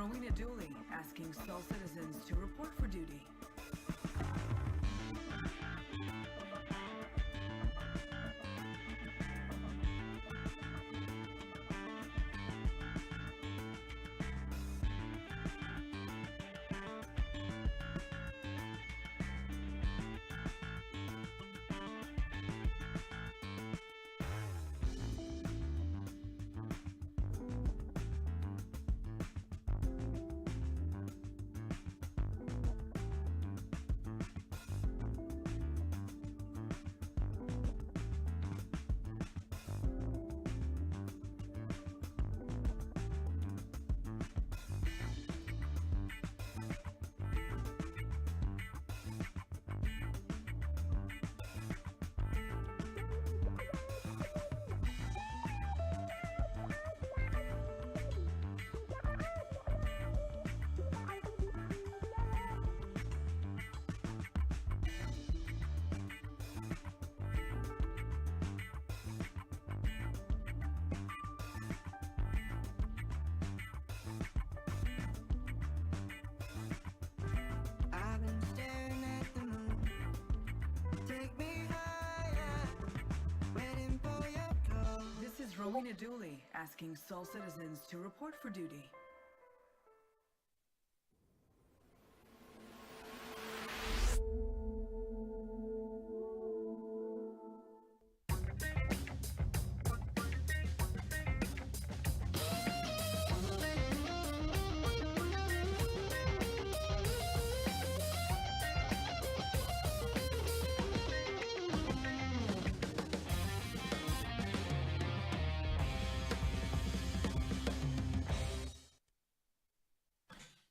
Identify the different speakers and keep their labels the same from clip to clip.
Speaker 1: Rowena Dooley asking Sol citizens to report for duty. Rowena Dooley asking Sol citizens to report for duty.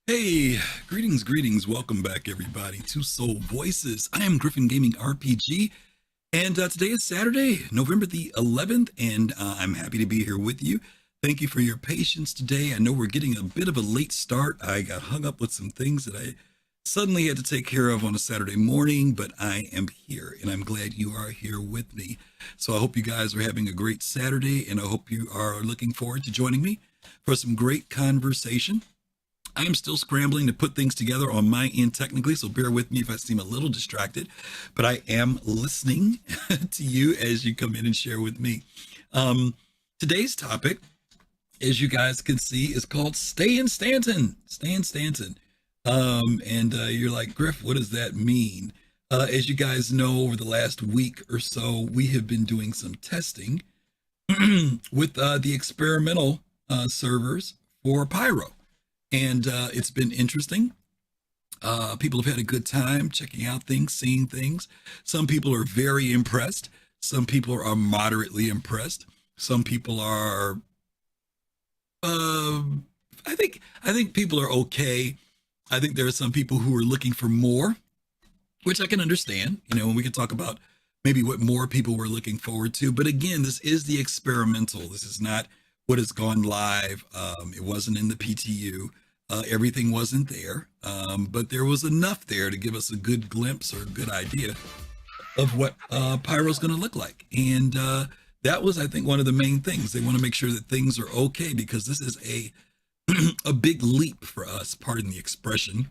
Speaker 2: Hey, greetings, welcome back everybody to Soul Voices. I am GriffinGamingRPG, and today is Saturday, November the 11th, and I'm happy to be here with you. Thank you for your patience today. I know we're getting a bit of a late start. I got hung up with some things that I suddenly had to take care of on a Saturday morning, but I am here, and I'm glad you are here with me. So I hope you guys are having a great Saturday, and I hope you are looking forward to joining me for some great conversation. I'm still scrambling to put things together on my end technically, so bear with me if I seem a little distracted, but I am listening to you as you come in and share with me. Today's topic, as you guys can see, is called Stay in Stanton. Stay in Stanton. You're like, Griff, what does that mean? As you guys know, over the last week or so, we have been doing some testing with the experimental servers for Pyro. And it's been interesting. People have had a good time checking out things, seeing things. Some people are very impressed. Some people are moderately impressed. Some people are, I think people are okay. I think there are some people who are looking for more, which I can understand, and we can talk about maybe what more people were looking forward to. But again, this is the experimental. This is not what has gone live. It wasn't in the PTU. Everything wasn't there, but there was enough there to give us a good glimpse or a good idea of what Pyro's going to look like. And that was, I think, one of the main things. They want to make sure that things are okay, because this is a big leap for us, pardon the expression,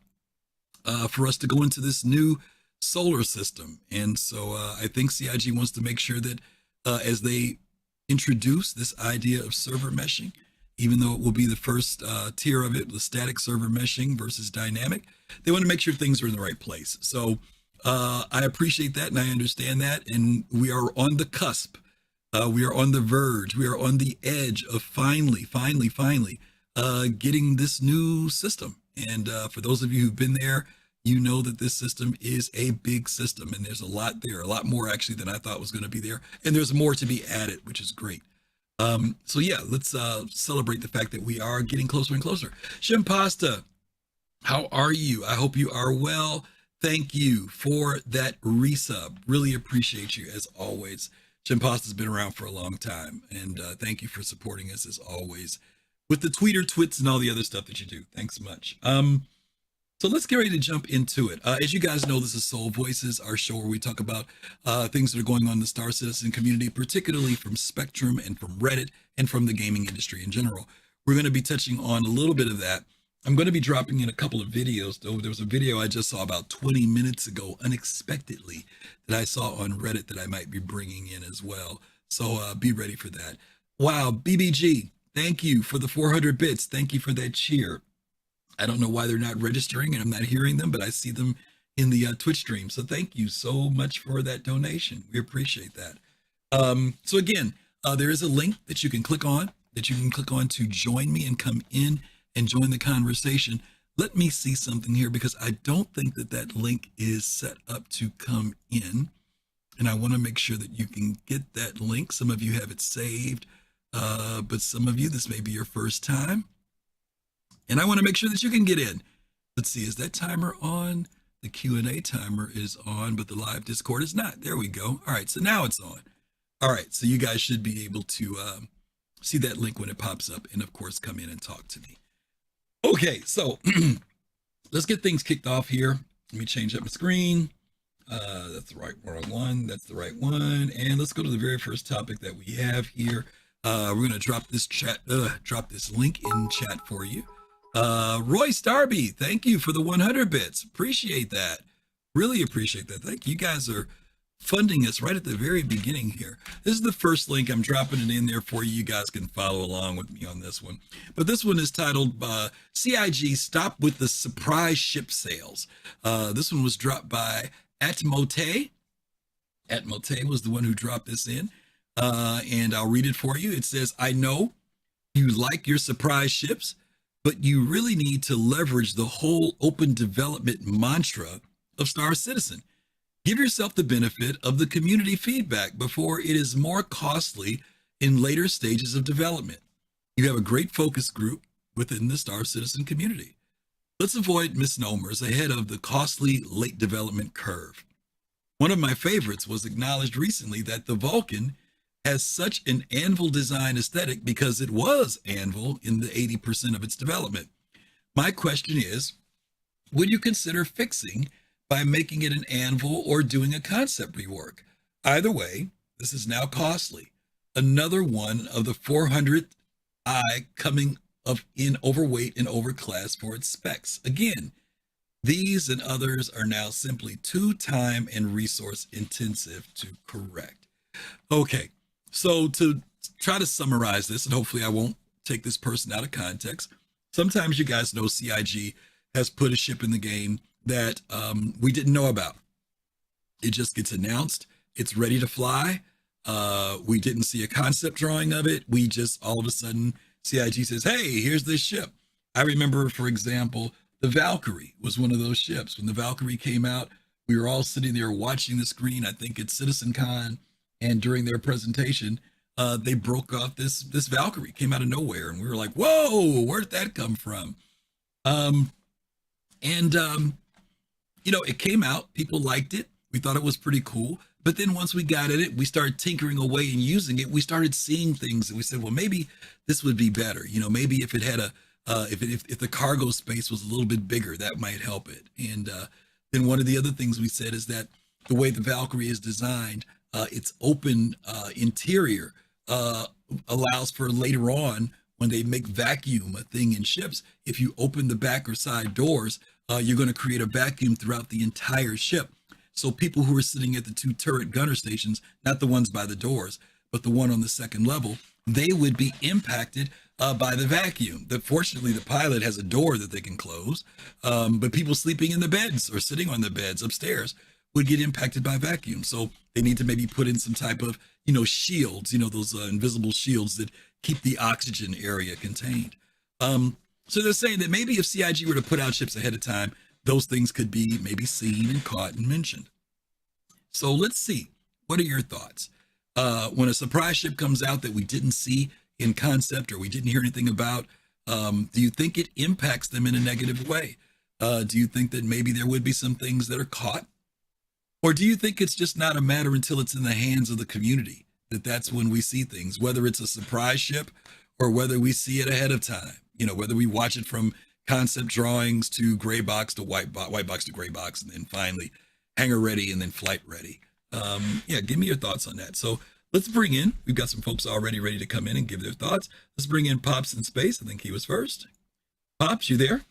Speaker 2: for us to go into this new solar system. And so I think CIG wants to make sure that as they introduce this idea of server meshing, even though it will be the first tier of it, the static server meshing versus dynamic, they want to make sure things are in the right place. So I appreciate that, and I understand that, and we are on the cusp. We are on the verge. We are on the edge of finally getting this new system. And for those of you who've been there, you know that this system is a big system, and there's a lot there, a lot more actually than I thought was going to be there. And there's more to be added, which is great. So yeah, let's celebrate the fact that we are getting closer and closer. Shimpasta, how are you? I hope you are well. Thank you for that resub. Really appreciate you as always. Shimpasta's been around for a long time, and thank you for supporting us as always with the tweeter twits and all the other stuff that you do. Thanks much. So let's get ready to jump into it. As you guys know, this is Soul Voices, our show where we talk about things that are going on in the Star Citizen community, particularly from Spectrum and from Reddit and from the gaming industry in general. We're going to be touching on a little bit of that I'm going to be dropping in a couple of videos, though. There was a video I just saw about 20 minutes ago, unexpectedly, that I saw on Reddit that I might be bringing in as well. So be ready for that. Wow, BBG, thank you for the 400 bits. Thank you for that cheer. I don't know why they're not registering and I'm not hearing them, but I see them in the Twitch stream. So thank you so much for that donation. We appreciate that. So again, there is a link that you can click on to join me and come in and join the conversation. Let me see something here because I don't think that link is set up to come in. And I want to make sure that you can get that link. Some of you have it saved, but some of you, this may be your first time. And I want to make sure that you can get in. Let's see, is that timer on? The Q&A timer is on, but the live Discord is not. There we go. All right, so now it's on. All right, so you guys should be able to see that link when it pops up and, of course, come in and talk to me. Okay, so let's get things kicked off here. Let me change up my screen. That's the wrong one. That's the right one. And let's go to the very first topic that we have here. We're going to drop this link in chat for you. Royce Darby, thank you for the 100 bits. Appreciate that. Really appreciate that. Thank you. You guys are funding us right at the very beginning here. This is the first link. I'm dropping it in there for you. You guys can follow along with me on this one. But this one is titled CIG Stop with the Surprise Ship Sales. This one was dropped by Atmotaye. Atmotaye was the one who dropped this in. And I'll read it for you. It says, I know you like your surprise ships, but you really need to leverage the whole open development mantra of Star Citizen. Give yourself the benefit of the community feedback before it is more costly in later stages of development. You have a great focus group within the Star Citizen community. Let's avoid misnomers ahead of the costly late development curve. One of my favorites was acknowledged recently that the Vulcan has such an Anvil design aesthetic because it was Anvil in the 80% of its development. My question is, would you consider fixing by making it an Anvil or doing a concept rework? Either way, this is now costly. Another one of the 400i coming up in overweight and overclass for its specs. Again, these and others are now simply too time and resource intensive to correct. Okay. So to try to summarize this, and hopefully I won't take this person out of context, sometimes you guys know CIG has put a ship in the game that we didn't know about. It just gets announced. It's ready to fly. We didn't see a concept drawing of it. We just, all of a sudden, CIG says, hey, here's this ship. I remember, for example, the Valkyrie was one of those ships. When the Valkyrie came out, we were all sitting there watching the screen, I think at CitizenCon. And during their presentation, they broke off this Valkyrie, came out of nowhere. And we were like, whoa, where did that come from? It came out. People liked it. We thought it was pretty cool. But then once we got at it, we started tinkering away and using it. We started seeing things and we said, well, maybe this would be better. Maybe if it had if the cargo space was a little bit bigger, that might help it. And then one of the other things we said is that the way the Valkyrie is designed, its open interior allows for later on when they make vacuum a thing in ships. If you open the back or side doors, you're going to create a vacuum throughout the entire ship. So people who are sitting at the two turret gunner stations, not the ones by the doors, but the one on the second level, they would be impacted by the vacuum. Fortunately, the pilot has a door that they can close, but people sleeping in the beds or sitting on the beds upstairs would get impacted by vacuum. So they need to maybe put in some type of, shields, those invisible shields that keep the oxygen area contained. So they're saying that maybe if CIG were to put out ships ahead of time, those things could be maybe seen and caught and mentioned. So let's see. What are your thoughts? When a surprise ship comes out that we didn't see in concept or we didn't hear anything about, do you think it impacts them in a negative way? Do you think that maybe there would be some things that are caught? Or do you think it's just not a matter until it's in the hands of the community, that's when we see things, whether it's a surprise ship or whether we see it ahead of time, whether we watch it from concept drawings to gray box to white box to gray box, and then finally hangar ready and then flight ready. Give me your thoughts on that. So let's bring in, we've got some folks already ready to come in and give their thoughts. Let's bring in Pops in Space. I think he was first. Pops, you there?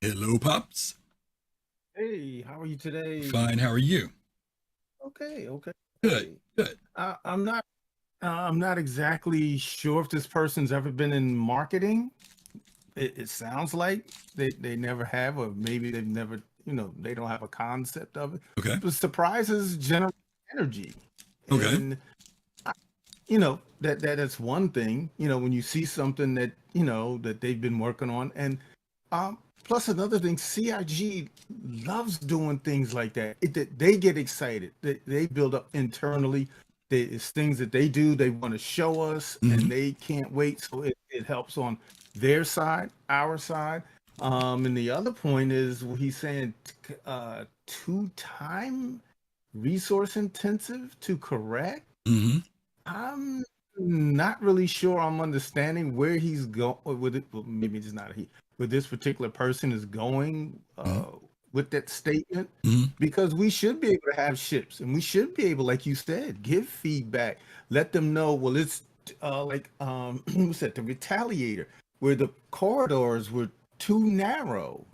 Speaker 2: Hello, Pops.
Speaker 3: Hey, how are you today?
Speaker 2: Fine. How are you?
Speaker 3: Okay, okay.
Speaker 2: Good. Good.
Speaker 3: I'm not exactly sure if this person's ever been in marketing. It sounds like they never have, or maybe they've never, they don't have a concept of it.
Speaker 2: Okay.
Speaker 3: But surprises generate energy.
Speaker 2: Okay.
Speaker 3: And that's one thing, when you see something that, that they've been working on. And plus another thing, CIG loves doing things like that. They get excited. They build up internally. It's things that they do. They want to show us, and they can't wait. So it helps on their side, our side. And the other point is he's saying too time resource intensive to correct. I'm not really sure I'm understanding where he's going with it. Well, maybe it's not he, but this particular person is going with that statement, because we should be able to have ships, and we should be able, like you said, give feedback, let them know. Well, it's like what's that? The Retaliator, where the corridors were too narrow.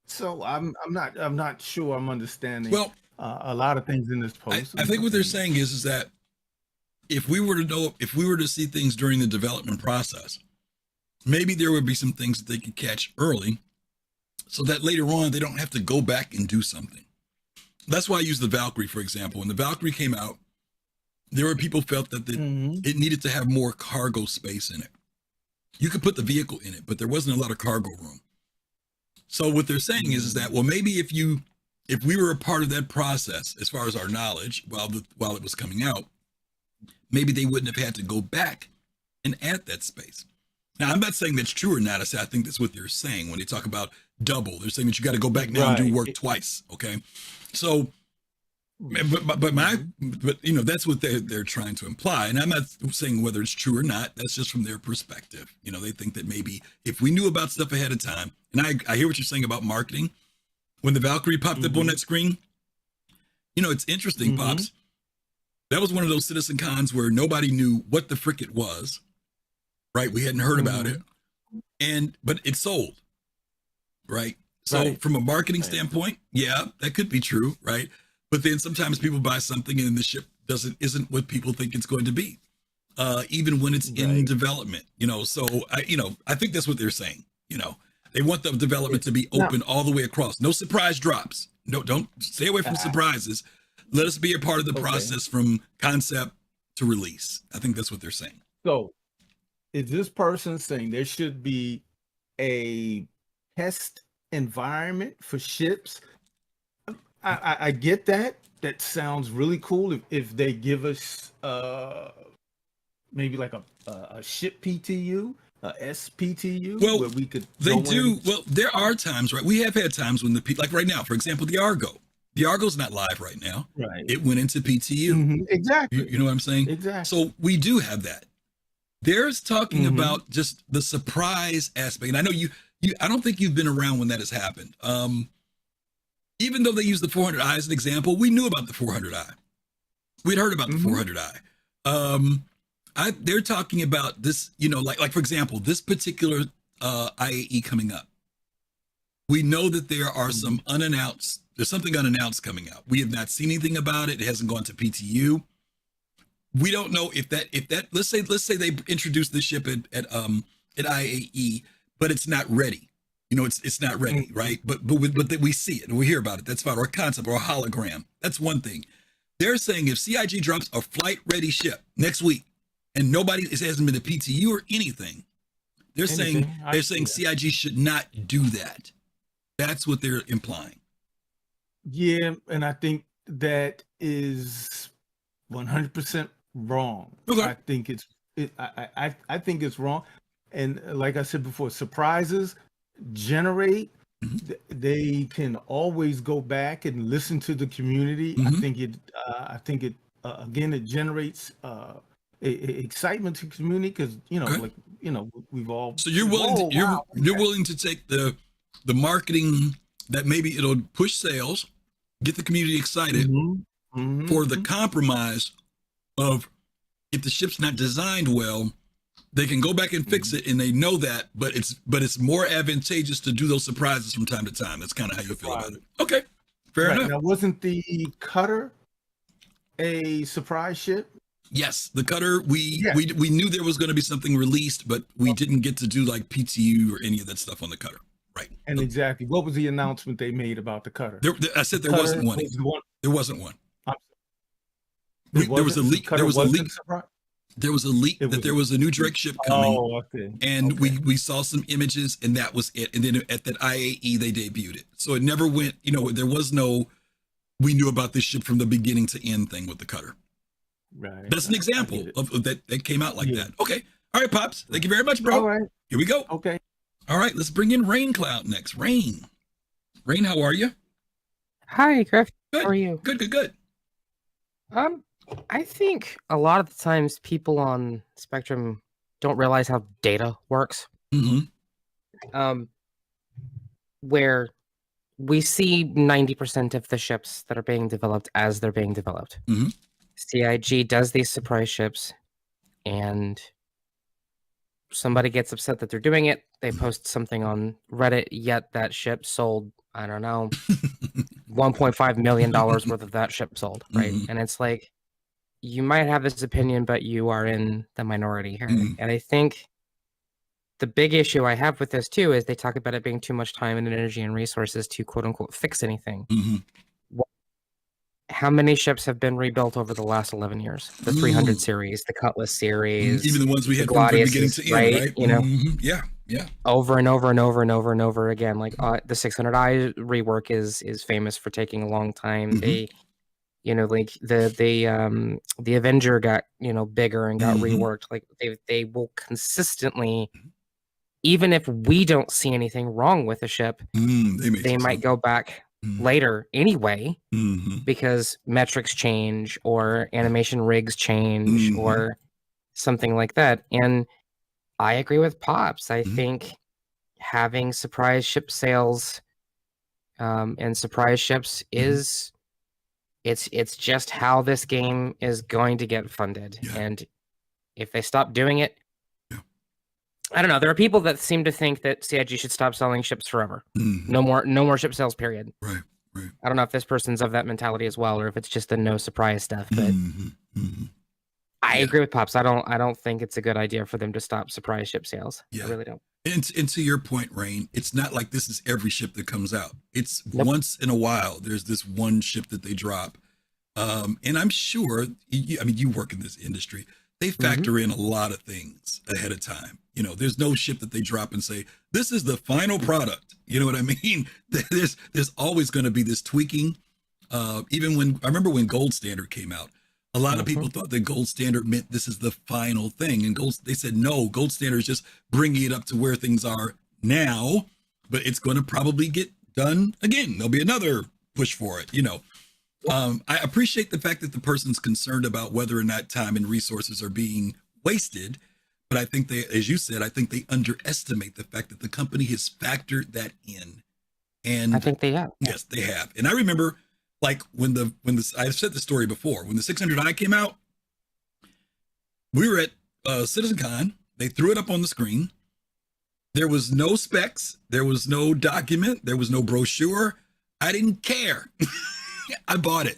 Speaker 3: So I'm not sure I'm understanding.
Speaker 2: Well,
Speaker 3: a lot of things in this post.
Speaker 2: I think what they're saying is that if we were to see things during the development process, maybe there would be some things that they could catch early, so that later on they don't have to go back and do something. That's why I use the Valkyrie, for example. When the Valkyrie came out, there were people felt that it needed to have more cargo space in it. You could put the vehicle in it, but there wasn't a lot of cargo room. So what they're saying is that, well, maybe if we were a part of that process, as far as our knowledge, while it was coming out, maybe they wouldn't have had to go back and add that space. Now, I'm not saying that's true or not. I think that's what they're saying when they talk about double. They're saying that you got to go back now and do work twice. Okay, so, but that's what they're trying to imply. And I'm not saying whether it's true or not. That's just from their perspective. They think that maybe if we knew about stuff ahead of time, and I hear what you're saying about marketing. When the Valkyrie popped up on that screen, it's interesting, Pops. That was one of those citizen cons where nobody knew what the frick it was, right? We hadn't heard about it, but it sold, right? So from a marketing standpoint, yeah, that could be true, right? But then sometimes people buy something and the ship isn't what people think it's going to be, even when it's in development, So I think that's what they're saying. They want the development to be open all the way across. No surprise drops. No, don't stay away from surprises. Let us be a part of the process from concept to release. I think that's what they're saying.
Speaker 3: So is this person saying there should be a test environment for ships? I get that. That sounds really cool if they give us maybe like a ship PTU, a SPTU, where we could
Speaker 2: Well, there are times, right? We have had times when like right now, for example, the Argo. The Argo's not live right now.
Speaker 3: Right.
Speaker 2: It went into PTU.
Speaker 3: Exactly.
Speaker 2: You know what I'm saying?
Speaker 3: Exactly.
Speaker 2: So we do have that. There's talking about just the surprise aspect. And I know you I don't think you've been around when that has happened. Even though they use the 400i as an example, we knew about the 400i. We'd heard about the 400i. They're talking about this, like for example, this particular IAE coming up. We know that there are some there's something unannounced coming out. We have not seen anything about it. It hasn't gone to PTU. We don't know if that let's say they introduced the ship at IAE, but it's not ready. It's not ready, right? But we see it and we hear about it. That's fine. Or a concept or a hologram. That's one thing. They're saying if CIG drops a flight ready ship next week and it hasn't been a PTU or anything, they're saying CIG should not do that. That's what they're implying.
Speaker 3: Yeah, and I think that is 100% wrong.
Speaker 2: Okay.
Speaker 3: I think it's wrong. And like I said before, surprises generate. They can always go back and listen to the community. I think it again, it generates excitement to the community because we've all.
Speaker 2: So you're willing to take the marketing that maybe it'll push sales, get the community excited for the compromise of if the ship's not designed well, They can go back and fix it, and they know that, but it's more advantageous to do those surprises from time to time. That's kind of how you feel about it. Okay, fair enough.
Speaker 3: Now, wasn't the cutter a surprise ship?
Speaker 2: Yes, the cutter. We knew there was going to be something released, but we didn't get to do like PTU or any of that stuff on the cutter. Right.
Speaker 3: And exactly, what was the announcement they made about the cutter?
Speaker 2: I said there wasn't one. There wasn't one. There was a leak. There was a leak. There was a leak that there was a new Drake ship coming.
Speaker 3: Oh, okay.
Speaker 2: And we saw some images, and that was it. And then at that IAE, they debuted it. So it never went, there was no, we knew about this ship from the beginning to end thing with the cutter.
Speaker 3: Right.
Speaker 2: That's an example of that came out like that. Okay. All right, Pops. Thank you very much, bro.
Speaker 3: All right.
Speaker 2: Here we go.
Speaker 3: Okay.
Speaker 2: All right, let's bring in Rain Cloud next. Rain, how are you?
Speaker 4: Hi, Griff.
Speaker 2: Good.
Speaker 4: How are you?
Speaker 2: Good.
Speaker 4: I think a lot of the times people on Spectrum don't realize how data works.
Speaker 2: Mm-hmm.
Speaker 4: Where we see 90% of the ships that are being developed as they're being developed.
Speaker 2: Mm-hmm.
Speaker 4: CIG does these surprise ships, and somebody gets upset that they're doing it. They post something on Reddit, yet that ship sold, I don't know, $1.5 million worth of that ship sold, right?
Speaker 2: Mm-hmm.
Speaker 4: And it's like, you might have this opinion, but you are in the minority here.
Speaker 2: Mm-hmm.
Speaker 4: And I think the big issue I have with this too is they talk about it being too much time and energy and resources to quote unquote fix anything.
Speaker 2: Mm-hmm.
Speaker 4: How many ships have been rebuilt over the last 11 years? The 300 series, the Cutlass series,
Speaker 2: even the ones we had from the beginning to end, right?
Speaker 4: Mm-hmm.
Speaker 2: Yeah.
Speaker 4: Over and over and over and over and over again. Like the 600i rework is famous for taking a long time.
Speaker 2: Mm-hmm.
Speaker 4: They, like the Avenger got bigger and got reworked. Like they will consistently, even if we don't see anything wrong with the ship, they might go back later anyway, because metrics change or animation rigs change or something like that. And I agree with Pops. I think having surprise ship sales and surprise ships is it's just how this game is going to get funded.
Speaker 2: Yeah.
Speaker 4: And if they stop doing it, I don't know. There are people that seem to think that CIG should stop selling ships forever. No more ship sales, period.
Speaker 2: Right.
Speaker 4: I don't know if this person's of that mentality as well, or if it's just the no surprise stuff. But I agree with Pops. I don't think it's a good idea for them to stop surprise ship sales. I really don't.
Speaker 2: And to your point, Rain, it's not like this is every ship that comes out. It's once in a while. There's this one ship that they drop, and I'm sure. You work in this industry. They factor in a lot of things ahead of time. There's no ship that they drop and say, this is the final product. You know what I mean? There's always going to be this tweaking. Even I remember when Gold Standard came out, a lot of people thought that Gold Standard meant this is the final thing. And they said, no, Gold Standard is just bringing it up to where things are now, but it's going to probably get done again. There'll be another push for it, I appreciate the fact that the person's concerned about whether or not time and resources are being wasted. But I think as you said, I think they underestimate the fact that the company has factored that in. And
Speaker 4: I think they have.
Speaker 2: Yes, they have. And I remember like when I've said the story before, when the 600i came out, we were at CitizenCon. They threw it up on the screen. There was no specs. There was no document. There was no brochure. I didn't care. I bought it.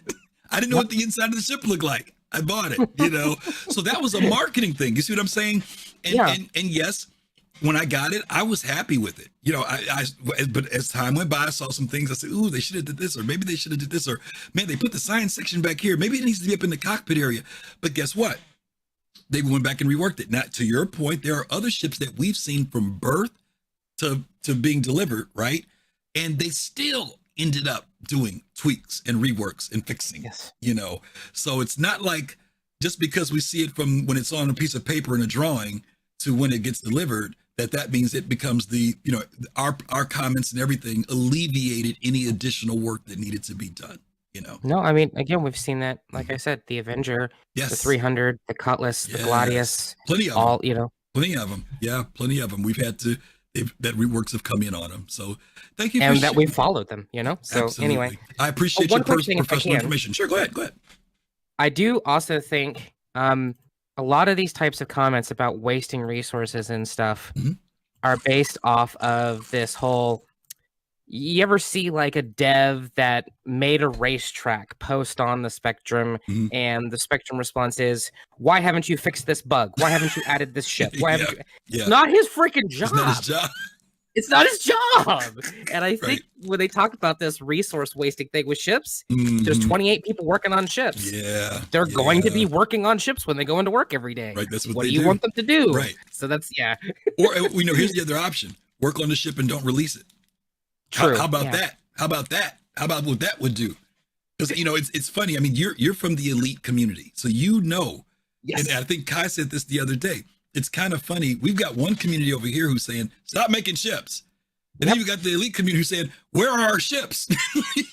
Speaker 2: I didn't know what the inside of the ship looked like. I bought it, So that was a marketing thing. You see what I'm saying? And yes, when I got it, I was happy with it. But as time went by, I saw some things. I said, ooh, they should have did this, or maybe they should have did this, or man, they put the science section back here. Maybe it needs to be up in the cockpit area. But guess what? They went back and reworked it. Now, to your point, there are other ships that we've seen from birth to being delivered, right? And they still ended up doing tweaks and reworks and fixing, so it's not like just because we see it from when it's on a piece of paper in a drawing to when it gets delivered, that means it becomes our comments and everything alleviated any additional work that needed to be done.
Speaker 4: No, I mean, again, we've seen that, like I said, the Avenger, the 300, the Cutlass, the Gladius,
Speaker 2: plenty of
Speaker 4: all,
Speaker 2: them. Plenty of them. Yeah, plenty of them. We've had to, that reworks have come in on them. So thank you.
Speaker 4: And that we followed them, So
Speaker 2: Absolutely.
Speaker 4: Anyway.
Speaker 2: I appreciate your professional information. Sure, go ahead.
Speaker 4: I do also think a lot of these types of comments about wasting resources and stuff
Speaker 2: Mhm.
Speaker 4: are based off of this whole. You ever see like a dev that made a racetrack post on the Spectrum,
Speaker 2: Mhm.
Speaker 4: and the Spectrum response is, "Why haven't you fixed this bug? Why haven't you added this ship? Why haven't you?"
Speaker 2: Yeah.
Speaker 4: It's not his freaking job.
Speaker 2: It's not his job.
Speaker 4: It's not his job. And I think
Speaker 2: Right.
Speaker 4: when they talk about this resource wasting thing with ships, there's
Speaker 2: Mhm.
Speaker 4: 28 people working on ships.
Speaker 2: Yeah.
Speaker 4: They're going to
Speaker 2: yeah.
Speaker 4: be working on ships when they go into work every day.
Speaker 2: Right. That's what
Speaker 4: What
Speaker 2: they
Speaker 4: do you
Speaker 2: do.
Speaker 4: want them to do?
Speaker 2: Right.
Speaker 4: So that's, yeah.
Speaker 2: Or here's the other option: work on the ship and don't release it.
Speaker 4: True.
Speaker 2: How about
Speaker 4: yeah.
Speaker 2: that? How about that? How about what that would do? Because it's funny. I mean, you're from the elite community, so
Speaker 4: Yes.
Speaker 2: And I think Kai said this the other day. It's kind of funny. We've got one community over here who's saying, "Stop making ships," and then you got the elite community who's saying, "Where are our ships?"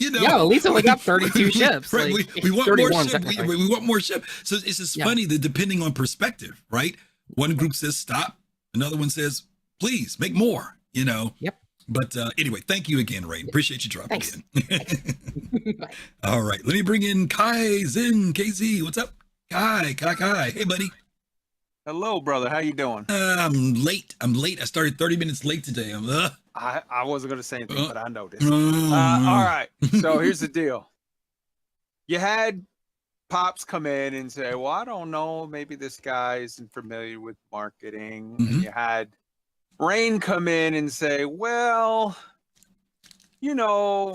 Speaker 4: Yeah, at least only got 32 ships.
Speaker 2: Right?
Speaker 4: Like,
Speaker 2: we want more
Speaker 4: 31
Speaker 2: ships. We want more ships. So it's just funny that depending on perspective, right? One group says stop, another one says, "Please make more."
Speaker 4: Yep.
Speaker 2: But anyway, thank you again, Rain. Appreciate you dropping
Speaker 4: Thanks.
Speaker 2: in. All right, let me bring in Kai Zin KZ. What's up, Kai? Hey, buddy.
Speaker 5: Hello, brother. How you doing?
Speaker 2: I'm late. I started 30 minutes late today.
Speaker 5: I wasn't going to say anything, but I noticed.
Speaker 2: All
Speaker 5: All right. So here's the deal. You had Pops come in and say, well, I don't know. Maybe this guy isn't familiar with marketing.
Speaker 2: Mhm.
Speaker 5: And you had Rain come in and say, well,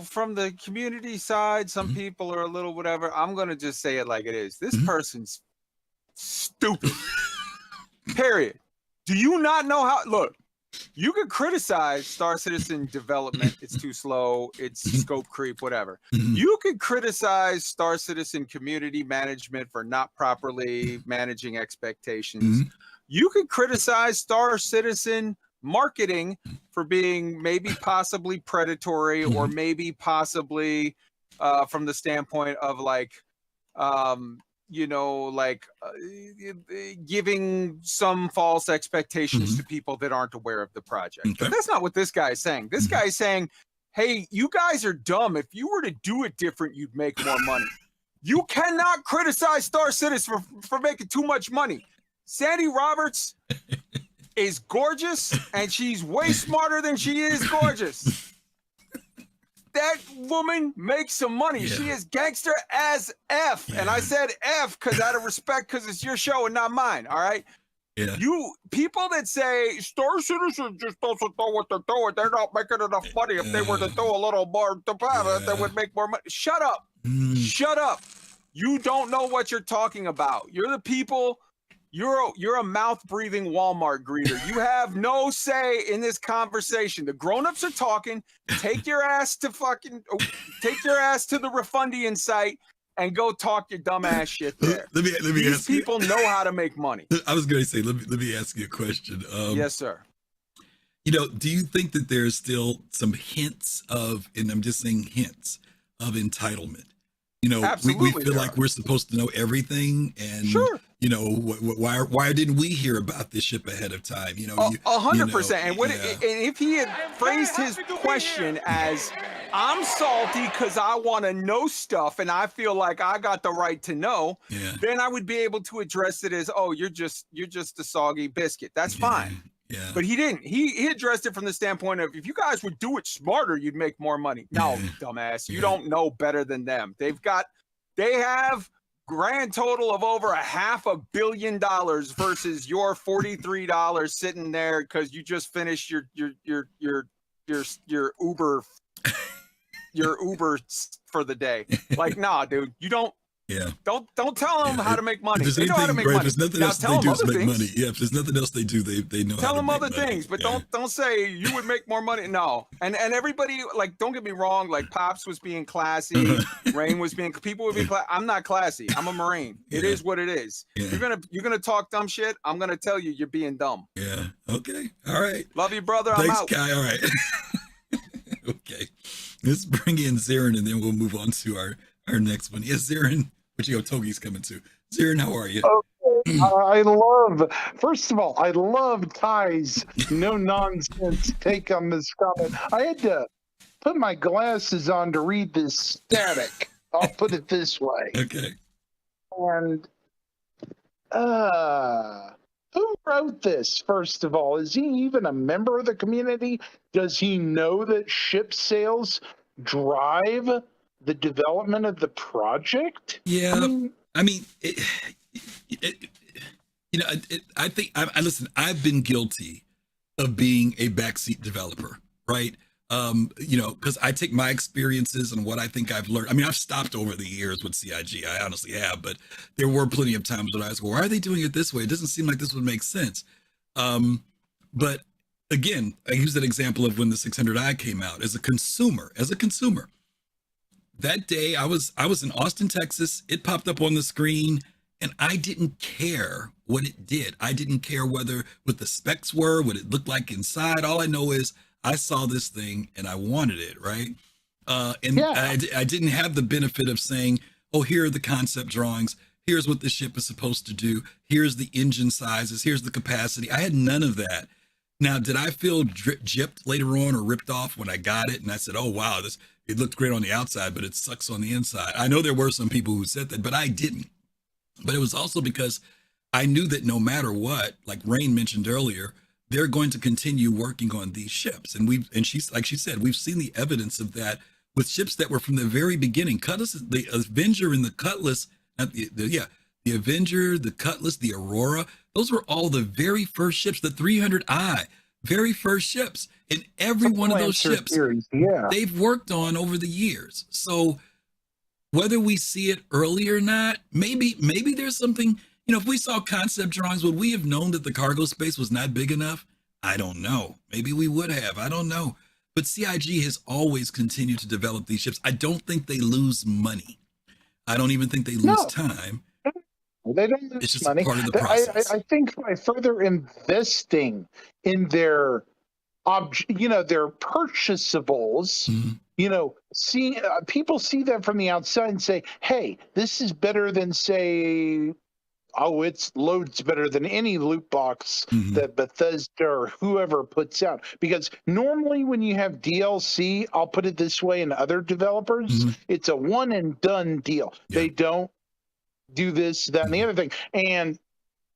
Speaker 5: from the community side, some people are a little whatever. I'm going to just say it like it is. This person's stupid. Period. Do you not know how? Look, you could criticize Star Citizen development. It's too slow. It's scope creep, whatever. You could criticize Star Citizen community management for not properly managing expectations. You could criticize Star Citizen marketing for being maybe possibly predatory or maybe possibly from the standpoint of giving some false expectations to people that aren't aware of the project.
Speaker 2: Okay.
Speaker 5: But that's not what this guy is saying. This guy is saying, hey, you guys are dumb. If you were to do it different, you'd make more money. You cannot criticize Star Citizen for making too much money. Sandy Roberts is gorgeous, and she's way smarter than she is gorgeous. That woman makes some money.
Speaker 2: Yeah.
Speaker 5: She is gangster as F.
Speaker 2: Yeah.
Speaker 5: And I said F because out of respect, because it's your show and not mine. All right.
Speaker 2: Yeah.
Speaker 5: You people that say Star Citizen just doesn't know what they're doing. They're not making enough money. If they were to do a little more, they would make more money. Shut up. Shut up. You don't know what you're talking about. You're the people. You're a mouth-breathing Walmart greeter. You have no say in this conversation. The grown-ups are talking. Take your ass to the Refundian site and go talk your dumb ass shit there.
Speaker 2: Let me
Speaker 5: These
Speaker 2: ask you.
Speaker 5: people know how to make money.
Speaker 2: I was going to say, let me ask you a question.
Speaker 5: Yes, sir.
Speaker 2: Do you think that there's still some hints of, and I'm just saying hints of entitlement? We feel like we're supposed to know everything, and
Speaker 5: sure.
Speaker 2: Why didn't we hear about this ship ahead of time?
Speaker 5: 100%. And if he had phrased his question as, "I'm salty because I want to know stuff, and I feel like I got the right to know," then I would be able to address it as, "Oh, you're just a soggy biscuit." That's fine.
Speaker 2: Yeah.
Speaker 5: But he didn't. He addressed it from the standpoint of, if you guys would do it smarter, you'd make more money. No, dumbass. You don't know better than them. They have grand total of over $500 million versus your $43 sitting there because you just finished your Uber for the day. Like, nah, dude, you don't.
Speaker 2: Yeah.
Speaker 5: Don't tell them how to make money.
Speaker 2: They
Speaker 5: know how to make money.
Speaker 2: There's nothing else they do is make money. Yeah, if there's nothing else they do, they know
Speaker 5: tell
Speaker 2: how to
Speaker 5: them
Speaker 2: make
Speaker 5: other
Speaker 2: money.
Speaker 5: things, but don't say you would make more money. No. And everybody, like, don't get me wrong, like, Pops was being classy, Rain was being, people would be I'm not classy. I'm a Marine. It is what it is.
Speaker 2: Yeah.
Speaker 5: You're gonna talk dumb shit. I'm gonna tell you you're being dumb.
Speaker 2: Yeah. Okay. All right.
Speaker 5: Love you, brother.
Speaker 2: Thanks,
Speaker 5: I'm out.
Speaker 2: Kai. All right. Okay. Let's bring in Zarin, and then we'll move on to our next one. Yes, Zarin. What you got? Togi's coming to. Zarin, how are you?
Speaker 6: Okay. First of all, I love Kai's no-nonsense take on this comment. I had to put my glasses on to read this static. I'll put it this way.
Speaker 2: Okay.
Speaker 6: And Who wrote this, first of all? Is he even a member of the community? Does he know that ship sales drive the development of the project?
Speaker 2: Yeah.
Speaker 6: I mean,
Speaker 2: I think I listen. I've been guilty of being a backseat developer, right? Because I take my experiences and what I think I've learned. I mean, I've stopped over the years with CIG. I honestly have, but there were plenty of times when I was going, why are they doing it this way? It doesn't seem like this would make sense. But again, I use that example of when the 600i came out as a consumer. That day I was in Austin, Texas. It popped up on the screen and I didn't care what it did. I didn't care what the specs were, what it looked like inside. All I know is I saw this thing and I wanted it, right? I didn't have the benefit of saying, oh, here are the concept drawings. Here's what the ship is supposed to do. Here's the engine sizes. Here's the capacity. I had none of that. Now, did I feel gypped later on or ripped off when I got it? And I said, oh, wow, it looked great on the outside, but it sucks on the inside. I know there were some people who said that, but I didn't. But it was also because I knew that no matter what, like Rain mentioned earlier, they're going to continue working on these ships. And she's like she said, we've seen the evidence of that with ships that were from the very beginning. Cutlass, the Avenger and the Cutlass, the Avenger, the Cutlass, the Aurora, those were all the very first ships, the 300i, very first ships. And every one of those ships they've worked on over the years. So whether we see it early or not, maybe there's something, if we saw concept drawings, would we have known that the cargo space was not big enough? I don't know. Maybe we would have. I don't know. But CIG has always continued to develop these ships. I don't think they lose money. I don't even think they lose time.
Speaker 6: They don't lose
Speaker 2: it's just
Speaker 6: money.
Speaker 2: part of the process.
Speaker 6: I think by further investing in their their purchasables, people see them from the outside and say, hey, this is better than, say, it's loads better than any loot box that Bethesda or whoever puts out. Because normally when you have DLC, I'll put it this way, in other developers, it's a one and done deal. Yeah. They don't do this, that, and the other thing. And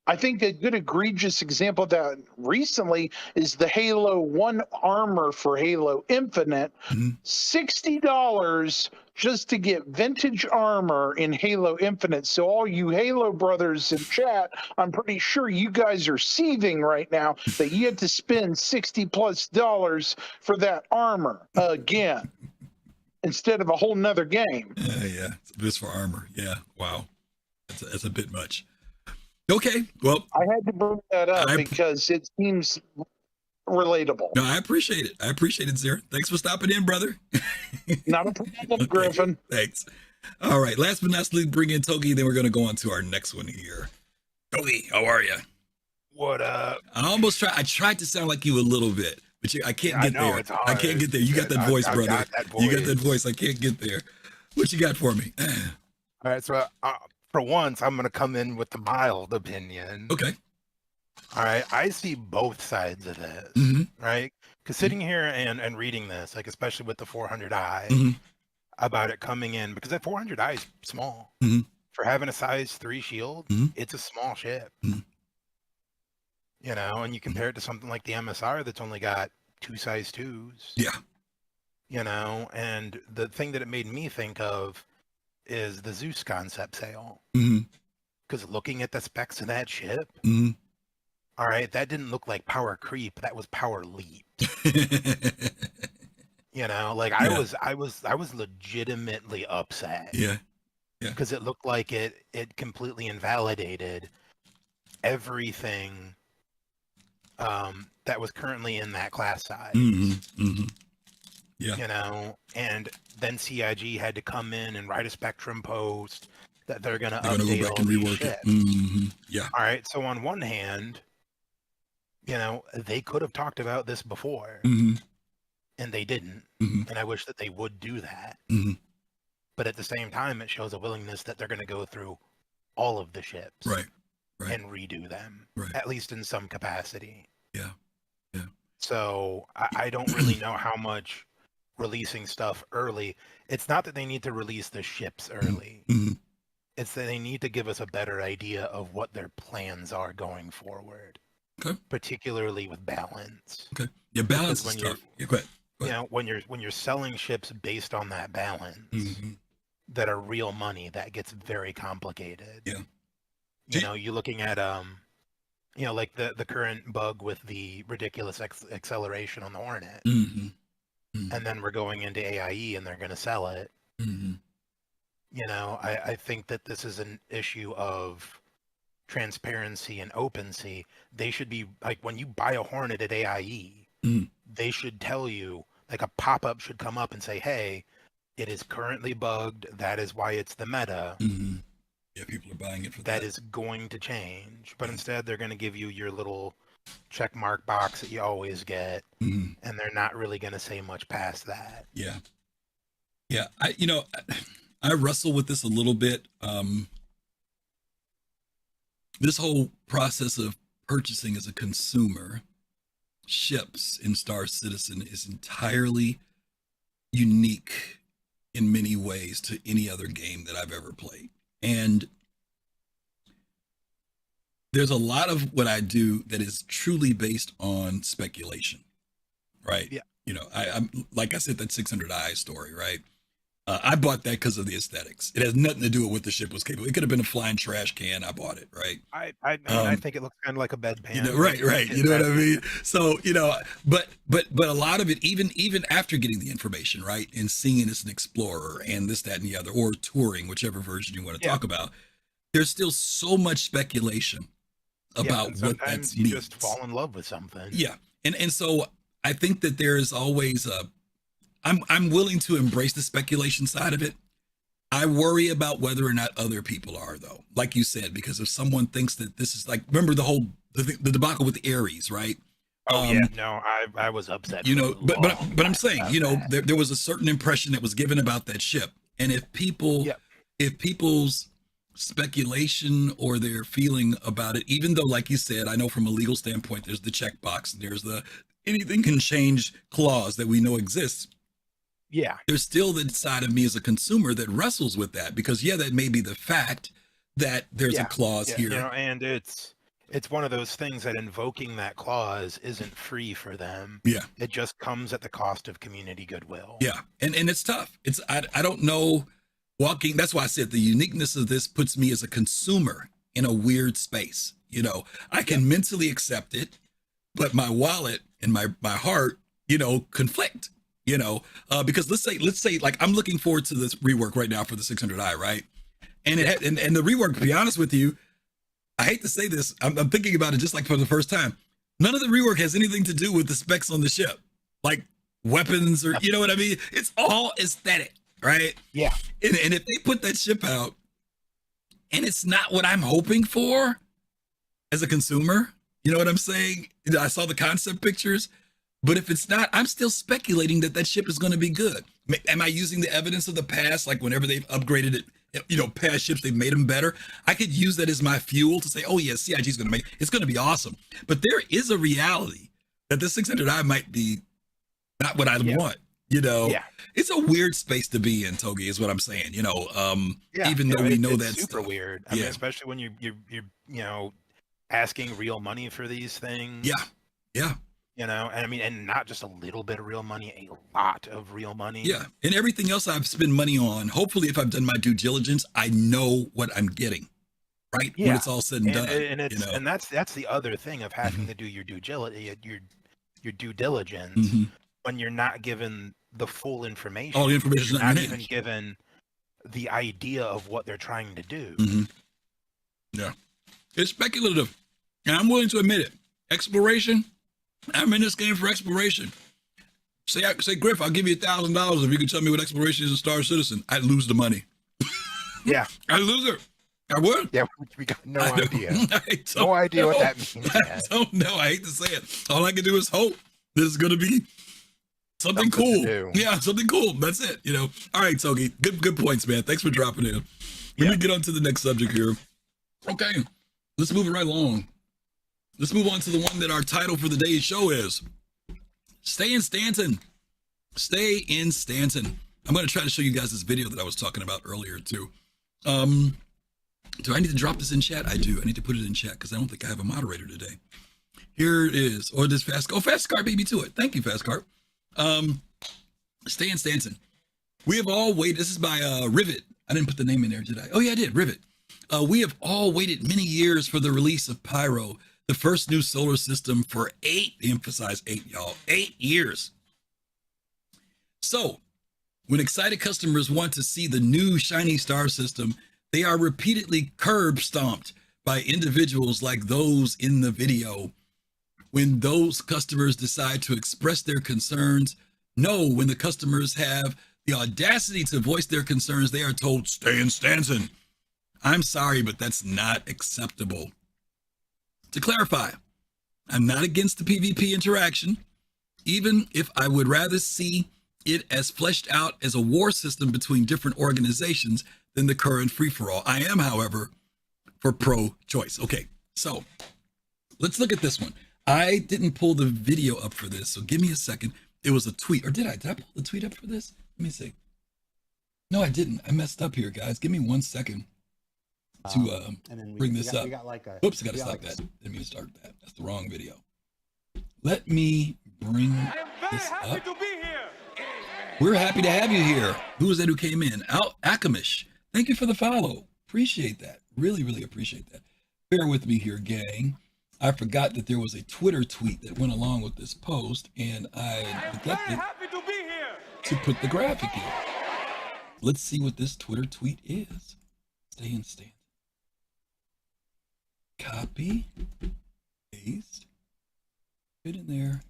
Speaker 6: I think a good egregious example of that recently is the Halo 1 armor for Halo Infinite. $60 just to get vintage armor in Halo Infinite. So all you Halo brothers in chat, I'm pretty sure you guys are seething right now that you had to spend $60+ for that armor again instead of a whole nother game.
Speaker 2: Yeah, just for armor. Yeah, wow. That's a bit much. Okay, well,
Speaker 6: I had to bring that up because it seems relatable.
Speaker 2: No, I appreciate it, Zara. Thanks for stopping in, brother.
Speaker 6: Not a problem, Griffin.
Speaker 2: Thanks. All right, last but not least, bring in Togi, then we're going to go on to our next one here. Togi, how are you?
Speaker 7: What up?
Speaker 2: I tried to sound like you a little bit, but I can't get there. I can't get there. You got that voice, brother. Got that voice. You got that voice. I can't get there. What you got for me?
Speaker 7: All right, so for once, I'm going to come in with the mild opinion.
Speaker 2: Okay.
Speaker 7: All right. I see both sides of this, right? Because sitting here and reading this, like especially with the 400i, about it coming in, because that 400i is small. For having a size 3 shield, it's a small ship. And you compare it to something like the MSR that's only got 2 size 2s.
Speaker 2: Yeah.
Speaker 7: And the thing that it made me think of is the Zeus concept sale. Because looking at the specs of that ship, all right, that didn't look like power creep. That was power leap. I was legitimately upset.
Speaker 2: Yeah.
Speaker 7: Because it looked like it completely invalidated everything that was currently in that class size.
Speaker 2: Yeah.
Speaker 7: And then CIG had to come in and write a Spectrum post that they're going to
Speaker 2: update
Speaker 7: go back and rework
Speaker 2: it. Yeah.
Speaker 7: All right. So on one hand, they could have talked about this before, and they didn't. And I wish that they would do that. But at the same time, it shows a willingness that they're going to go through all of the ships,
Speaker 2: right,
Speaker 7: and redo them,
Speaker 2: right,
Speaker 7: at least in some capacity.
Speaker 2: Yeah.
Speaker 7: So I don't really know how much releasing stuff early. It's not that they need to release the ships early. It's that they need to give us a better idea of what their plans are going forward.
Speaker 2: Okay.
Speaker 7: Particularly with balance.
Speaker 2: Okay. Yeah, balance
Speaker 7: Because
Speaker 2: is
Speaker 7: when
Speaker 2: tough. Yeah, go ahead.
Speaker 7: You know, when you're selling ships based on that balance that are real money, that gets very complicated.
Speaker 2: Yeah.
Speaker 7: You know, you're looking at you know, like the current bug with the ridiculous acceleration on the Hornet. And then we're going into AIE and they're going to sell it. You know, I think that this is an issue of transparency and OpenSea. They should be like, when you buy a Hornet at AIE, they should tell you, like a pop-up should come up and say, hey, it is currently bugged. That is why it's the meta.
Speaker 2: Yeah, people are buying it for that.
Speaker 7: That is going to change. But instead, they're going to give you your little check mark box that you always get. And they're not really going to say much past that.
Speaker 2: Yeah. Yeah. I wrestle with this a little bit. This whole process of purchasing as a consumer ships in Star Citizen is entirely unique in many ways to any other game that I've ever played. And there's a lot of what I do that is truly based on speculation, right?
Speaker 7: Yeah.
Speaker 2: You know, I'm like I said, that 600i story, right? I bought that because of the aesthetics. It has nothing to do with what the ship was capable. It could have been a flying trash can. I bought it, right?
Speaker 7: I think it looks kind of like a bedpan.
Speaker 2: You know, right. You know what I mean? So, you know, but a lot of it, even after getting the information, right, and seeing it as an explorer and this, that, and the other, or touring, whichever version you want to talk about, there's still so much speculation about what that means.
Speaker 7: You just fall in love with something.
Speaker 2: Yeah, and so I think that there is always I'm willing to embrace the speculation side of it. I worry about whether or not other people are, though, like you said, because if someone thinks that this is like, remember the debacle with the Ares, right?
Speaker 7: Oh yeah, no, I was upset.
Speaker 2: You know, but I'm saying, you know, there was a certain impression that was given about that ship, and if people's speculation or their feeling about it, even though, like you said, I know from a legal standpoint, there's the checkbox, there's the anything can change clause that we know exists.
Speaker 7: Yeah.
Speaker 2: There's still the side of me as a consumer that wrestles with that, because that may be the fact that there's a clause here.
Speaker 7: You know, and it's one of those things that invoking that clause isn't free for them.
Speaker 2: Yeah.
Speaker 7: It just comes at the cost of community goodwill.
Speaker 2: Yeah. And it's tough. I don't know that's why I said the uniqueness of this puts me as a consumer in a weird space. You know, I can mentally accept it, but my wallet and my heart, you know, conflict. You know, because let's say like I'm looking forward to this rework right now for the 600i, right? And and the rework, to be honest with you, I hate to say this, I'm thinking about it just like for the first time. None of the rework has anything to do with the specs on the ship, like weapons or, you know what I mean? It's all aesthetic, right?
Speaker 7: Yeah.
Speaker 2: And if they put that ship out and it's not what I'm hoping for as a consumer, you know what I'm saying? I saw the concept pictures. But if it's not, I'm still speculating that ship is going to be good. Am I using the evidence of the past? Like whenever they've upgraded it, you know, past ships, they've made them better. I could use that as my fuel to say, oh yeah, CIG is going to make, it's going to be awesome. But there is a reality that the 600i might be not what I want. You know, it's a weird space to be in, Togi, is what I'm saying. You know, even though we know that's
Speaker 7: super weird. I mean, especially when you're you know, asking real money for these things.
Speaker 2: Yeah.
Speaker 7: You know, and I mean, and not just a little bit of real money, a lot of real money.
Speaker 2: Yeah. And everything else I've spent money on, hopefully if I've done my due diligence, I know what I'm getting, right?
Speaker 7: Yeah.
Speaker 2: When it's all said and done.
Speaker 7: And it's,
Speaker 2: you know?
Speaker 7: and that's the other thing of having to do your due diligence when you're not given the full information.
Speaker 2: All the information
Speaker 7: is not even given the idea of what they're trying to do.
Speaker 2: Yeah. It's speculative. And I'm willing to admit it. Exploration. I'm in this game for exploration. Say, Griff, I'll give you $1,000 if you can tell me what exploration is in Star Citizen. I'd lose the money.
Speaker 7: Yeah.
Speaker 2: I'd lose it. I would.
Speaker 7: Yeah, we got no idea. No idea what that means.
Speaker 2: I don't know. I hate to say it. All I can do is hope that it's going to be something cool. Yeah, something cool. That's it. You know. All right, Togi. Good points, man. Thanks for dropping in. Let me get on to the next subject here. Okay. Let's move it right along. Let's move on to the one that our title for the day's show is. Stay in Stanton. Stay in Stanton. I'm going to try to show you guys this video that I was talking about earlier too. Do I need to drop this in chat? I do. I need to put it in chat because I don't think I have a moderator today. Here it is. Or this Fast. Oh, Fast Cart beat me to it. Thank you, Fast Cart. Stanton. We have all waited. This is by Rivet. I didn't put the name in there, did I? Oh, yeah, I did. Rivet. We have all waited many years for the release of Pyro, the first new solar system for 8, emphasize 8, y'all, 8 years. So, when excited customers want to see the new shiny star system, they are repeatedly curb stomped by individuals like those in the video. When those customers decide to express their concerns, no, when the customers have the audacity to voice their concerns, they are told, stay in Stanton. I'm sorry, but that's not acceptable. To clarify, I'm not against the PvP interaction, even if I would rather see it as fleshed out as a war system between different organizations than the current free-for-all. I am, however, for pro-choice. Okay, so let's look at this one. I didn't pull the video up for this, so give me a second. It was a tweet, or did I? Did I pull the tweet up for this? Let me see. No, I didn't. I messed up here, guys. Give me 1 second to bring this up. Oops, I got to stop that. Didn't mean to start that. That's the wrong video. Let me bring this up. We're happy to have you here. Who was that who came in? Akamish. Thank you for the follow. Appreciate that. Really, really appreciate that. Bear with me here, gang. I forgot that there was a Twitter tweet that went along with this post, and I neglected to put the graphic in. Let's see what this Twitter tweet is. Stay in Stanton. Copy, paste, fit in there,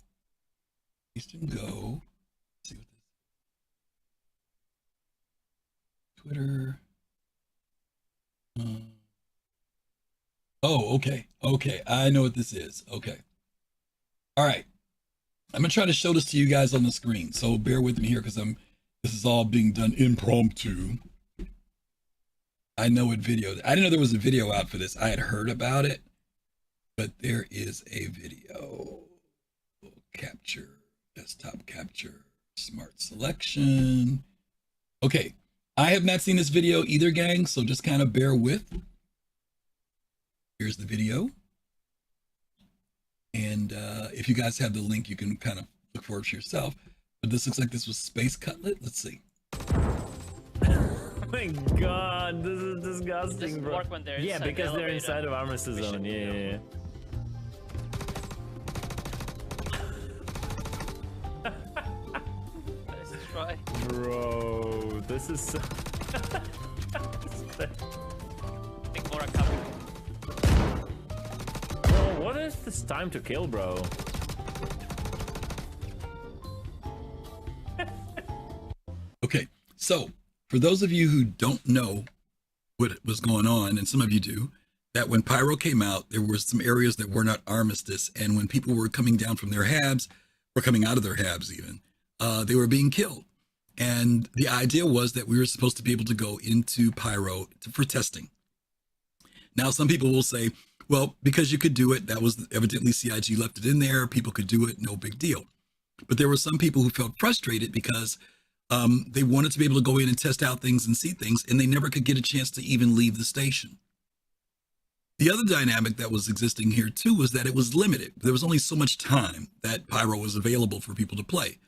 Speaker 2: paste and go. Let's see what this is. Twitter. Oh, okay. Okay. I know what this is. Okay. All right. I'm going to try to show this to you guys on the screen. So bear with me here because this is all being done impromptu. I know what video. I didn't know there was a video out for this. I had heard about it, but there is a video. Capture, desktop capture, smart selection. Okay. I have not seen this video either, gang. So just kind of bear with. Here's the video. And if you guys have the link, you can kind of look for it for yourself. But this looks like this was Space Cutlet. Let's see.
Speaker 8: Oh my god, this is disgusting, bro. Yeah, because they're inside of Armistice Zone. Yeah.
Speaker 9: Let's try.
Speaker 8: Bro, this is so...
Speaker 9: I think more are coming.
Speaker 8: Bro, what is this time to kill, bro?
Speaker 2: Okay, so for those of you who don't know what was going on, and some of you do, that when Pyro came out, there were some areas that were not Armistice, and when people were coming down from their habs, or coming out of their habs even, they were being killed. And the idea was that we were supposed to be able to go into Pyro for testing. Now, some people will say, well, because you could do it, that was evidently CIG left it in there, people could do it, no big deal. But there were some people who felt frustrated because they wanted to be able to go in and test out things and see things, and they never could get a chance to even leave the station. The other dynamic that was existing here too was that it was limited. There was only so much time that Pyro was available for people to play.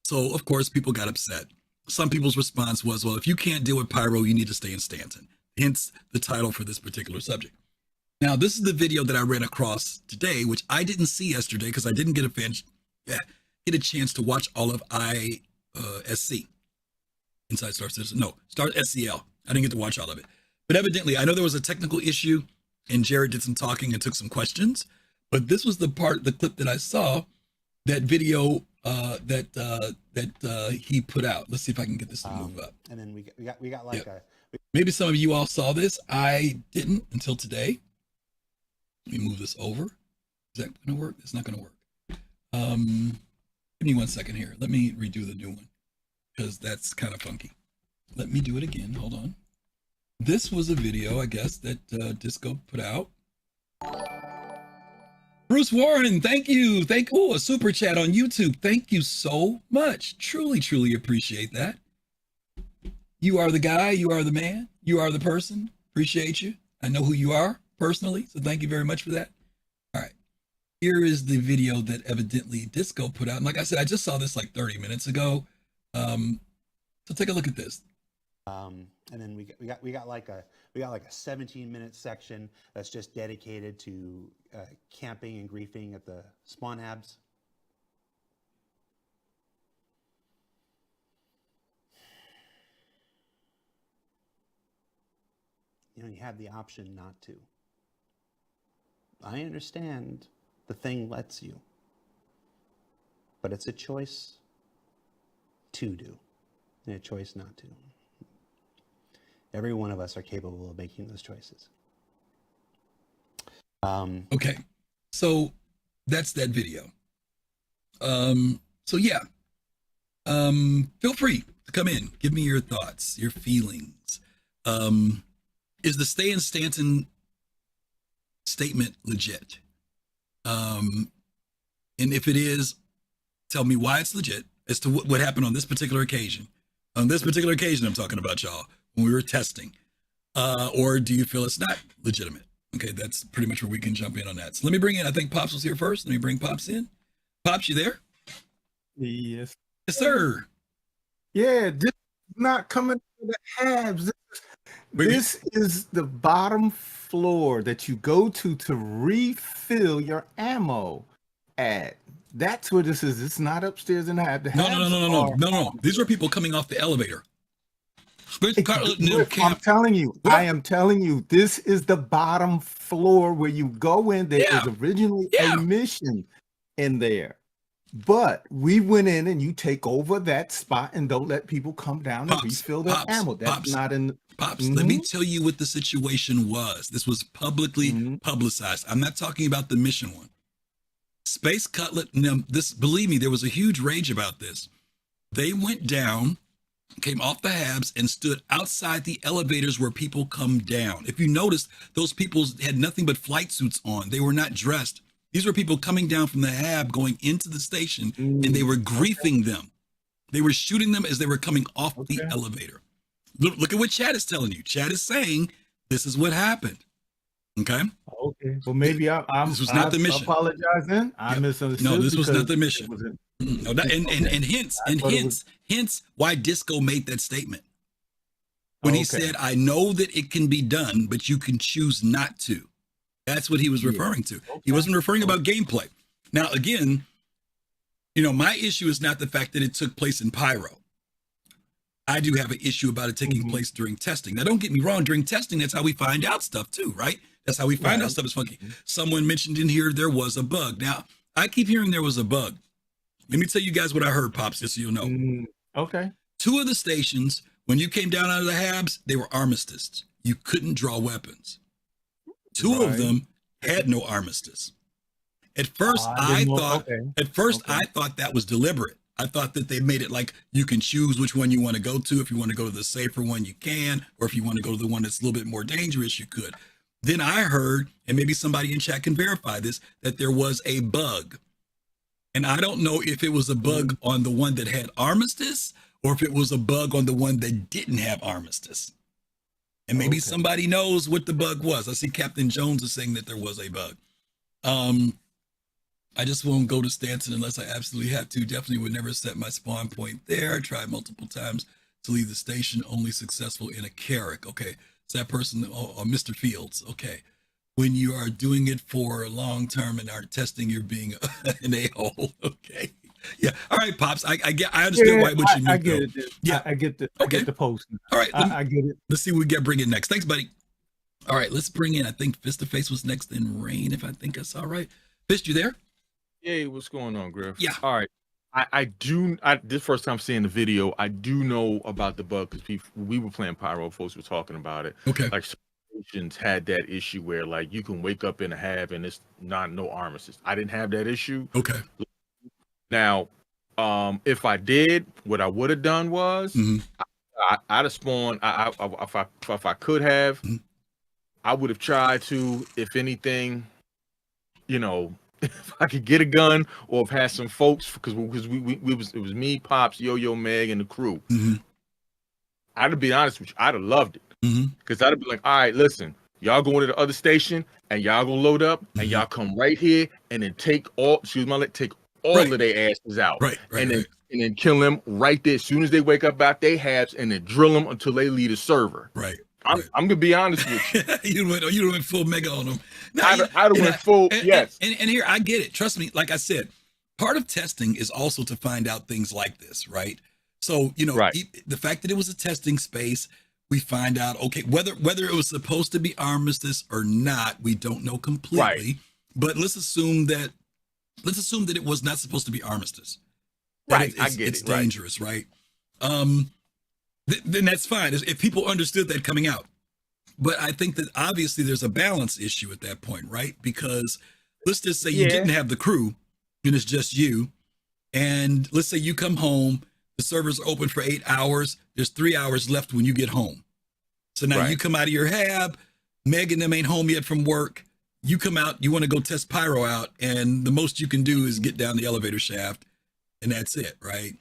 Speaker 2: So of course people got upset. Some people's response was, well, if you can't deal with Pyro, you need to stay in Stanton. Hence the title for this particular subject. Now, this is the video that I ran across today, which I didn't see yesterday because I didn't get a chance to watch all of SC. Inside Star Citizen. No, Star SCL. I didn't get to watch all of it. But evidently, I know there was a technical issue and Jared did some talking and took some questions. But this was the clip that I saw, that video that he put out. Let's see if I can get this to move up.
Speaker 10: And then we got like
Speaker 2: maybe some of you all saw this. I didn't until today. Let me move this over. Is that going to work? It's not going to work. Give me 1 second here. Let me redo the new one because that's kind of funky. Let me do it again. Hold on. This was a video, I guess, that Disco put out. Bruce Warren, thank you. A super chat on YouTube. Thank you so much. Truly, truly appreciate that. You are the guy. You are the man. You are the person. Appreciate you. I know who you are personally, so thank you very much for that. All right. Here is the video that evidently Disco put out. And like I said, I just saw this like 30 minutes ago. So take a look at this.
Speaker 10: And then we got like a 17-minute section that's just dedicated to camping and griefing at the spawn habs. You know, you have the option not to. I understand the thing lets you, but it's a choice to do and a choice not to. Every one of us are capable of making those choices.
Speaker 2: Okay, so that's that video. So yeah, feel free to come in, give me your thoughts, your feelings. Is the stay in Stanton statement legit? And if it is, tell me why it's legit as to what happened on this particular occasion. On this particular occasion, I'm talking about, y'all, when we were testing. Or do you feel it's not legitimate? Okay, that's pretty much where we can jump in on that. So let me bring in, I think Pops was here first. Let me bring Pops in. Pops, you there?
Speaker 3: Yes.
Speaker 2: Yes, sir.
Speaker 3: Yeah, this is not coming to the halves. This is the bottom floor that you go to refill your ammo at. That's where this is. It's not upstairs in the half.
Speaker 2: No. These are people coming off the elevator.
Speaker 3: I'm telling you, I am telling you, this is the bottom floor where you go in. There was originally a mission in there. But we went in and you take over that spot and don't let people come down and refill their ammo. That's not in.
Speaker 2: Pops, let me tell you what the situation was. This was publicly publicized. I'm not talking about the mission one. Space Cutlet, believe me, there was a huge rage about this. They went down, came off the habs, and stood outside the elevators where people come down. If you notice, those people had nothing but flight suits on. They were not dressed. These were people coming down from the hab, going into the station, and they were griefing them. They were shooting them as they were coming off the elevator. Look at what Chad is telling you. Chad is saying this is what happened. Okay.
Speaker 3: Okay. Well, maybe
Speaker 2: this was not the mission.
Speaker 3: Apologize then. I misunderstood.
Speaker 2: No, this was not the mission. No, hence why Disco made that statement when he said, "I know that it can be done, but you can choose not to." That's what he was referring to. He wasn't referring about gameplay. Now, again, my issue is not the fact that it took place in Pyro. I do have an issue about it taking place during testing. Now, don't get me wrong. During testing, that's how we find out stuff too, right? That's how we find out stuff is funky. Someone mentioned in here there was a bug. Now, I keep hearing there was a bug. Let me tell you guys what I heard, Pops, just so you'll know.
Speaker 3: Okay.
Speaker 2: 2 of the stations, when you came down out of the habs, they were armistice. You couldn't draw weapons. 2 of them had no armistice. At first, I thought that was deliberate. I thought that they made it like you can choose which one you want to go to. If you want to go to the safer one, you can. Or if you want to go to the one that's a little bit more dangerous, you could. Then I heard, and maybe somebody in chat can verify this, that there was a bug. And I don't know if it was a bug on the one that had armistice or if it was a bug on the one that didn't have armistice. And maybe somebody knows what the bug was. I see Captain Jones is saying that there was a bug. I just won't go to Stanton unless I absolutely have to. Definitely would never set my spawn point there. I tried multiple times to leave the station, only successful in a Carrick. Okay, so that person, Mr. Fields. Okay, when you are doing it for long term and are testing, you're being an a-hole. Okay, yeah. All right, Pops. I understand what you mean.
Speaker 3: I get it. Yeah, I get the post.
Speaker 2: All right,
Speaker 3: I get it.
Speaker 2: Let's see what we bring in next. Thanks, buddy. All right, let's bring in. I think Fist to Face was next, then Rain. If I think I saw right. Fist, you there?
Speaker 11: Hey, what's going on, Griff?
Speaker 2: Yeah.
Speaker 11: All right. This first time seeing the video, I do know about the bug because we were playing Pyro, folks were talking about it.
Speaker 2: Okay.
Speaker 11: Like stations had that issue where like you can wake up in a hab and it's no armistice. I didn't have that issue.
Speaker 2: Okay.
Speaker 11: Now, if I did, what I would have done was I'd have spawned. If I could have, I would have tried to, if anything, if I could get a gun or if had some folks, because it was me, Pops, Yo-Yo, Meg, and the crew. I'd be honest with you, I'd have loved it because I'd have been like, all right, listen, Y'all go into the other station and y'all gonna load up and y'all come right here and then take all of their asses out. And then kill them right there as soon as they wake up out their habs and then drill them until they leave the server. I'm gonna be honest with you.
Speaker 2: you went full mega on them. No,
Speaker 11: I'd went full. Yes.
Speaker 2: And here I get it. Trust me. Like I said, part of testing is also to find out things like this, right? So the fact that it was a testing space, we find out whether it was supposed to be armistice or not, we don't know completely. But let's assume that it was not supposed to be armistice.
Speaker 11: I get it.
Speaker 2: It's dangerous, right? Then that's fine if people understood that coming out. But I think that obviously there's a balance issue at that point, right? Because let's just say you didn't have the crew and it's just you. And let's say you come home, the servers are open for 8 hours. There's 3 hours left when you get home. So now you come out of your hab, Meg and them ain't home yet from work. You come out, you want to go test Pyro out, and the most you can do is get down the elevator shaft, and that's it, right?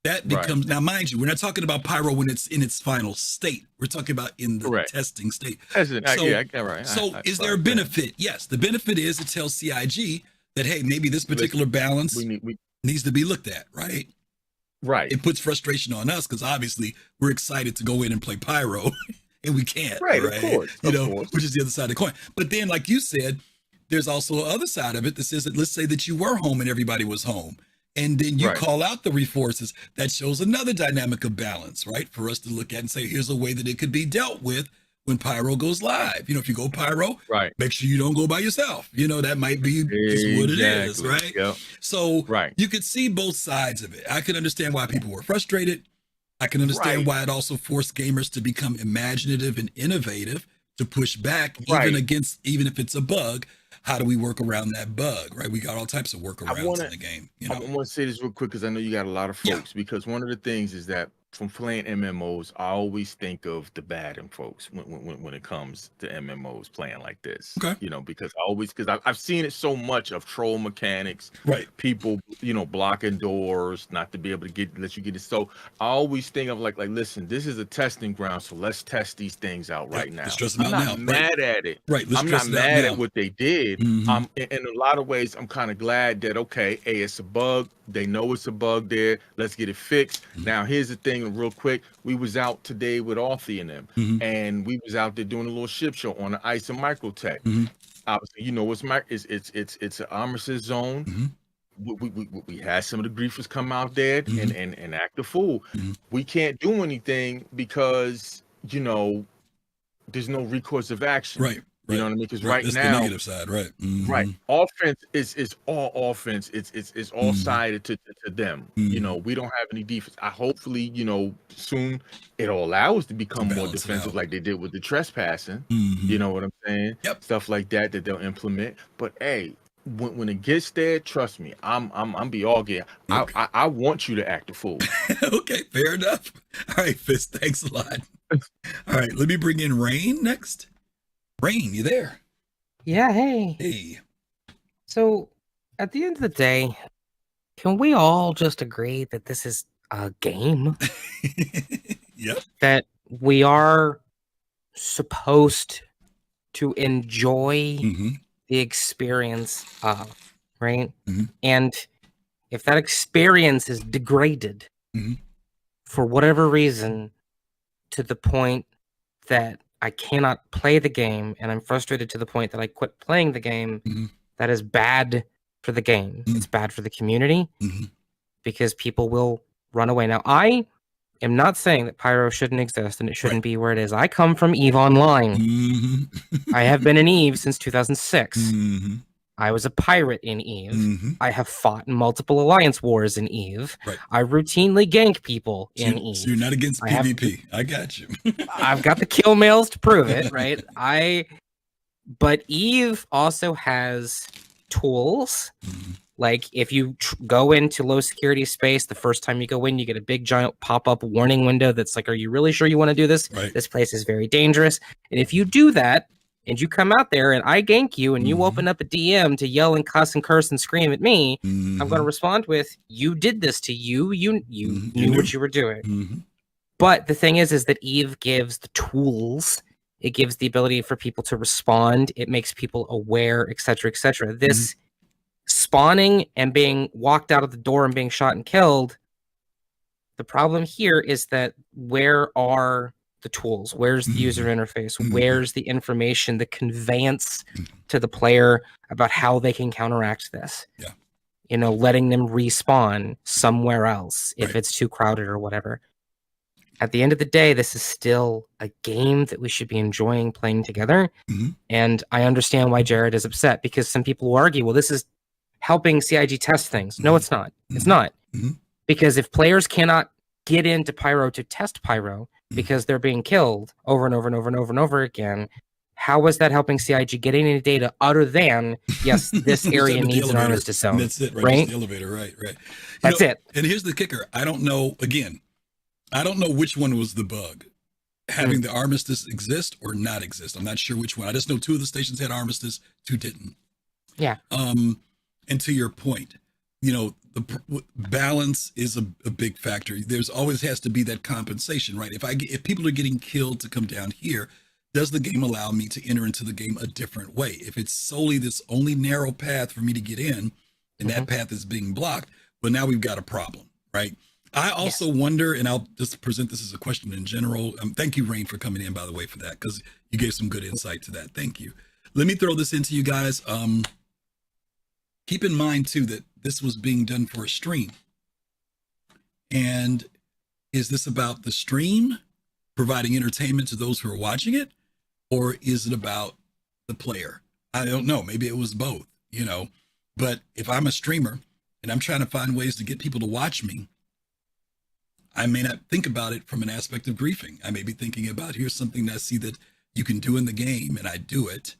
Speaker 2: That becomes, now mind you, we're not talking about Pyro when it's in its final state. We're talking about in the testing state. So is there a benefit? Yes, the benefit is it tells CIG that, hey, maybe this particular balance needs to be looked at, right? It puts frustration on us because obviously we're excited to go in and play Pyro and we can't.
Speaker 11: Of course.
Speaker 2: Which is the other side of the coin. But then, like you said, there's also the other side of it that says that let's say that you were home and everybody was home. And then you call out the reforces. That shows another dynamic of balance, right? For us to look at and say, here's a way that it could be dealt with when Pyro goes live. If you go Pyro, make sure you don't go by yourself. That might be just what it is, right? So you could see both sides of it. I can understand why people were frustrated. I can understand why it also forced gamers to become imaginative and innovative to push back, even if it's a bug. How do we work around that bug, right? We got all types of workarounds in the game.
Speaker 11: I want to say this real quick because I know you got a lot of folks. Because one of the things is that from playing MMOs, I always think of the bad in folks when it comes to MMOs playing like this. Because I've seen it so much of troll mechanics, people, blocking doors, not to be able to let you get it. So I always think of like, listen, this is a testing ground, so let's test these things out right now.
Speaker 2: I'm
Speaker 11: not mad at it. I'm not mad at what they did. In a lot of ways, I'm kind of glad that it's a bug. They know it's a bug there. Let's get it fixed. Now, here's the thing, real quick. We was out today with Arthur and them, and we was out there doing a little ship show on the ice and microtech. Obviously, it's an armistice zone. We had some of the griefers come out there and act a fool. We can't do anything because there's no recourse of action. You know what I mean? Because
Speaker 2: that's
Speaker 11: now,
Speaker 2: the negative side,
Speaker 11: offense is all offense. It's all sided to them. We don't have any defense. Hopefully, soon it'll allow us to become more defensive, like they did with the trespassing. You know what I'm saying? Stuff like that they'll implement. But hey, when it gets there, trust me, I'm be all gear. I want you to act a fool.
Speaker 2: Okay, fair enough. All right, Fist, thanks a lot. All right, let me bring in Rain next. Rain, you there?
Speaker 4: Yeah, hey.
Speaker 2: Hey.
Speaker 4: So, at the end of the day, can we all just agree that this is a game? That we are supposed to enjoy the experience of, right? And if that experience is degraded for whatever reason to the point that I cannot play the game and I'm frustrated to the point that I quit playing the game, that is bad for the game. It's bad for the community because people will run away. Now, I am not saying that Pyro shouldn't exist and it shouldn't be where it is. I come from EVE Online. I have been in EVE since 2006. I was a pirate in EVE. I have fought in multiple alliance wars in EVE. I routinely gank people in EVE.
Speaker 2: So you're not against PvP. I got you.
Speaker 4: I've got the kill mails to prove it, right? But EVE also has tools. Like if you go into low security space, the first time you go in, you get a big giant pop-up warning window that's like, are you really sure you want to do this? This place is very dangerous. And if you do that, and you come out there and I gank you and you open up a DM to yell and cuss and curse and scream at me, I'm going to respond with, you did this to you. You knew what you were doing. But the thing is that EVE gives the tools It gives the ability for people to respond. It makes people aware, etc., etc. This spawning and being walked out of the door and being shot and killed. The problem here is that where are the tools? Where's the user interface? Where's the information, the conveyance to the player about how they can counteract this?
Speaker 2: Yeah.
Speaker 4: You know, letting them respawn somewhere else if it's too crowded or whatever. At the end of the day, this is still a game that we should be enjoying playing together. And I understand why Jared is upset, because some people will argue, well, this is helping CIG test things. No, it's not. It's not. Because if players cannot get into Pyro to test Pyro because they're being killed over and over and over and over and over again, how is that helping CIG getting any data other than, yes, this area needs an armistice zone?
Speaker 2: That's it, right?
Speaker 4: Right?
Speaker 2: The elevator, right.
Speaker 4: That's it.
Speaker 2: And here's the kicker. I don't know, again, I don't know which one was the bug. Having the armistice exist or not exist. I'm not sure which one. I just know 2 of the stations had armistice, 2 didn't.
Speaker 4: Yeah.
Speaker 2: And to your point, you know, the balance is a big factor. There's always has to be that compensation, right? If people are getting killed to come down here, does the game allow me to enter into the game a different way? If it's solely this only narrow path for me to get in, and that path is being blocked, well, now we've got a problem, right? I also wonder, and I'll just present this as a question in general. Thank you, Rain, for coming in, by the way, for that, because you gave some good insight to that. Thank you. Let me throw this into you guys. Keep in mind, too, that this was being done for a stream. And is this about the stream providing entertainment to those who are watching it? Or is it about the player? I don't know. Maybe it was both, you know. But if I'm a streamer and I'm trying to find ways to get people to watch me, I may not think about it from an aspect of griefing. I may be thinking about, here's something that I see that you can do in the game, and I do it.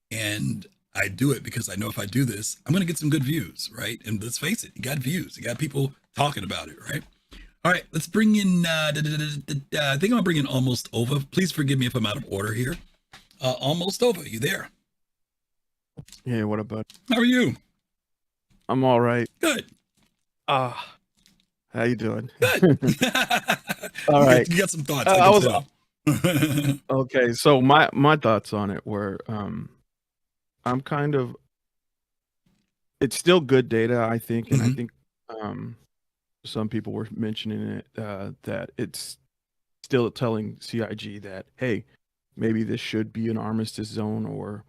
Speaker 2: And I do it because I know if I do this, I'm going to get some good views, right? And let's face it, you got views. You got people talking about it, right? All right, let's bring in, I think I'm going to bring in Almost Over. Please forgive me if I'm out of order here. Almost Over, you there?
Speaker 12: Hey, what up, bud?
Speaker 2: How are you?
Speaker 12: I'm all right.
Speaker 2: Good.
Speaker 12: How you doing?
Speaker 2: Good.
Speaker 12: All right.
Speaker 2: You got some thoughts.
Speaker 12: I was okay. So my thoughts on it were, I'm kind of. It's still good data, I think, and I think some people were mentioning it that it's still telling CIG that, hey, maybe this should be an armistice zone or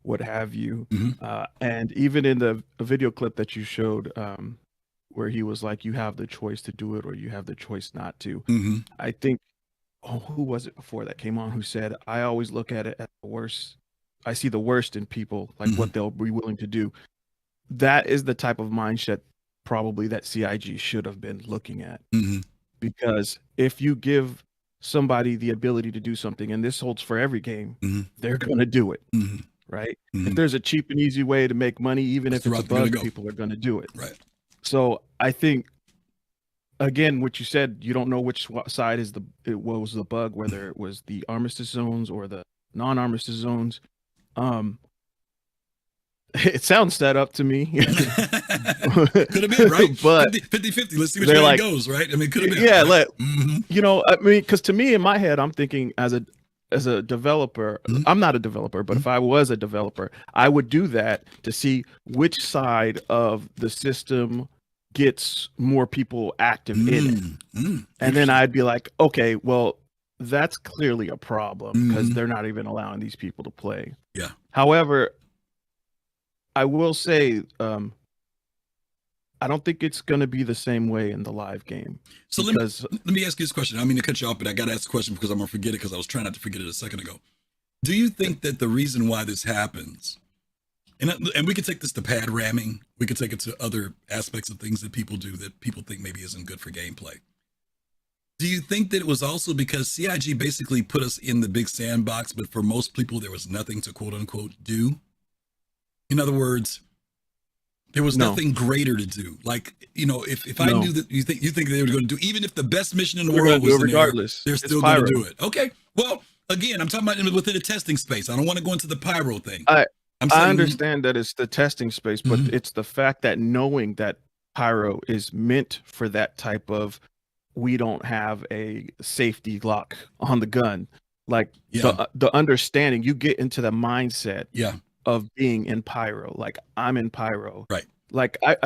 Speaker 12: what have you. And even in the video clip that you showed, where he was like, you have the choice to do it or you have the choice not to. I think, who was it before that came on who said, I always look at it at the worst. I see the worst in people, like what they'll be willing to do. That is the type of mindset probably that CIG should have been looking at. Because if you give somebody the ability to do something, and this holds for every game, they're going to do it. Right? If there's a cheap and easy way to make money, even if it's a bug, people are going to do it.
Speaker 2: Right.
Speaker 12: So I think, again, what you said, you don't know which side is what was the bug, whether it was the armistice zones or the non-armistice zones. It sounds set up to me.
Speaker 2: Could have been, right?
Speaker 12: But
Speaker 2: 50-50. Let's see which way it goes, right? I mean, could have been.
Speaker 12: Yeah,
Speaker 2: right?
Speaker 12: you know, I mean, because to me, in my head, I'm thinking as a developer, I'm not a developer, but if I was a developer, I would do that to see which side of the system gets more people active in it. And then I'd be like, okay, well, that's clearly a problem because they're not even allowing these people to play.
Speaker 2: Yeah.
Speaker 12: However, I will say, I don't think it's going to be the same way in the live game.
Speaker 2: So let me ask you this question. I don't mean to cut you off, but I got to ask the question because I'm going to forget it because I was trying not to forget it a second ago. Do you think that the reason why this happens, and we could take this to pad ramming, we could take it to other aspects of things that people do that people think maybe isn't good for gameplay. Do you think that it was also because CIG basically put us in the big sandbox, but for most people there was nothing to quote unquote do? In other words, there was nothing greater to do. Like, you know, if I knew that you think they were going to do, even if the best mission in the world was in there, they're still going to do it. Okay. Well, again, I'm talking about within a testing space. I don't want to go into the pyro thing.
Speaker 12: I understand that it's the testing space, but it's the fact that knowing that pyro is meant for that type of, we don't have a safety lock on the gun. Like the understanding, you get into the mindset of being in pyro. Like I'm in pyro.
Speaker 2: Right.
Speaker 12: Like I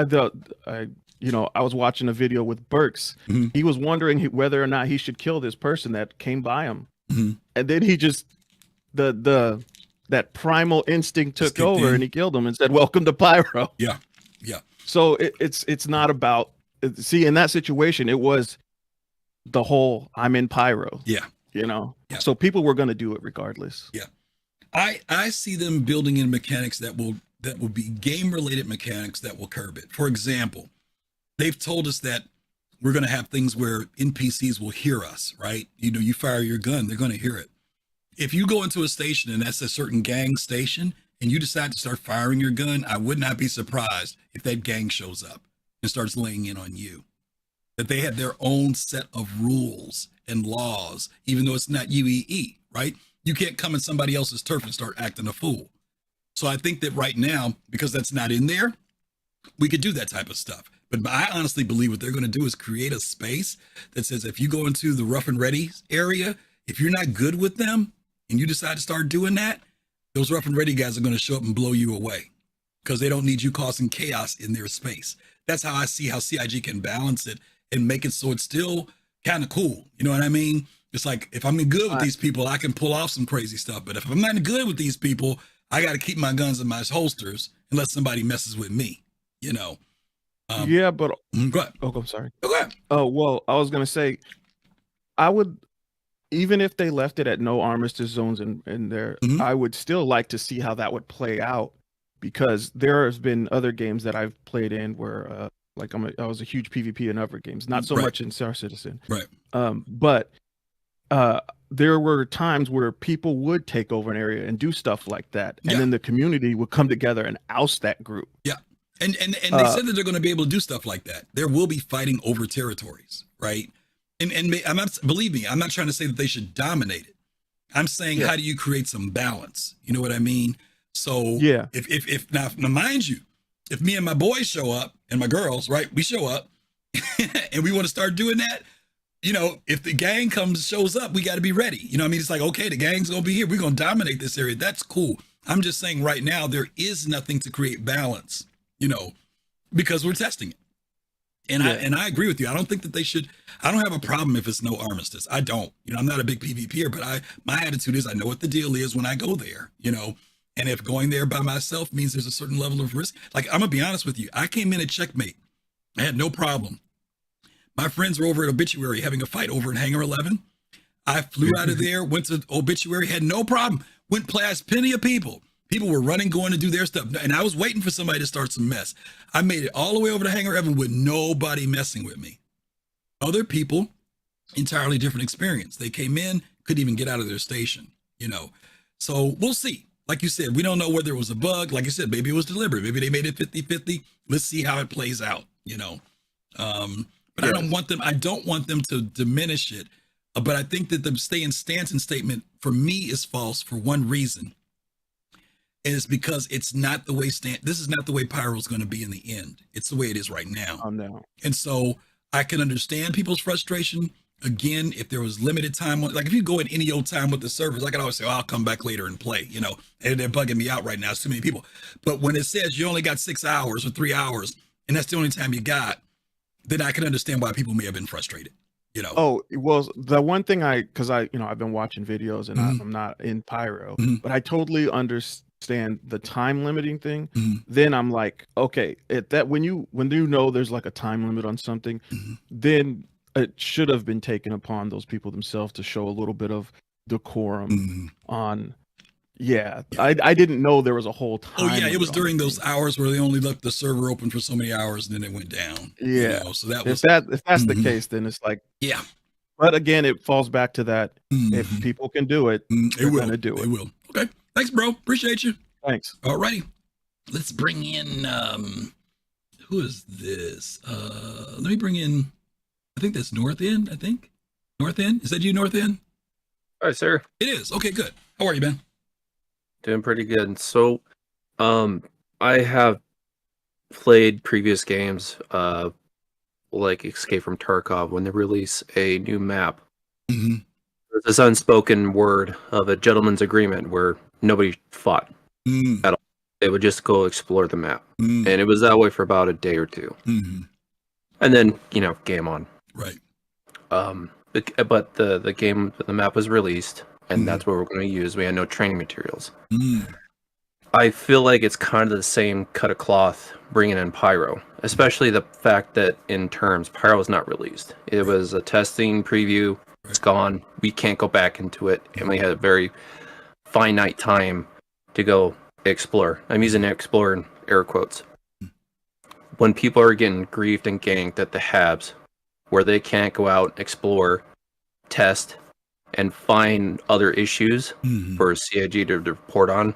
Speaker 12: was watching a video with Burks. He was wondering whether or not he should kill this person that came by him. And then he just that primal instinct took over and he killed him and said, "Welcome to pyro."
Speaker 2: Yeah.
Speaker 12: So it's not about, see, in that situation, it was the whole I'm in pyro.
Speaker 2: Yeah.
Speaker 12: So people were going to do it regardless.
Speaker 2: Yeah. I see them building in mechanics that will be game related mechanics that will curb it. For example, they've told us that we're going to have things where NPCs will hear us, right? You fire your gun, they're going to hear it. If you go into a station and that's a certain gang station and you decide to start firing your gun, I would not be surprised if that gang shows up and starts laying in on you. That they have their own set of rules and laws, even though it's not UEE, right? You can't come in somebody else's turf and start acting a fool. So I think that right now, because that's not in there, we could do that type of stuff. But I honestly believe what they're going to do is create a space that says if you go into the rough and ready area, if you're not good with them and you decide to start doing that, those rough and ready guys are going to show up and blow you away because they don't need you causing chaos in their space. That's how I see how CIG can balance it and make it so it's still kind of cool. You know what I mean? It's like, if I'm good with these people, I can pull off some crazy stuff. But if I'm not good with these people, I got to keep my guns in my holsters unless somebody messes with me,
Speaker 12: But
Speaker 2: go ahead.
Speaker 12: I'm sorry.
Speaker 2: Go ahead.
Speaker 12: Oh, well, I was going to say, I would, even if they left it at no armistice zones in there, I would still like to see how that would play out, because there has been other games that I've played in where, I was a huge PvP in other games, not so much in Star Citizen.
Speaker 2: Right.
Speaker 12: But there were times where people would take over an area and do stuff like that. And then the community would come together and oust that group.
Speaker 2: Yeah. And they said that they're going to be able to do stuff like that. There will be fighting over territories, right? And I'm not, believe me, I'm not trying to say that they should dominate it. I'm saying, how do you create some balance? You know what I mean? So if now mind you, if me and my boys show up and my girls, right, we show up and we want to start doing that, if the gang shows up, we got to be ready. You know what I mean? It's like, okay, the gang's going to be here. We're going to dominate this area. That's cool. I'm just saying right now, there is nothing to create balance, because we're testing it. And I agree with you. I don't think that they should. I don't have a problem if it's no armistice. I don't. I'm not a big PvPer, but my attitude is I know what the deal is when I go there, and if going there by myself means there's a certain level of risk, like I'm gonna be honest with you, I came in at checkmate. I had no problem. My friends were over at Obituary having a fight over in Hangar 11. I flew out of there, went to Obituary, had no problem. Went past plenty of people. People were running, going to do their stuff. And I was waiting for somebody to start some mess. I made it all the way over to Hangar 11 with nobody messing with me. Other people, entirely different experience. They came in, couldn't even get out of their station, So we'll see. Like you said, we don't know whether it was a bug. Like you said, maybe it was deliberate. Maybe they made it 50-50. Let's see how it plays out, But I don't want them to diminish it. But I think that the stay in Stanton statement for me is false for one reason. And it's because it's not the way this is not the way Pyro is going to be in the end. It's the way it is right now.
Speaker 12: Oh, no. And
Speaker 2: so I can understand people's frustration. Again, if there was limited time, like if you go in any old time with the servers, I can always say, I'll come back later and play, and they're bugging me out right now. It's too many people. But when it says you only got 6 hours or 3 hours, and that's the only time you got, then I can understand why people may have been frustrated.
Speaker 12: Oh, well, the one thing I've been watching videos and I'm not in Pyro, but I totally understand the time limiting thing. Then I'm like, okay, when you know there's like a time limit on something, then it should have been taken upon those people themselves to show a little bit of decorum on. I didn't know there was a whole time.
Speaker 2: Oh yeah, it was during those hours where they only left the server open for so many hours and then it went down. So that was
Speaker 12: if that's the case, then it's like But again, it falls back to that. If people can do it, they're gonna do it.
Speaker 2: They will. Okay. Thanks, bro. Appreciate you.
Speaker 12: Thanks.
Speaker 2: All righty. Let's bring in who is this? Let me bring in, I think that's North End, North End? Is that you, North End?
Speaker 13: Hi, sir.
Speaker 2: It is. Okay, good. How are you, man?
Speaker 13: Doing pretty good. So, I have played previous games, like Escape from Tarkov, when they release a new map. was this unspoken word of a gentleman's agreement where nobody fought at all. They would just go explore the map. And it was that way for about a day or two. And then, game on.
Speaker 2: Right.
Speaker 13: But the map was released, and that's what we're going to use. We had no training materials. I feel like it's kind of the same cut of cloth bringing in Pyro, especially the fact that in terms, Pyro was not released. It was a testing preview. It's gone. We can't go back into it, and we had a very finite time to go explore. I'm using explore in air quotes. When people are getting griefed and ganked at the habs, where they can't go out, explore, test, and find other issues for CIG to report on,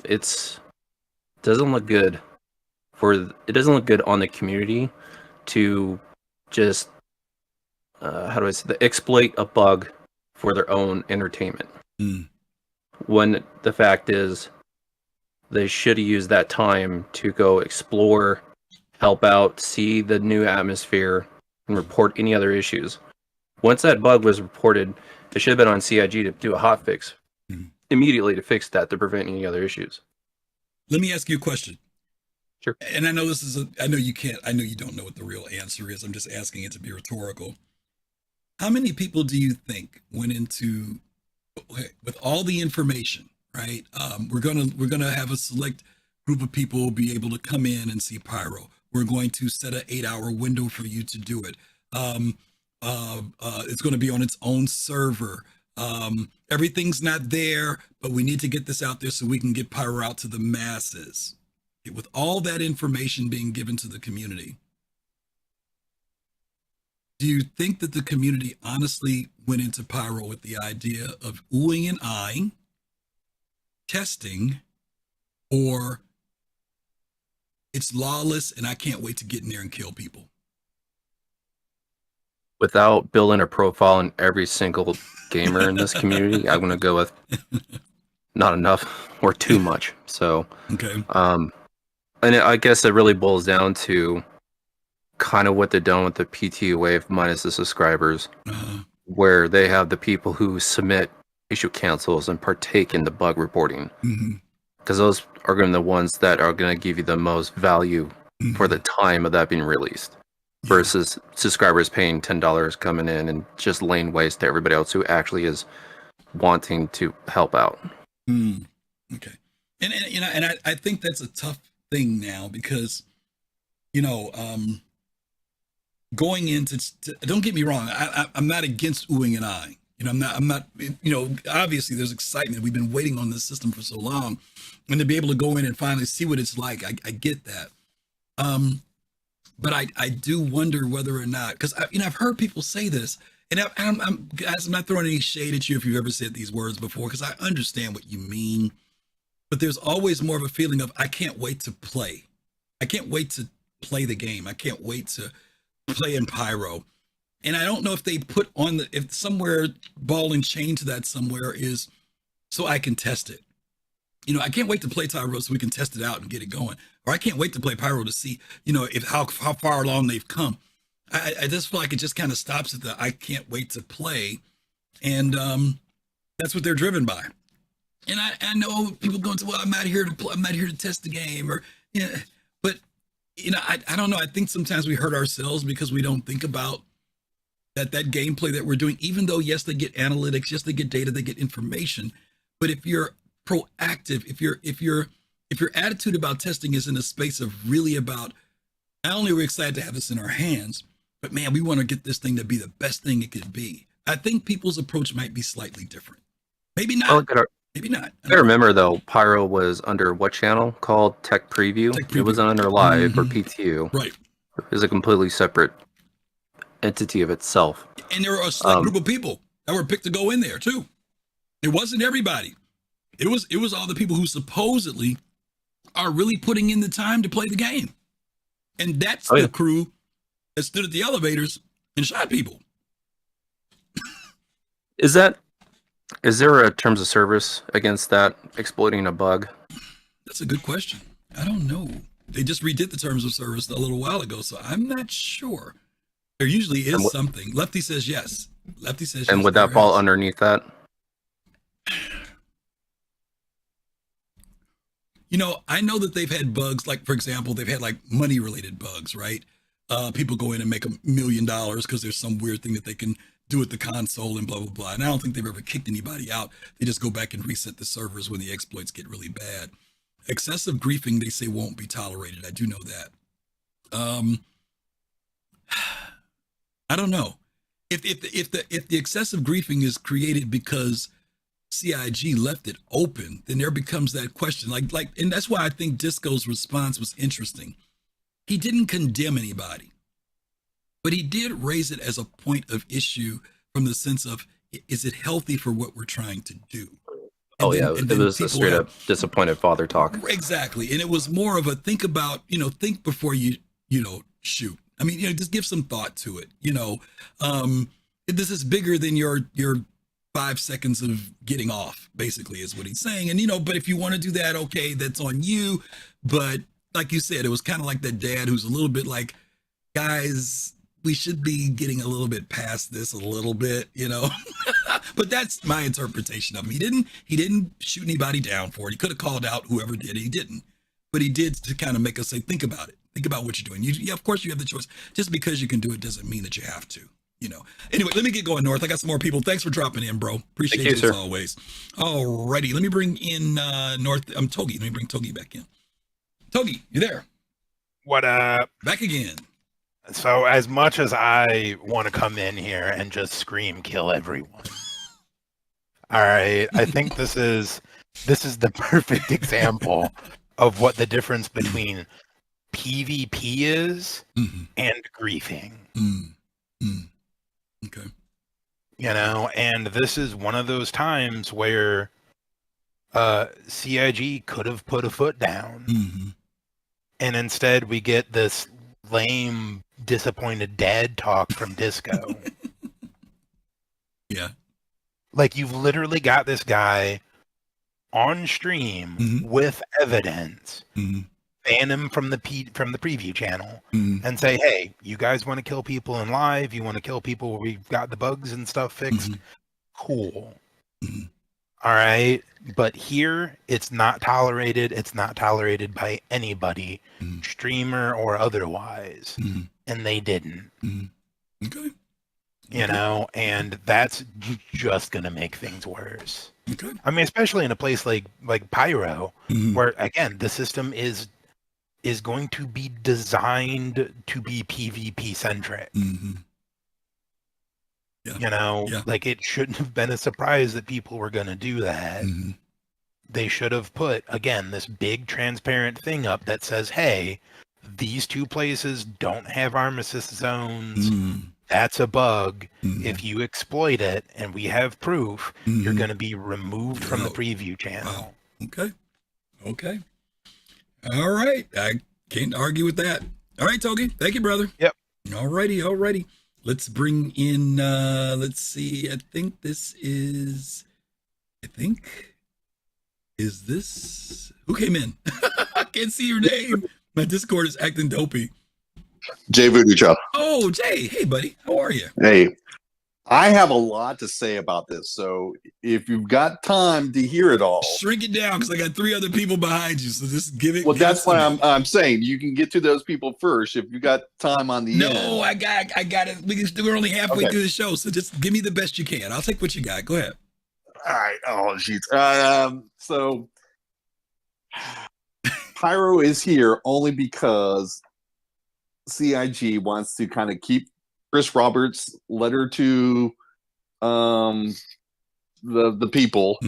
Speaker 13: it doesn't look good on the community to just exploit a bug for their own entertainment. When the fact is they should have used that time to go explore, help out, see the new atmosphere, and report any other issues. Once that bug was reported, it should have been on CIG to do a hotfix immediately to fix that, to prevent any other issues.
Speaker 2: Let me ask you a question.
Speaker 13: Sure.
Speaker 2: And I know I know you don't know what the real answer is. I'm just asking it to be rhetorical. How many people do you think went into, with all the information, right? We're gonna have a select group of people be able to come in and see Pyro. We're going to set an 8-hour window for you to do it. It's going to be on its own server. Everything's not there, but we need to get this out there so we can get Pyro out to the masses. With all that information being given to the community, do you think that the community honestly went into Pyro with the idea of oohing and eyeing, testing, or it's lawless and I can't wait to get in there and kill people?
Speaker 13: Without building a profile in every single gamer in this community, I'm going to go with not enough or too much. So,
Speaker 2: okay.
Speaker 13: And I guess it really boils down to kind of what they're doing with the PTU wave minus the subscribers, where they have the people who submit issue cancels and partake in the bug reporting. Because those are going to be the ones that are going to give you the most value for the time of that being released. Versus subscribers paying $10 coming in and just laying waste to everybody else who actually is wanting to help out.
Speaker 2: Okay, and I think that's a tough thing now because, going into don't get me wrong, I'm not against oohing and eyeing. I'm not. Obviously there's excitement. We've been waiting on this system for so long, and to be able to go in and finally see what it's like, I get that. But I do wonder whether or not, because I've heard people say this, and I'm not throwing any shade at you if you've ever said these words before, because I understand what you mean. But there's always more of a feeling of I can't wait to play. I can't wait to play the game. I can't wait to play in Pyro. And I don't know if they put on if somewhere ball and chain to that somewhere is so I can test it. I can't wait to play Pyro so we can test it out and get it going. Or I can't wait to play Pyro to see, if how far along they've come. I just feel like it just kind of stops at the I can't wait to play. And that's what they're driven by. And I know people going to, well, I'm not here to play, I'm not here to test the game, or but I don't know. I think sometimes we hurt ourselves because we don't think about that gameplay that we're doing, even though yes, they get analytics, yes, they get data, they get information. But if you're proactive, if your attitude about testing is in a space of really about, not only are we excited to have this in our hands, but man, we want to get this thing to be the best thing it could be. I think people's approach might be slightly different. Maybe not. Maybe not.
Speaker 13: I remember though, Pyro was under what channel called Tech Preview? It wasn't under Live or PTU.
Speaker 2: Right.
Speaker 13: It was a completely separate entity of itself.
Speaker 2: And there were a select group of people that were picked to go in there too. It wasn't everybody. It was all the people who supposedly are really putting in the time to play the game. And that's the crew that stood at the elevators and shot people.
Speaker 13: Is there a terms of service against that, exploiting a bug?
Speaker 2: That's a good question. I don't know. They just redid the terms of service a little while ago, so I'm not sure. There usually is something. Lefty says yes. Lefty says yes.
Speaker 13: And would that fall underneath that?
Speaker 2: You know, I know that they've had bugs, like, for example, they've had like money related bugs, right? People go in and make $1 million because there's some weird thing that they can do with the console and blah, blah, blah. And I don't think they've ever kicked anybody out. They just go back and reset the servers when the exploits get really bad. Excessive griefing, they say, won't be tolerated. I do know that. I don't know. If the excessive griefing is created because CIG left it open, then there becomes that question. And that's why I think Disco's response was interesting. He didn't condemn anybody, but he did raise it as a point of issue from the sense of, is it healthy for what we're trying to do?
Speaker 13: It was a straight up disappointed father talk.
Speaker 2: Exactly. And it was more of a think before you shoot. I mean, just give some thought to it. This is bigger than your 5 seconds of getting off, basically, is what he's saying. And, but if you want to do that, okay, that's on you. But like you said, it was kind of like that dad who's a little bit like, guys, we should be getting a little bit past this a little bit, But that's my interpretation of him. He didn't shoot anybody down for it. He could have called out whoever did. He didn't. But he did to kind of make us say, think about it. Think about what you're doing. Of course you have the choice. Just because you can do it doesn't mean that you have to. Anyway, let me get going, North. I got some more people. Thanks for dropping in, bro. Appreciate you as always. All righty. Let me bring in North. Togi. Let me bring Togi back in. Togi, you there?
Speaker 7: What up?
Speaker 2: Back again.
Speaker 7: So as much as I want to come in here and just scream kill everyone. All right. I think this is the perfect example of what the difference between PvP is and griefing.
Speaker 2: Okay.
Speaker 7: And this is one of those times where CIG could have put a foot down. And instead we get this lame, disappointed dad talk from Disco.
Speaker 2: Yeah.
Speaker 7: Like, you've literally got this guy on stream with evidence, ban him from the preview channel, and say, hey, you guys want to kill people in live? You want to kill people where we've got the bugs and stuff fixed? Cool. All right. But here, it's not tolerated. It's not tolerated by anybody, streamer or otherwise. And they didn't.
Speaker 2: Okay.
Speaker 7: And that's just going to make things worse.
Speaker 2: Okay.
Speaker 7: I mean, especially in a place like Pyro, where, again, the system is going to be designed to be PvP centric.
Speaker 2: Yeah.
Speaker 7: Like, it shouldn't have been a surprise that people were going to do that. They should have put, again, this big transparent thing up that says, hey, these two places don't have armistice zones. That's a bug. If you exploit it and we have proof, you're going to be removed from the preview channel.
Speaker 2: Wow. Okay. All right. I can't argue with that. All right, Togi. Thank you, brother.
Speaker 7: Yep.
Speaker 2: All righty. Let's bring in, let's see. I think is this, who came in? I can't see your name. My Discord is acting dopey.
Speaker 14: Jay Voodoo Chow.
Speaker 2: Oh, Jay. Hey, buddy. How are you?
Speaker 14: Hey, I have a lot to say about this. So if you've got time to hear it all,
Speaker 2: shrink it down because I got 3 other people behind you. So just give it.
Speaker 14: Well, that's why I'm saying you can get to those people first if you got time on the end.
Speaker 2: No, I got it. We're only halfway through the show, so just give me the best you can. I'll take what you got. Go ahead.
Speaker 14: All right. Oh, jeez. So Pyro is here only because CIG wants to kind of keep Chris Roberts' letter to the people,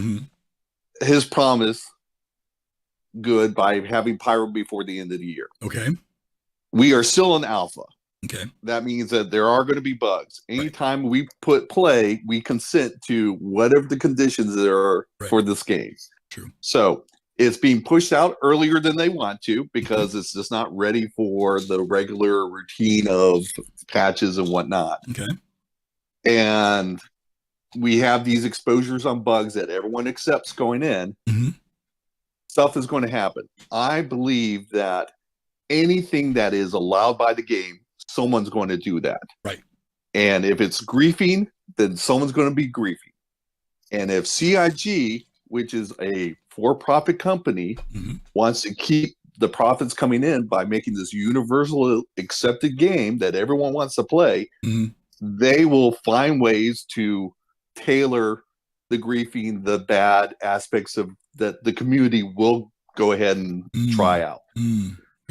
Speaker 14: his promise, good by having Pyro before the end of the year.
Speaker 2: Okay.
Speaker 14: We are still in alpha.
Speaker 2: Okay.
Speaker 14: That means that there are going to be bugs. Anytime we play, we consent to whatever the conditions there are for this game.
Speaker 2: True.
Speaker 14: So it's being pushed out earlier than they want to because it's just not ready for the regular routine of patches and whatnot.
Speaker 2: Okay.
Speaker 14: And we have these exposures on bugs that everyone accepts going in. Stuff is going to happen. I believe that anything that is allowed by the game someone's going to do that.
Speaker 2: Right.
Speaker 14: And if it's griefing, then someone's going to be griefing. And if CIG, which is a for-profit company, wants to keep the profits coming in by making this universal accepted game that everyone wants to play, they will find ways to tailor the griefing, the bad aspects of that the community will go ahead and try out.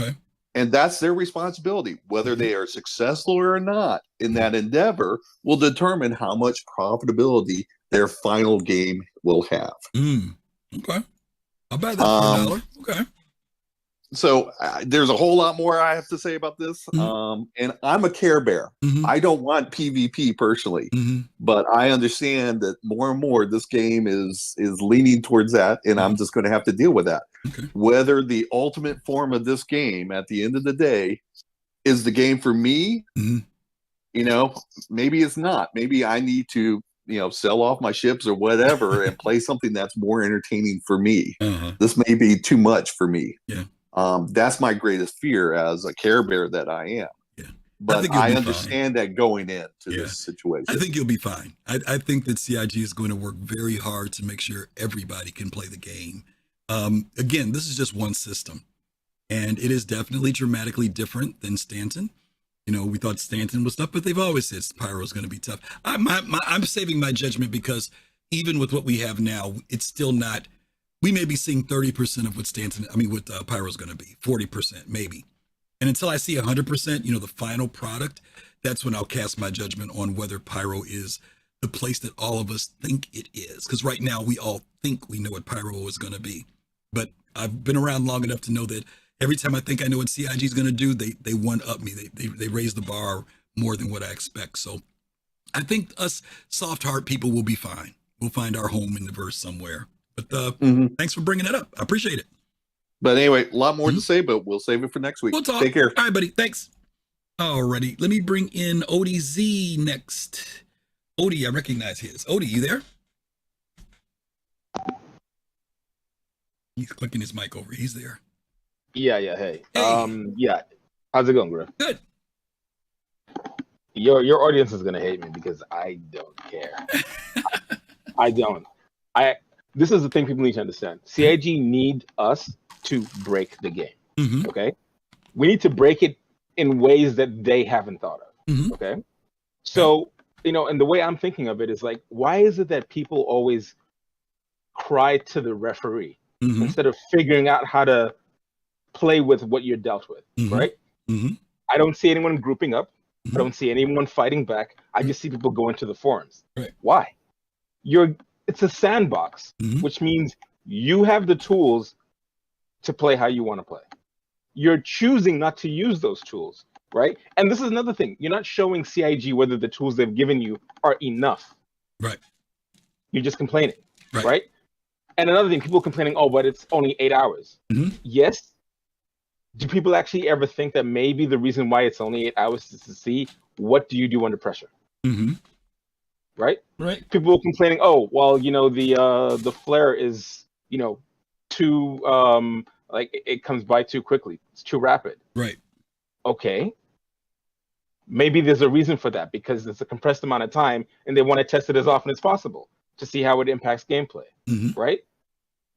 Speaker 2: Okay.
Speaker 14: And that's their responsibility. Whether they are successful or not in that endeavor will determine how much profitability their final game will have.
Speaker 2: Okay. I'll buy that for $1. Okay.
Speaker 14: So there's a whole lot more I have to say about this. And I'm a Care Bear. I don't want PvP personally, but I understand that more and more this game is leaning towards that, and I'm just going to have to deal with that. Whether the ultimate form of this game at the end of the day is the game for me, you know, maybe it's not. Maybe I need to, you know, sell off my ships or whatever and play something that's more entertaining for me. This may be too much for me.
Speaker 2: Yeah.
Speaker 14: That's my greatest fear as a Care Bear that I am.
Speaker 2: Yeah.
Speaker 14: But I understand that going into this situation.
Speaker 2: I think you'll be fine. I think that CIG is going to work very hard to make sure everybody can play the game. Again, this is just one system, and it is definitely dramatically different than Stanton. You know, we thought Stanton was tough, but they've always said Pyro is going to be tough. I'm saving my judgment because even with what we have now, it's still not. We may be seeing 30% of what Pyro is going to be, 40% maybe. And until I see 100%, you know, the final product, that's when I'll cast my judgment on whether Pyro is the place that all of us think it is. Because right now we all think we know what Pyro is going to be. But I've been around long enough to know that every time I think I know what CIG is going to do, they one-up me. They raise the bar more than what I expect. So I think us soft heart people will be fine. We'll find our home in the verse somewhere. But thanks for bringing it up. I appreciate it.
Speaker 14: But anyway, a lot more to say, but we'll save it for next week.
Speaker 2: We'll talk.
Speaker 14: Take care.
Speaker 2: All right, buddy. Thanks. Alrighty. Let me bring in Odie Z next. Odie, I recognize his. Odie, you there? He's clicking his mic over. He's there.
Speaker 15: Yeah, hey. Yeah. How's it going, Griff?
Speaker 2: Good.
Speaker 15: Your audience is gonna hate me because I don't care. I don't. This is the thing people need to understand. CIG need us to break the game. Okay? We need to break it in ways that they haven't thought of. Okay? So, you know, and the way I'm thinking of it is like, why is it that people always cry to the referee instead of figuring out how to play with what you're dealt with, right? I don't see anyone grouping up. I don't see anyone fighting back. I just see people going to the forums.
Speaker 2: Right.
Speaker 15: Why? It's a sandbox, which means you have the tools to play how you want to play. You're choosing not to use those tools, right? And this is another thing. You're not showing CIG whether the tools they've given you are enough.
Speaker 2: Right.
Speaker 15: You're just complaining, right? And another thing, people complaining, oh, but it's only 8 hours. Yes. Do people actually ever think that maybe the reason why it's only 8 hours is to see what do you do under pressure? Right? People are complaining, oh, well, you know, the flare is, you know, too like it comes by too quickly. It's too rapid.
Speaker 2: Right.
Speaker 15: Okay. Maybe there's a reason for that because it's a compressed amount of time and they want to test it as often as possible to see how it impacts gameplay. Right?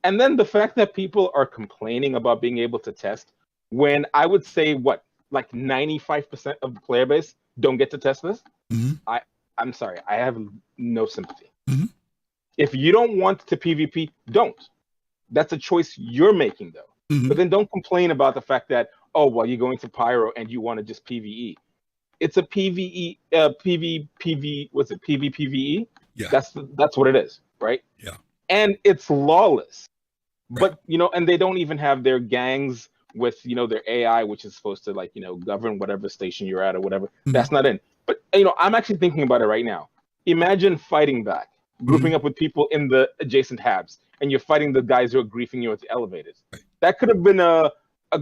Speaker 15: And then the fact that people are complaining about being able to test when I would say like 95% of the player base don't get to test this. I'm sorry, I have no sympathy. If you don't want to PvP, don't. That's a choice you're making, though. But then don't complain about the fact that, oh, well, you're going to Pyro and you want to just PvE. It's a PvE, what's it, PvPvE?
Speaker 2: Yeah.
Speaker 15: That's what it is, right?
Speaker 2: Yeah.
Speaker 15: And it's lawless. But, you know, and they don't even have their gangs with, you know, their AI, which is supposed to, like, you know, govern whatever station you're at or whatever. That's not in. But, you know, I'm actually thinking about it right now. Imagine fighting back, grouping up with people in the adjacent habs, and you're fighting the guys who are griefing you at the elevators. That could have been a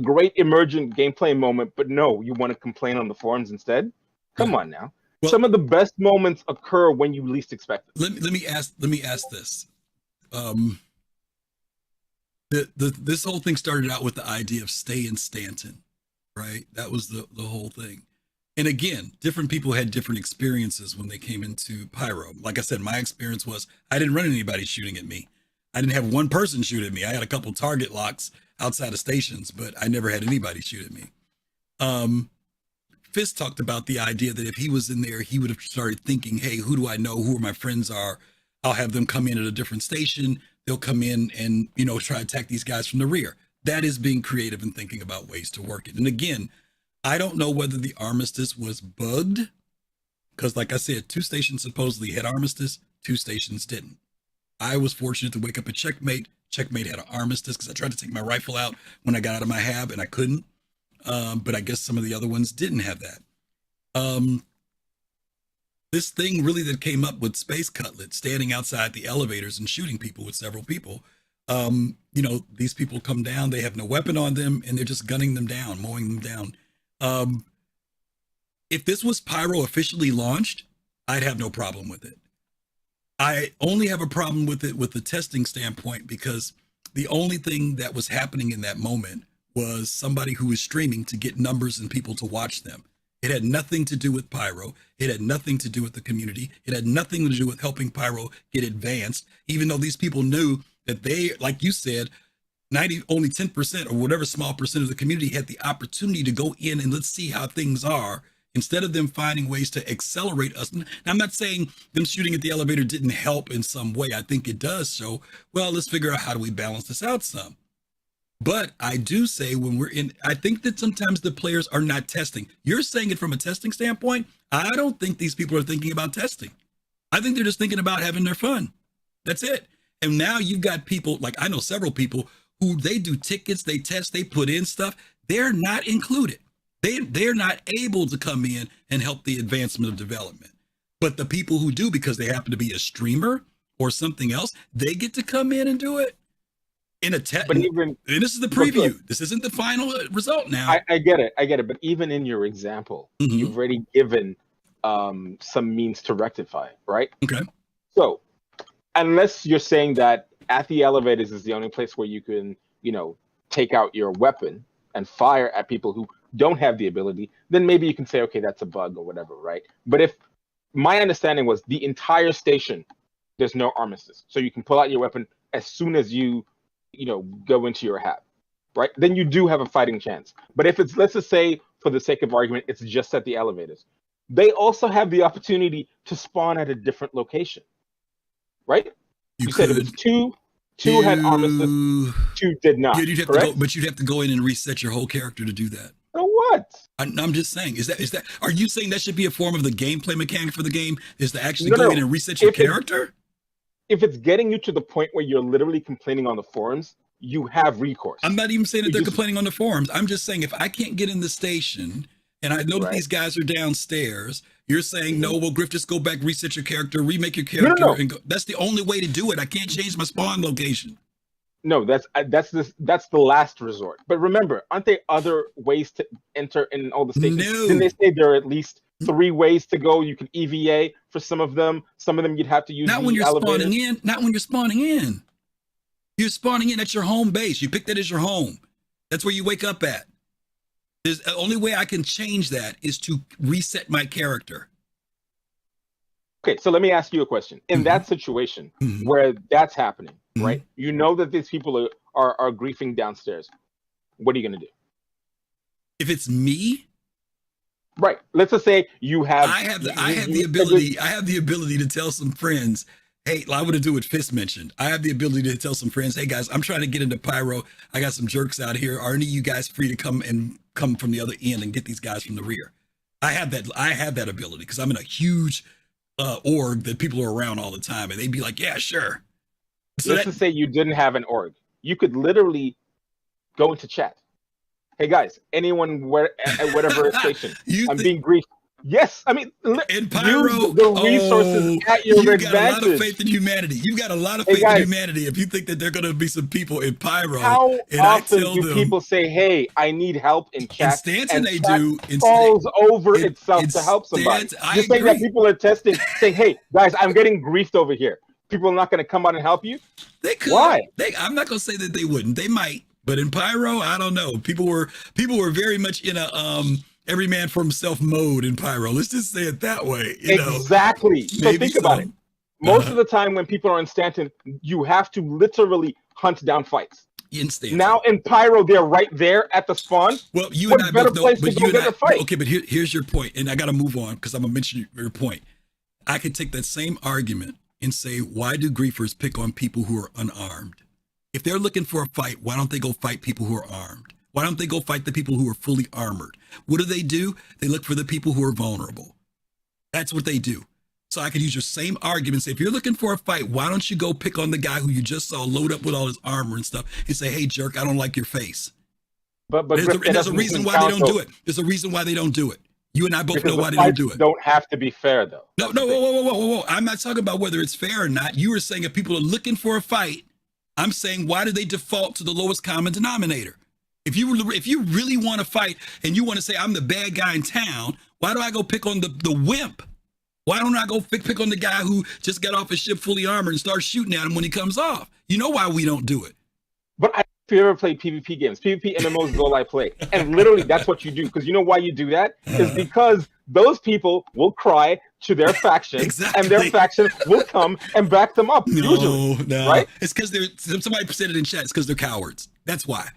Speaker 15: great emergent gameplay moment, but no, you want to complain on the forums instead? Come on now. Well, some of the best moments occur when you least expect it.
Speaker 2: Let me ask this. This whole thing started out with the idea of stay in Stanton, right? That was the whole thing. And again, different people had different experiences when they came into Pyro. Like I said, my experience was I didn't run anybody shooting at me. I didn't have one person shoot at me. I had a couple target locks outside of stations, but I never had anybody shoot at me. Fist talked about the idea that if he was in there, he would have started thinking, hey, who do I know? Who are my friends are? I'll have them come in at a different station. They'll come in and, try to attack these guys from the rear. That is being creative and thinking about ways to work it. And again, I don't know whether the armistice was bugged, because like I said, 2 stations supposedly had armistice, 2 stations didn't. I was fortunate to wake up at Checkmate. Checkmate had an armistice because I tried to take my rifle out when I got out of my hab and I couldn't. But I guess some of the other ones didn't have that. This thing really that came up with Space Cutlet standing outside the elevators and shooting people with several people. These people come down, they have no weapon on them, and they're just gunning them down, mowing them down. If this was Pyro officially launched, I'd have no problem with it. I only have a problem with it with the testing standpoint, because the only thing that was happening in that moment was somebody who was streaming to get numbers and people to watch them. It had nothing to do with Pyro. It had nothing to do with the community. It had nothing to do with helping Pyro get advanced, even though these people knew that they, like you said, only 10% or whatever small percent of the community had the opportunity to go in and let's see how things are, instead of them finding ways to accelerate us. Now, I'm not saying them shooting at the elevator didn't help in some way. I think it does. So, well, let's figure out how do we balance this out some. But I do say I think that sometimes the players are not testing. You're saying it from a testing standpoint. I don't think these people are thinking about testing. I think they're just thinking about having their fun. That's it. And now you've got people, like I know several people who they do tickets, they test, they put in stuff. They're not included. They're not able to come in and help the advancement of development. But the people who do, because they happen to be a streamer or something else, they get to come in and do it. In a test, and this is the preview. This isn't the final result now.
Speaker 15: I get it. But even in your example, you've already given some means to rectify it, right?
Speaker 2: Okay.
Speaker 15: So, unless you're saying that at the elevators is the only place where you can, take out your weapon and fire at people who don't have the ability, then maybe you can say, okay, that's a bug or whatever, right? But if my understanding was the entire station, there's no armistice, so you can pull out your weapon as soon as you go into your hab, right? Then you do have a fighting chance. But if it's, let's just say, for the sake of argument, it's just at the elevators, they also have the opportunity to spawn at a different location, right? You said it was two had armistice, 2 did not.
Speaker 2: Yeah, you'd have
Speaker 15: correct?
Speaker 2: to go, but you'd have to go in and reset your whole character to do that.
Speaker 15: So what?
Speaker 2: I'm just saying, is that? Are you saying that should be a form of the gameplay mechanic for the game? Is to actually go in and reset your character?
Speaker 15: If it's getting you to the point where you're literally complaining on the forums, you have recourse.
Speaker 2: I'm not even saying that they're complaining on the forums. I'm just saying if I can't get in the station and I know that these guys are downstairs, you're saying, no, well, Griff, just go back, reset your character, remake your character.
Speaker 15: No.
Speaker 2: And go. That's the only way to do it. I can't change my spawn location.
Speaker 15: No, that's the last resort. But remember, aren't there other ways to enter in all the stations?
Speaker 2: No.
Speaker 15: Didn't they say there are at least 3 ways to go? You can EVA for some of them. Some of them you'd have to use
Speaker 2: not when you're spawning in. Not when you're spawning in. You're spawning in at your home base. You pick that as your home. That's where you wake up at. The only way I can change that is to reset my character.
Speaker 15: Okay, so let me ask you a question. In that situation where that's happening, right? You know that these people are griefing downstairs. What are you going to do?
Speaker 2: If it's me?
Speaker 15: Right. Let's just say you have.
Speaker 2: I have the ability to tell some friends, hey, I want to do what Fist mentioned. I have the ability to tell some friends, hey guys, I'm trying to get into Pyro. I got some jerks out here. Are any of you guys free to come from the other end and get these guys from the rear? I have that ability because I'm in a huge org that people are around all the time, and they'd be like, yeah, sure. So
Speaker 15: let's just say you didn't have an org. You could literally go into chat. Hey guys, anyone at whatever station, being griefed. Yes, I mean,
Speaker 2: in Pyro,
Speaker 15: the resources at your advantage.
Speaker 2: You've got a lot of faith in humanity. You've got a lot of faith in humanity. If you think that there are going to be some people in Pyro,
Speaker 15: how often do people say, "Hey, I need help in chat"?
Speaker 2: In Stanton, they do.
Speaker 15: It falls over itself to help somebody. You're saying that people are testing, saying, "Hey, guys, I'm getting griefed over here." People are not going to come out and help you.
Speaker 2: They could.
Speaker 15: Why?
Speaker 2: I'm not going to say that they wouldn't. They might. But in Pyro, I don't know. People were very much in a every man for himself mode in Pyro. Let's just say it that way.
Speaker 15: Exactly. So think about it. Most of the time when people are in Stanton, you have to literally hunt down fights. Now in Pyro, they're right there at the spawn.
Speaker 2: Well, you
Speaker 15: what
Speaker 2: and I
Speaker 15: better
Speaker 2: both know,
Speaker 15: place
Speaker 2: but
Speaker 15: to
Speaker 2: you
Speaker 15: go get
Speaker 2: and
Speaker 15: a fight?
Speaker 2: Okay, but here's your point, and I got to move on because I'm gonna mention your point. I could take that same argument and say, why do griefers pick on people who are unarmed? If they're looking for a fight, why don't they go fight people who are armed? Why don't they go fight the people who are fully armored? What do? They look for the people who are vulnerable. That's what they do. So I could use your same argument. Say, if you're looking for a fight, why don't you go pick on the guy who you just saw load up with all his armor and stuff and say, hey, jerk, I don't like your face.
Speaker 15: But
Speaker 2: there's a reason why they don't do it. There's a reason why they don't do it. You and I both know why they don't do it.
Speaker 15: Don't have to be fair, though.
Speaker 2: No, whoa. I'm not talking about whether it's fair or not. You were saying if people are looking for a fight, I'm saying why do they default to the lowest common denominator? If you really want to fight and you want to say I'm the bad guy in town, why do I go pick on the wimp? Why don't I go pick on the guy who just got off his ship fully armored and start shooting at him when he comes off? You know why we don't do it.
Speaker 15: But if you ever played PvP games, PvP MMOs is all I play. And literally that's what you do. Because you know why you do that? Is because those people will cry to their faction and their faction will come and back them up.
Speaker 2: No.
Speaker 15: Right?
Speaker 2: It's because somebody said it in chat, it's because they're cowards. That's why.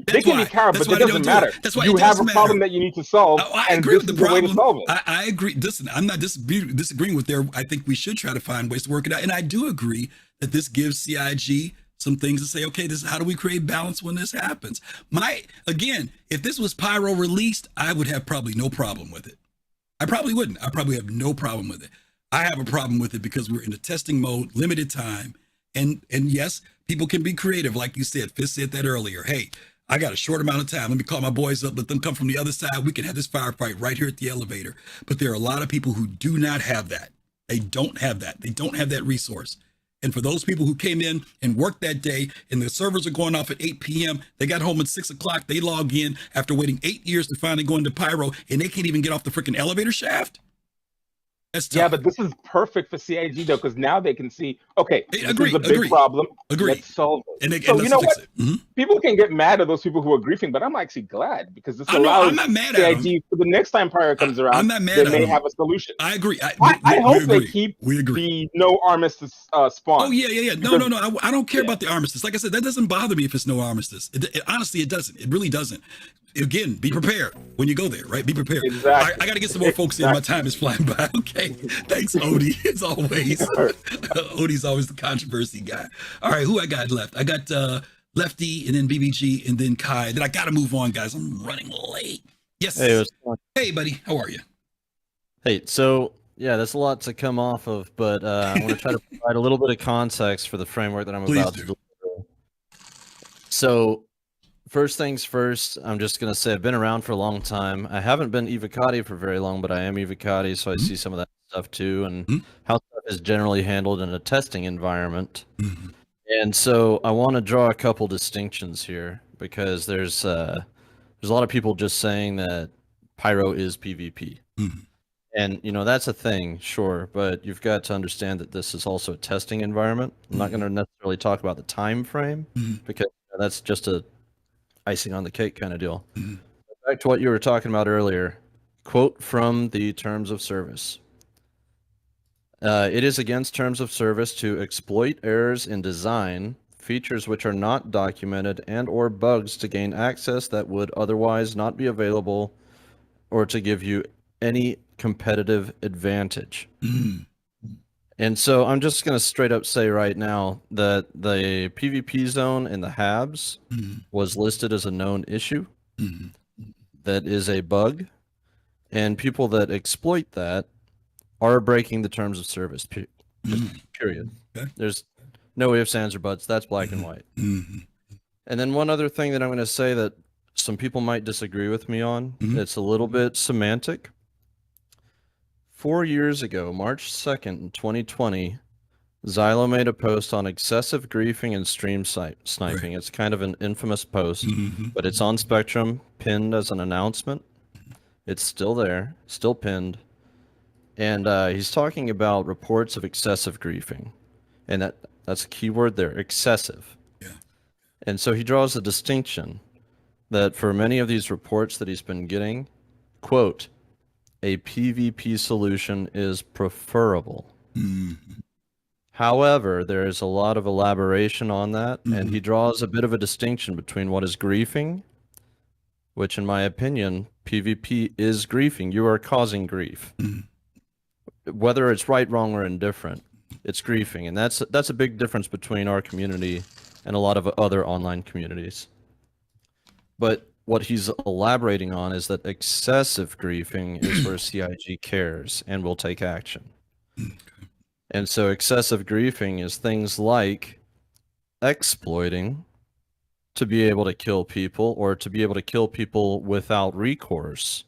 Speaker 15: They can be cowards, but it doesn't matter.
Speaker 2: That's why
Speaker 15: you have a problem that you need to solve.
Speaker 2: I agree with the problem. To solve it. I agree. Listen, I'm not disagreeing with I think we should try to find ways to work it out. And I do agree that this gives CIG some things to say, okay, this is how do we create balance when this happens? Again, if this was Pyro released, I would have probably no problem with it. I probably wouldn't. I probably have no problem with it. I have a problem with it because we're in a testing mode, limited time. And yes, people can be creative. Like you said, Fist said that earlier. Hey, I got a short amount of time. Let me call my boys up. Let them come from the other side. We can have this firefight right here at the elevator. But there are a lot of people who do not have that. They don't have that. They don't have that resource. And for those people who came in and worked that day and the servers are going off at 8 p.m., they got home at 6 o'clock. They log in after waiting 8 years to finally go into Pyro and they can't even get off the freaking elevator shaft. That's tough.
Speaker 15: Yeah, but this is perfect for CIG though, because now they can see, okay, this is a big
Speaker 2: agree.
Speaker 15: problem.
Speaker 2: Agree.
Speaker 15: Let's solve it.
Speaker 2: And
Speaker 15: so you know what?
Speaker 2: Mm-hmm.
Speaker 15: People can get mad at those people who are griefing, but I'm actually glad because this allows
Speaker 2: I'm not mad
Speaker 15: CIG
Speaker 2: at them.
Speaker 15: for the next time Pyro comes around.
Speaker 2: I'm not mad
Speaker 15: they
Speaker 2: at
Speaker 15: may
Speaker 2: them.
Speaker 15: have a solution.
Speaker 2: I agree.
Speaker 15: I hope they keep
Speaker 2: we agree.
Speaker 15: the no armistice spawn.
Speaker 2: Oh yeah. No. I don't care about the armistice. Like I said, that doesn't bother me if it's no armistice. Honestly, it doesn't. It really doesn't. Again, be prepared when you go there, right? Be prepared.
Speaker 15: Exactly.
Speaker 2: I got to get some more folks in. My time is flying by. Okay. Thanks, Odie, as always. Odie's always the controversy guy. All right, who I got left? I got Lefty and then BBG and then Kai. Then I got to move on, guys. I'm running late. Yes. Hey, buddy. How are you?
Speaker 16: Hey, so yeah, there's a lot to come off of, but I want to try to provide a little bit of context for the framework that I'm about to deliver. So, first things first, I'm just going to say I've been around for a long time. I haven't been Evocati for very long, but I am Evocati, so I see some of that stuff too, and how stuff is generally handled in a testing environment. And so I want to draw a couple distinctions here, because there's a lot of people just saying that Pyro is PvP. And, you know, that's a thing, sure, but you've got to understand that this is also a testing environment. I'm not going to necessarily talk about the time frame, because that's just a icing on the cake kind of deal. Back to what you were talking about earlier, quote from the terms of service. It is against terms of service to exploit errors in design, features which are not documented, and or bugs to gain access that would otherwise not be available, or to give you any competitive advantage. And so I'm just going to straight up say right now that the PvP zone in the Habs was listed as a known issue. That is a bug. And people that exploit that are breaking the terms of service, period.
Speaker 2: Okay.
Speaker 16: There's no ifs, ands, or buts. That's black and white. And then one other thing that I'm going to say that some people might disagree with me on, it's a little bit semantic. 4 years ago, March 2nd, 2020, Xylo made a post on excessive griefing and stream sniping. It's kind of an infamous post, but it's on Spectrum, pinned as an announcement. It's still there, still pinned. And he's talking about reports of excessive griefing. And that's a key word there, excessive. And so he draws a distinction that for many of these reports that he's been getting, quote, a PvP solution is preferable. However, there is a lot of elaboration on that, and he draws a bit of a distinction between what is griefing, which in my opinion, PvP is griefing. You are causing grief. Whether it's right, wrong, or indifferent, it's griefing. And that's a big difference between our community and a lot of other online communities. But what he's elaborating on is that excessive griefing is where CIG cares and will take action. And so excessive griefing is things like exploiting to be able to kill people, or to be able to kill people without recourse,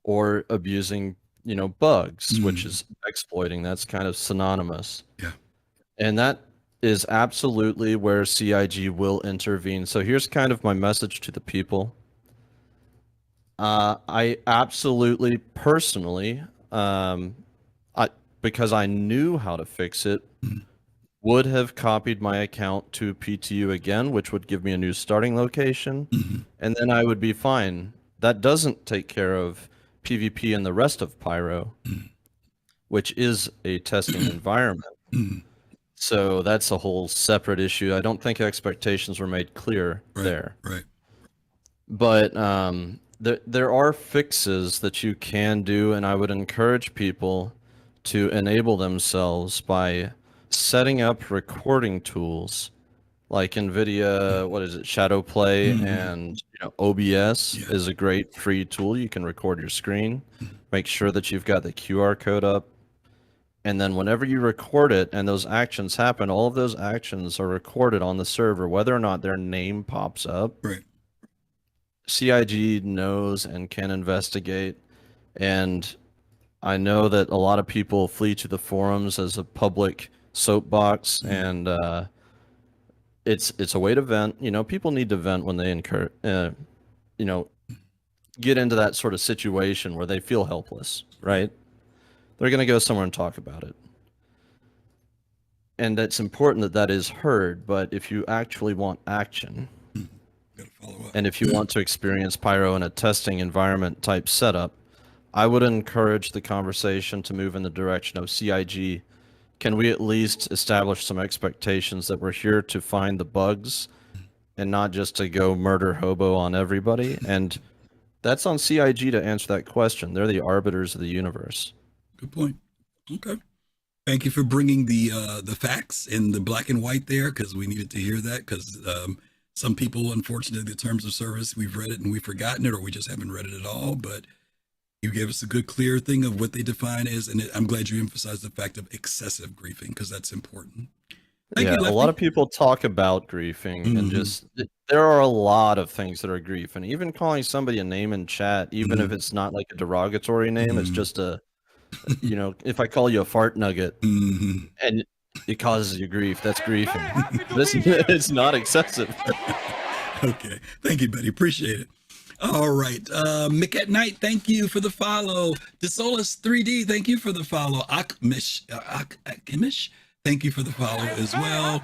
Speaker 16: or abusing, bugs, which is exploiting. That's kind of synonymous.
Speaker 2: Yeah.
Speaker 16: And that is absolutely where CIG will intervene. So here's kind of my message to the people. I absolutely, personally, because I knew how to fix it, would have copied my account to PTU again, which would give me a new starting location, and then I would be fine. That doesn't take care of PvP and the rest of Pyro, which is a testing environment. So that's a whole separate issue. I don't think expectations were made clear there.
Speaker 2: Right.
Speaker 16: But there are fixes that you can do, and I would encourage people to enable themselves by setting up recording tools like NVIDIA, Shadowplay, and OBS is a great free tool. You can record your screen, make sure that you've got the QR code up, and then whenever you record it and those actions happen, all of those actions are recorded on the server, whether or not their name pops up.
Speaker 2: Right.
Speaker 16: CIG knows and can investigate, and I know that a lot of people flee to the forums as a public soapbox, and it's a way to vent. People need to vent when they get into that sort of situation where they feel helpless, right? They're going to go somewhere and talk about it. And it's important that that is heard, but if you actually want action, and if you want to experience Pyro in a testing environment type setup, I would encourage the conversation to move in the direction of CIG. Can we at least establish some expectations that we're here to find the bugs and not just to go murder hobo on everybody? And that's on CIG to answer that question. They're the arbiters of the universe.
Speaker 2: Good point. Okay. Thank you for bringing the facts in the black and white there, because we needed to hear that, because some people, unfortunately, the terms of service, we've read it and we've forgotten it, or we just haven't read it at all. But you gave us a good, clear thing of what they define as, and I'm glad you emphasized the fact of excessive griefing, because that's important. Thank you,
Speaker 16: a lot of people talk about griefing, and just there are a lot of things that are grief, and even calling somebody a name in chat, even if it's not like a derogatory name, it's just a, if I call you a fart nugget and it causes you grief, that's griefing. It's not excessive.
Speaker 2: Okay, thank you, buddy. Appreciate it. All right, Mick at Night, thank you for the follow. DeSolis 3D, thank you for the follow. Akmish, thank you for the follow as well.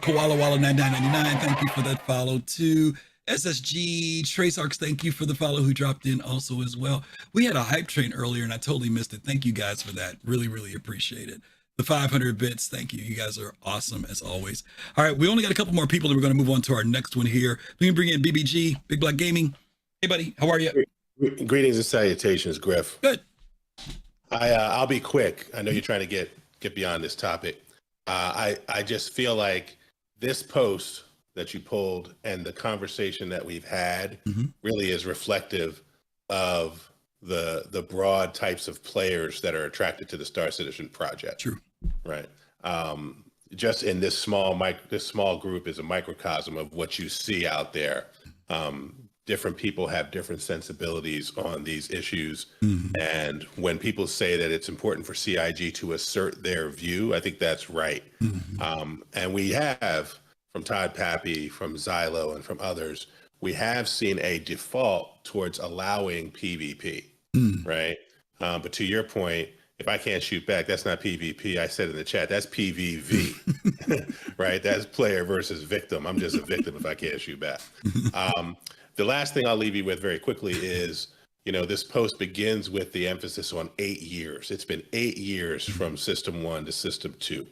Speaker 2: Koala Walla 9999, thank you for that follow too. SSG Trace Arcs, thank you for the follow, who dropped in also as well. We had a hype train earlier and I totally missed it. Thank you guys for that. Really, really appreciate it. The 500 bits, thank you. You guys are awesome as always. All right, we only got a couple more people and we're going to move on to our next one here. We can bring in BBG, Big Black Gaming. Hey, buddy, how are you?
Speaker 17: Greetings and salutations, Griff.
Speaker 2: Good.
Speaker 17: I'll be quick. I know you're trying to get beyond this topic. I just feel like this post that you pulled and the conversation that we've had really is reflective of the broad types of players that are attracted to the Star Citizen project.
Speaker 2: True.
Speaker 17: Right. Just in this small group is a microcosm of what you see out there. Different people have different sensibilities on these issues. And when people say that it's important for CIG to assert their view, I think that's right. And we have, from Todd Pappy, from Xylo, and from others, we have seen a default towards allowing PvP, right? But to your point, if I can't shoot back, that's not PvP. I said in the chat, that's PvV, right? That's player versus victim. I'm just a victim if I can't shoot back. the last thing I'll leave you with very quickly is, this post begins with the emphasis on 8 years. It's been 8 years from System 1 to System 2.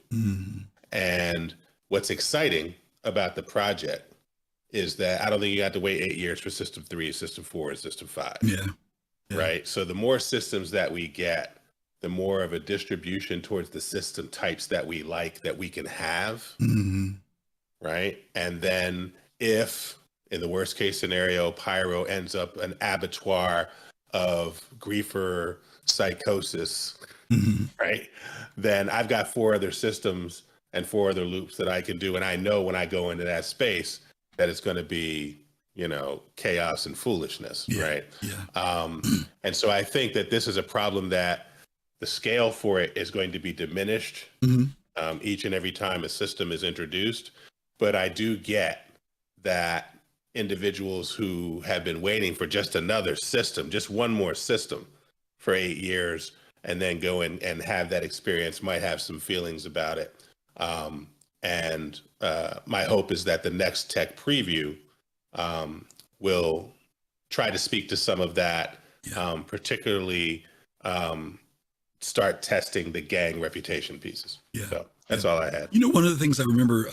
Speaker 17: And what's exciting about the project is that I don't think you have to wait 8 years for System 3, System 4, and System 5.
Speaker 2: Yeah.
Speaker 17: Right? So the more systems that we get, the more of a distribution towards the system types that we like, that we can have. Right? And then if, in the worst case scenario, Pyro ends up an abattoir of griefer psychosis, right? Then I've got 4 other systems and 4 other loops that I can do. And I know when I go into that space that it's going to be, chaos and foolishness, right? And so I think that this is a problem that the scale for it is going to be diminished each and every time a system is introduced. But I do get that individuals who have been waiting for just another system, just one more system for 8 years, and then go in and have that experience might have some feelings about it. And my hope is that the next tech preview will try to speak to some of that, particularly start testing the gang reputation pieces. So that's all I had.
Speaker 2: One of the things I remember,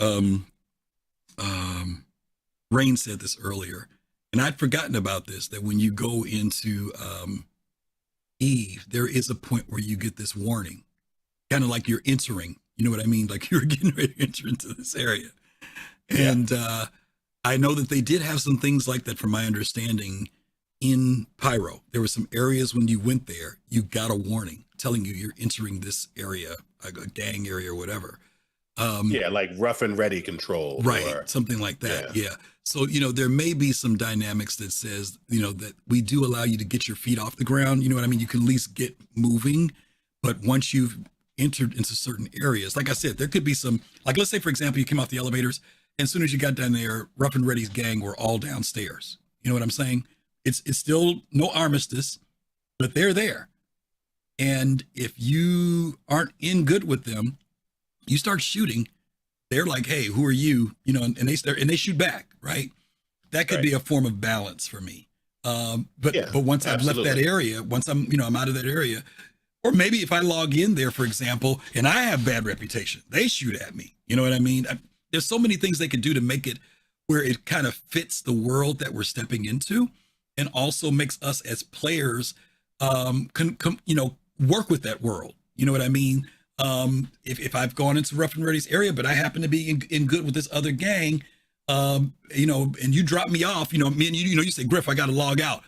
Speaker 2: Rain said this earlier, and I'd forgotten about this, that when you go into Eve, there is a point where you get this warning, kind of like you're entering, you know what I mean? Like you're getting ready to enter into this area. And I know that they did have some things like that, from my understanding, in Pyro. There were some areas when you went there, you got a warning telling you you're entering this area, like a gang area or whatever.
Speaker 17: Like rough and ready control.
Speaker 2: Right,
Speaker 17: or,
Speaker 2: something like that, yeah. So, there may be some dynamics that says, that we do allow you to get your feet off the ground, you know what I mean? You can at least get moving, but once you've entered into certain areas, like I said, there could be some, like let's say, for example, you came off the elevators, and as soon as you got down there, Rough and Ready's gang were all downstairs. You know what I'm saying? It's still no armistice, but they're there. And if you aren't in good with them, you start shooting, they're like, hey, who are you? And they shoot back, right? That could be a form of balance for me. But once I've left that area, once I'm out of that area, or maybe if I log in there, for example, and I have bad reputation, they shoot at me. You know what I mean? There's so many things they could do to make it where it kind of fits the world that we're stepping into, and also makes us as players, work with that world. You know what I mean? If I've gone into Rough and Ready's area, but I happen to be in good with this other gang, and you drop me off, me and you say, Griff, I got to log out.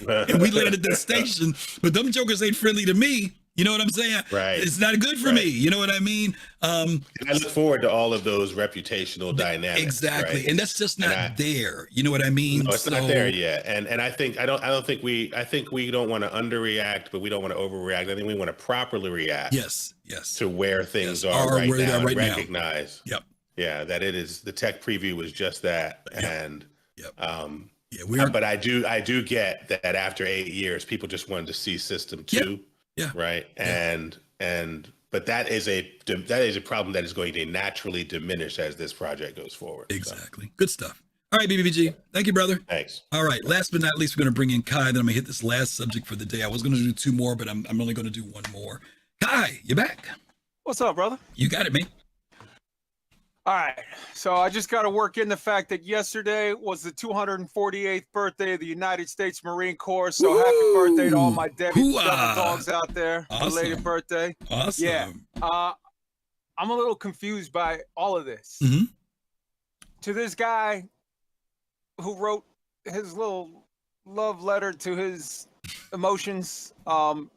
Speaker 2: And we landed at this station, but them jokers ain't friendly to me. You know what I'm saying?
Speaker 17: Right.
Speaker 2: It's not good for me. You know what I mean?
Speaker 17: And I look forward to all of those reputational dynamics.
Speaker 2: Exactly.
Speaker 17: Right?
Speaker 2: And that's just not there. You know what I mean?
Speaker 17: No, it's not there yet. And I think we don't want to underreact, but we don't want to overreact. I think we want to properly react.
Speaker 2: Yes.
Speaker 17: To where things are right
Speaker 2: where
Speaker 17: now,
Speaker 2: they are right
Speaker 17: and recognize.
Speaker 2: Now. Yep.
Speaker 17: Yeah, that it is, the tech preview was just that. Yep. And
Speaker 2: but
Speaker 17: I do get that after 8 years, people just wanted to see System 2.
Speaker 2: Yeah.
Speaker 17: Right. But that is a problem that is going to naturally diminish as this project goes forward.
Speaker 2: Exactly. So. Good stuff. All right, BBG. Thank you, brother.
Speaker 17: Thanks.
Speaker 2: All right. Last but not least, we're going to bring in Kai. Then I'm going to hit this last subject for the day. I was going to do 2 more, but I'm only going to do 1 more. Kai, you back?
Speaker 5: What's up, brother?
Speaker 2: You got it, man.
Speaker 5: All right. So I just got to work in the fact that yesterday was the 248th birthday of the United States Marine Corps. So happy birthday to all my Debbie double dogs out there.
Speaker 2: Awesome.
Speaker 5: Belated birthday.
Speaker 2: Awesome.
Speaker 5: Yeah. I'm a little confused by all of this.
Speaker 2: Mm-hmm.
Speaker 5: To this guy who wrote his little love letter to his emotions. I'm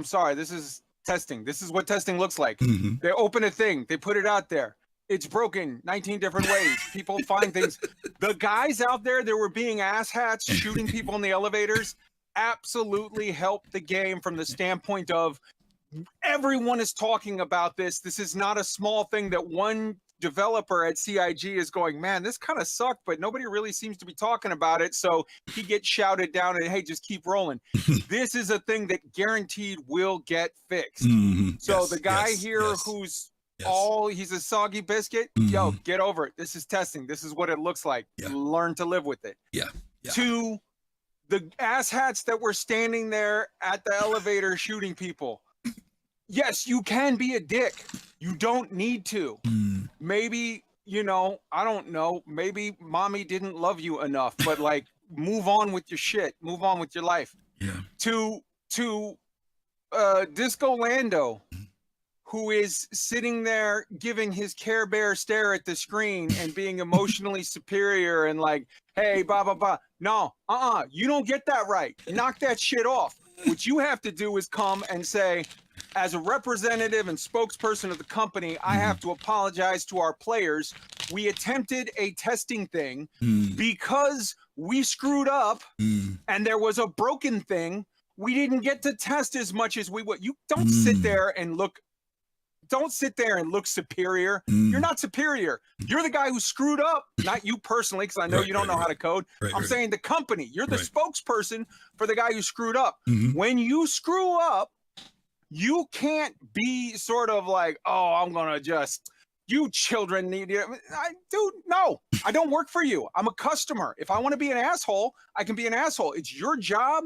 Speaker 5: sorry. This is testing. This is what testing looks like.
Speaker 2: Mm-hmm.
Speaker 5: They open a thing. They put it out there. It's broken 19 different ways. People find things. The guys out there that were being asshats, shooting people in the elevators, absolutely helped the game from the standpoint of everyone is talking about this. This is not a small thing that one developer at CIG is going, man, this kind of sucked, but nobody really seems to be talking about it. So he gets shouted down and, hey, just keep rolling. This is a thing that guaranteed will get fixed.
Speaker 2: Mm-hmm.
Speaker 5: So the guy here who's he's a soggy biscuit. Yo, get over it. This is testing. This is what it looks like. Learn to live with it. To the asshats that were standing there at the elevator shooting people. Yes, you can be a dick. You don't need to. Maybe, you know, I don't know. Maybe mommy didn't love you enough, but like, move on with your shit. Move on with your life. To Disco Lando, who is sitting there giving his Care Bear stare at the screen and being emotionally superior and like, hey, blah, blah, blah. No, you don't get that right. Knock that shit off. What you have to do is come and say, as a representative and spokesperson of the company, I have to apologize to our players. We attempted a testing thing because we screwed up and there was a broken thing. We didn't get to test as much as we would. You don't sit there and look superior. You're not superior. You're the guy who screwed up, not you personally, because I know you don't know how to code. I'm saying the company. You're the spokesperson for the guy who screwed up. When you screw up, you can't be sort of like, oh, I'm going to just, you children need it. Dude, no, I don't work for you. I'm a customer. If I want to be an asshole, I can be an asshole. It's your job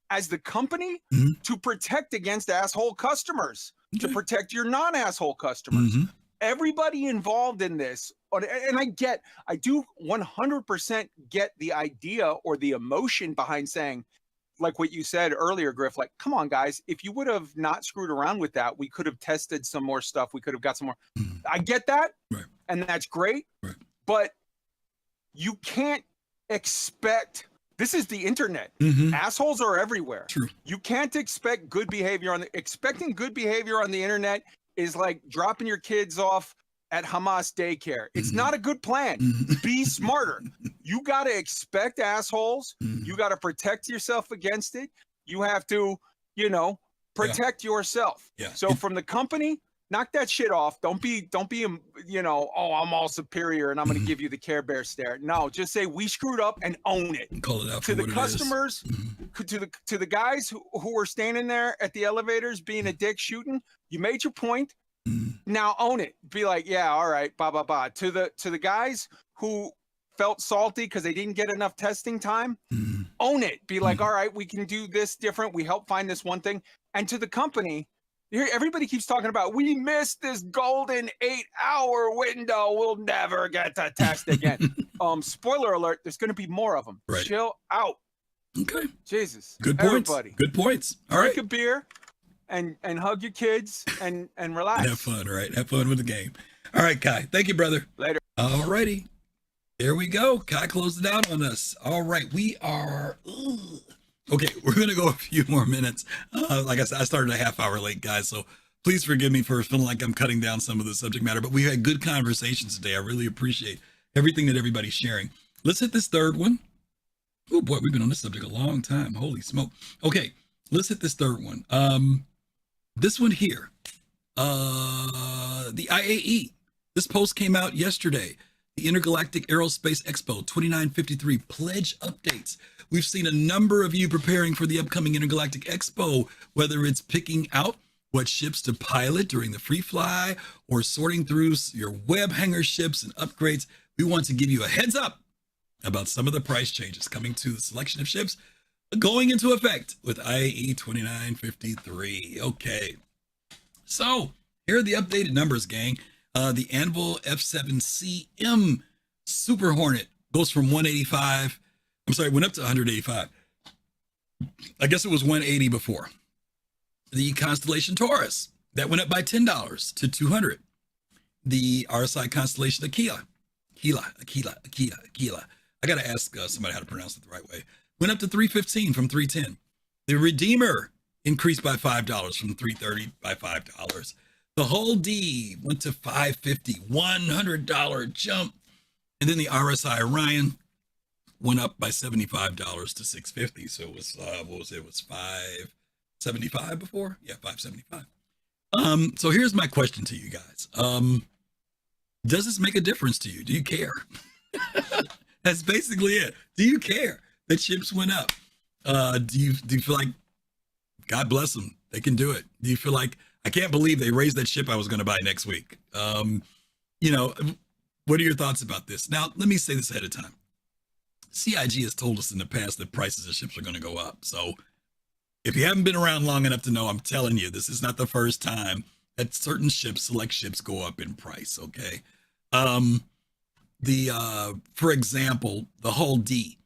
Speaker 5: as the company to protect against asshole customers, to protect your non-asshole customers. Everybody involved in this, and I do 100% get the idea or the emotion behind saying, like what you said earlier, Griff, like, come on, guys, if you would have not screwed around with that, we could have tested some more stuff. We could have got some more. I get that. And that's great. But you can't expect, this is the internet. Assholes are everywhere. You can't expect good behavior expecting good behavior on the internet is like dropping your kids off at Hamas daycare. It's not a good plan. Be smarter. You got to expect assholes. You got to protect yourself against it. You have to, you know, protect yourself. So from the company, knock that shit off. Don't be, you know, oh, I'm all superior and I'm going to give you the Care Bear stare. No, just say we screwed up and own it.
Speaker 2: And call it out
Speaker 5: to
Speaker 2: for
Speaker 5: the
Speaker 2: what
Speaker 5: customers, to the guys who were standing there at the elevators being a dick shooting. You made your point. Now own it. Be like, yeah, all right, blah, blah, blah. To the guys who felt salty because they didn't get enough testing time, own it. Be like, all right, we can do this different. We help find this one thing. And to the company, everybody keeps talking about, we missed this golden 8-hour window. We'll never get to test again. Spoiler alert, there's going to be more of them. Chill out.
Speaker 2: Okay.
Speaker 5: Jesus.
Speaker 2: Good points.
Speaker 5: Everybody.
Speaker 2: Good points. All right.
Speaker 5: Drink a beer. And hug your kids and relax.
Speaker 2: Have fun, right? Have fun with the game. All right, Kai. Thank you, brother.
Speaker 5: Later.
Speaker 2: All righty. There we go. Kai closed it out on us. All right. We are... Okay, we're going to go a few more minutes. Like I said, I started a half hour late, guys, so please forgive me for feeling like I'm cutting down some of the subject matter, but we had good conversations today. I really appreciate everything that everybody's sharing. Let's hit this third one. Oh, boy, we've been on this subject a long time. Holy smoke. Okay, let's hit this third one. This one here, the IAE. This post came out yesterday. The Intergalactic Aerospace Expo 2953 pledge updates. We've seen a number of you preparing for the upcoming Intergalactic Expo, whether it's picking out what ships to pilot during the free fly or sorting through your web hanger ships and upgrades. We want to give you a heads up about some of the price changes coming to the selection of ships going into effect with IAE 2953. Okay, so here are the updated numbers, gang. The Anvil F7CM Super Hornet goes from 185. I'm sorry, went up to 185. I guess it was 180 before. The Constellation Taurus, that went up by $10 to 200. The RSI Constellation Aquila. I got to ask somebody how to pronounce it the right way. Went up to 315 from 310. The Redeemer increased by $5 from 330 by $5. The Hull D went to 550, $100 jump. And then the RSI Orion went up by $75 to 650. So it was, what was it? It was 575 before? Yeah, 575. So here's my question to you guys. Does this make a difference to you? Do you care? That's basically it. Do you care that ships went up? Do you feel like, God bless them, they can do it? Do you feel like, I can't believe they raised that ship I was going to buy next week. You know, what are your thoughts about this? Now, let me say this ahead of time. CIG has told us in the past that prices of ships are going to go up. So if you haven't been around long enough to know, I'm telling you, this is not the first time that certain ships, select ships, go up in price. Okay. For example, the hull D.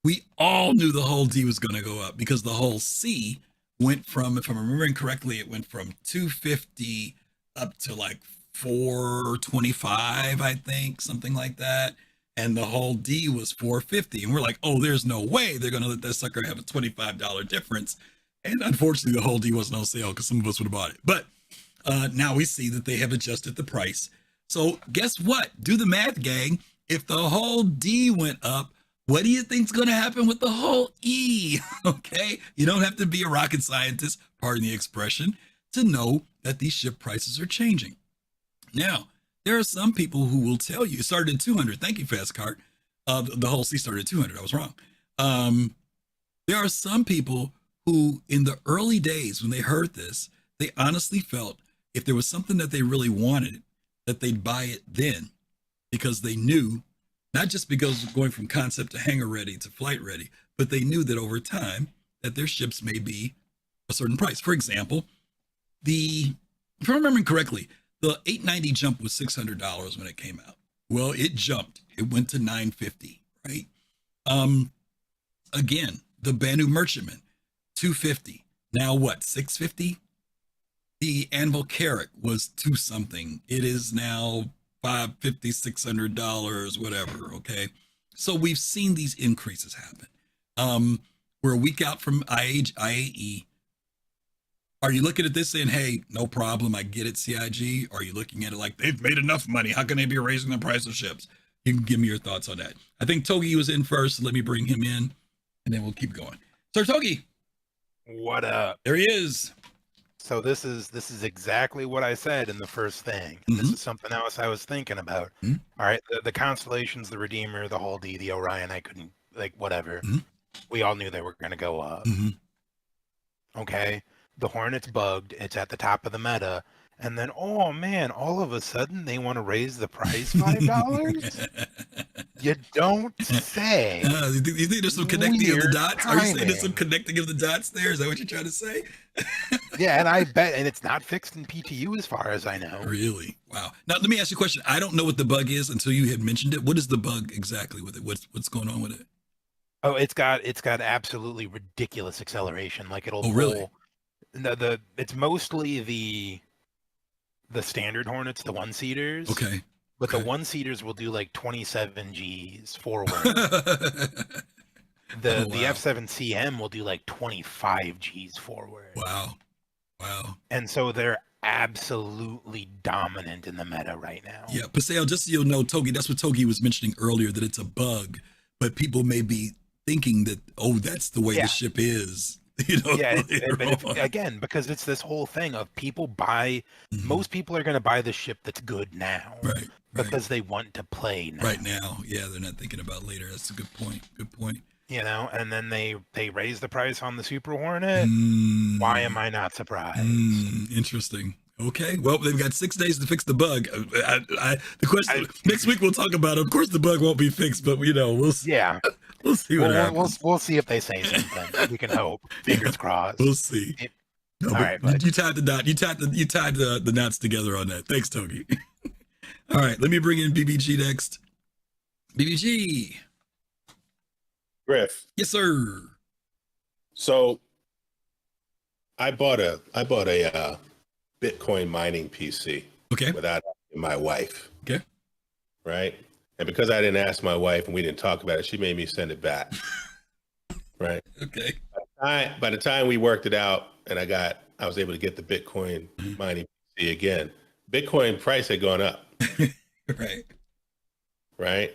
Speaker 2: We all knew the hull D was going to go up because the hull C went from, if I'm remembering correctly, it went from 250 up to like 425, I think, something like that. And the hull D was 450. And we're like, oh, there's no way they're going to let that sucker have a $25 difference. And unfortunately, the hull D wasn't on sale because some of us would have bought it. But now we see that they have adjusted the price. So guess what? Do the math, gang. If the hull D went up, what do you think's going to happen with the hull E? Okay. You don't have to be a rocket scientist, pardon the expression, to know that these ship prices are changing. Now, there are some people who will tell you, it started at 200. Thank you, Fast Cart. The hull C started at 200. I was wrong. There are some people who, in the early days when they heard this, they honestly felt if there was something that they really wanted, that they'd buy it then, because they knew, not just because of going from concept to hangar ready to flight ready, but they knew that over time that their ships may be a certain price. For example, if I'm remembering correctly, the 890 jump was $600 when it came out. Well, it jumped. It went to $950, right? Again, the Banu Merchantman, $250. Now what, $650? The Anvil Carrack was $2 something. It is now $550, $600, whatever, okay? So we've seen these increases happen. We're a week out from IAE. Are you looking at this saying, hey, no problem, I get it, CIG? Or are you looking at it like, they've made enough money, how can they be raising the price of ships? You can give me your thoughts on that. I think Togi was in first, so let me bring him in, and then we'll keep going. Sir Togi.
Speaker 7: What up?
Speaker 2: There he is.
Speaker 7: So this is exactly what I said in the first thing.
Speaker 2: Mm-hmm.
Speaker 7: This is something else I was thinking about.
Speaker 2: Mm-hmm.
Speaker 7: All right, the constellations, the Redeemer, the Hull D, the Orion, I couldn't, like, whatever.
Speaker 2: Mm-hmm.
Speaker 7: We all knew they were going to go up.
Speaker 2: Mm-hmm.
Speaker 7: Okay, the Hornet's bugged. It's at the top of the meta. And then, oh man, all of a sudden they want to raise the price $5? You don't say.
Speaker 2: You think there's some connecting of the dots?
Speaker 7: Timing.
Speaker 2: Are you saying there's some connecting of the dots there? Is that what you're trying to say?
Speaker 7: Yeah, and I bet, and it's not fixed in PTU as far as I know.
Speaker 2: Really? Wow. Now let me ask you a question. I don't know what the bug is until you had mentioned it. What is the bug exactly with it? What's going on with it?
Speaker 7: Oh, it's got absolutely ridiculous acceleration. Like it'll.
Speaker 2: Oh, really?
Speaker 7: It's mostly the standard Hornets, the one-seaters.
Speaker 2: Okay.
Speaker 7: But the one-seaters will do like 27 Gs forward. The F7CM will do like 25 Gs forward.
Speaker 2: Wow.
Speaker 7: And so they're absolutely dominant in the meta right now.
Speaker 2: Yeah, Paseo, just so you'll know, Togi, that's what Togi was mentioning earlier, that it's a bug, but people may be thinking that, oh, that's the way the ship is. You know,
Speaker 7: yeah, again, because it's this whole thing of people buy. Mm-hmm. Most people are going to buy the ship that's good now,
Speaker 2: right?
Speaker 7: Because they want to play now.
Speaker 2: Right now. Yeah, they're not thinking about later. That's a good point. Good point.
Speaker 7: You know, and then they raise the price on the Super Hornet. Why am I not surprised?
Speaker 2: Interesting. Okay, well, they've got 6 days to fix the bug. The question next week we'll talk about it. Of course, the bug won't be fixed, but we'll see.
Speaker 7: Yeah,
Speaker 2: we'll see what happens.
Speaker 7: We'll see if they say something. We can hope. Fingers crossed.
Speaker 2: We'll see. All right, you tied the knot. You tied the knots together on that. Thanks, Togi. All right, let me bring in BBG next. BBG.
Speaker 17: Griff.
Speaker 2: Yes, sir.
Speaker 17: So I bought a Bitcoin mining PC.
Speaker 2: Okay.
Speaker 17: Without asking my wife.
Speaker 2: Okay.
Speaker 17: Right. And because I didn't ask my wife and we didn't talk about it, she made me send it back. Right.
Speaker 2: Okay.
Speaker 17: By the time we worked it out and I was able to get the Bitcoin mining PC again, Bitcoin price had gone up.
Speaker 2: Right.
Speaker 17: Right.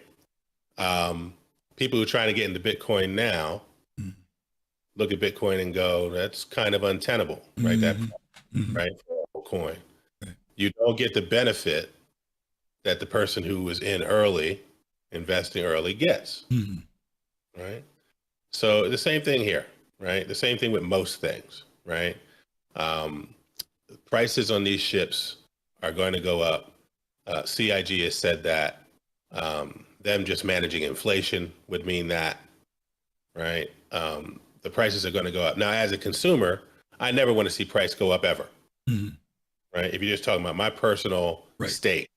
Speaker 17: People who are trying to get into Bitcoin now look at Bitcoin and go, that's kind of untenable, right? That right for a coin. Right. You don't get the benefit that the person who was in early, investing early gets. Right. So the same thing here, right? The same thing with most things, right? prices on these ships are going to go up. CIG has said that them just managing inflation would mean that, right? The prices are going to go up. Now, as a consumer, I never want to see price go up ever, right? If you're just talking about my personal state,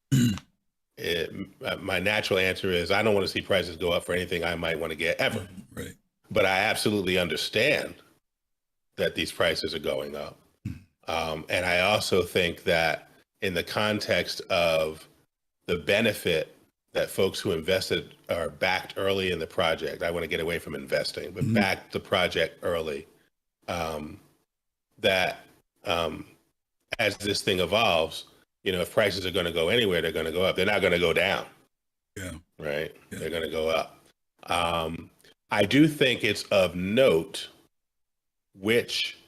Speaker 17: my natural answer is I don't want to see prices go up for anything I might want to get ever.
Speaker 2: Right.
Speaker 17: But I absolutely understand that these prices are going up. And I also think that in the context of the benefit that folks who invested or backed early in the project, I want to get away from investing, but backed the project early, that as this thing evolves, if prices are going to go anywhere, they're going to go up. They're not going to go down.
Speaker 2: Yeah.
Speaker 17: Right. Yeah. They're going to go up. I do think it's of note which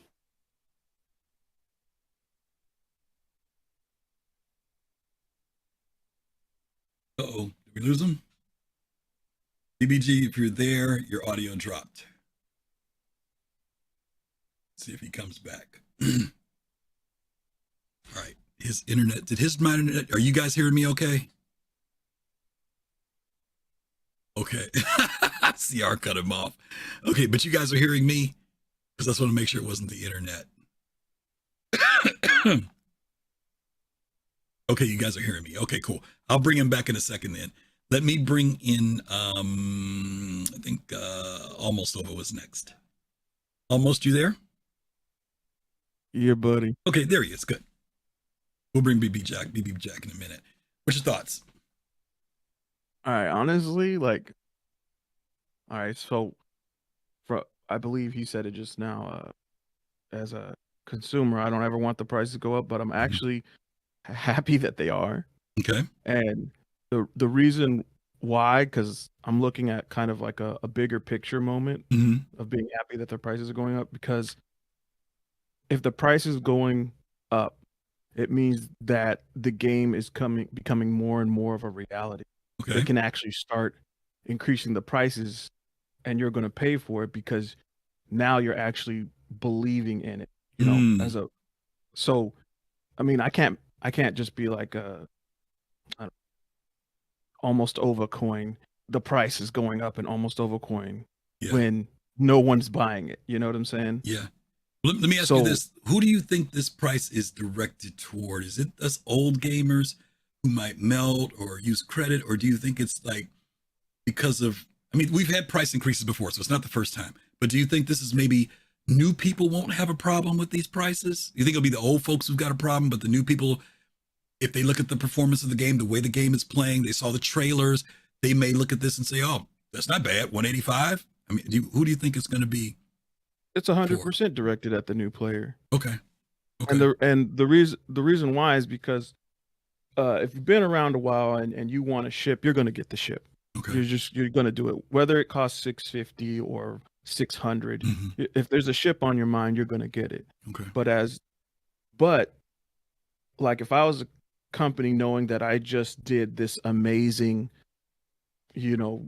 Speaker 2: did we lose him? DBG, if you're there, your audio dropped. Let's see if he comes back. All right. His internet, my internet, are you guys hearing me okay? Okay. CR cut him off. Okay, but you guys are hearing me? Because I just want to make sure it wasn't the internet. Okay, you guys are hearing me. Okay, cool. I'll bring him back in a second then. Let me bring in, I think Almost Over was next. Almost, you there?
Speaker 12: Yeah, buddy.
Speaker 2: Okay, there he is. Good. We'll bring BB Jack in a minute. What's your thoughts?
Speaker 12: All right, honestly, all right, so I believe he said it just now, as a consumer, I don't ever want the prices to go up, but I'm actually happy that they are.
Speaker 2: Okay.
Speaker 12: And the reason why, because I'm looking at kind of like a bigger picture moment of being happy that the prices are going up, because if the price is going up, it means that the game is becoming more and more of a reality.
Speaker 2: Okay.
Speaker 12: They can actually start increasing the prices, and you're going to pay for it because now you're actually believing in it. So, I mean, I can't just be like Almost Over coin. The price is going up in Almost Over coin when no one's buying it. You know what I'm saying?
Speaker 2: Yeah. Let me ask you this. Who do you think this price is directed toward? Is it us old gamers who might melt or use credit? Or do you think it's like because of, we've had price increases before, so it's not the first time. But do you think this is maybe new people won't have a problem with these prices? You think it'll be the old folks who've got a problem, but the new people, if they look at the performance of the game, the way the game is playing, they saw the trailers, they may look at this and say, oh, that's not bad, 185? Who do you think it's going to be?
Speaker 12: It's 100% directed at the new player.
Speaker 2: Okay.
Speaker 12: And the reason why is because if you've been around a while and you want a ship, you're going to get the ship.
Speaker 2: Okay.
Speaker 12: You're going to do it, whether it costs $650 or $600. If there's a ship on your mind, you're going to get it.
Speaker 2: Okay.
Speaker 12: But like if I was a company knowing that I just did this amazing, not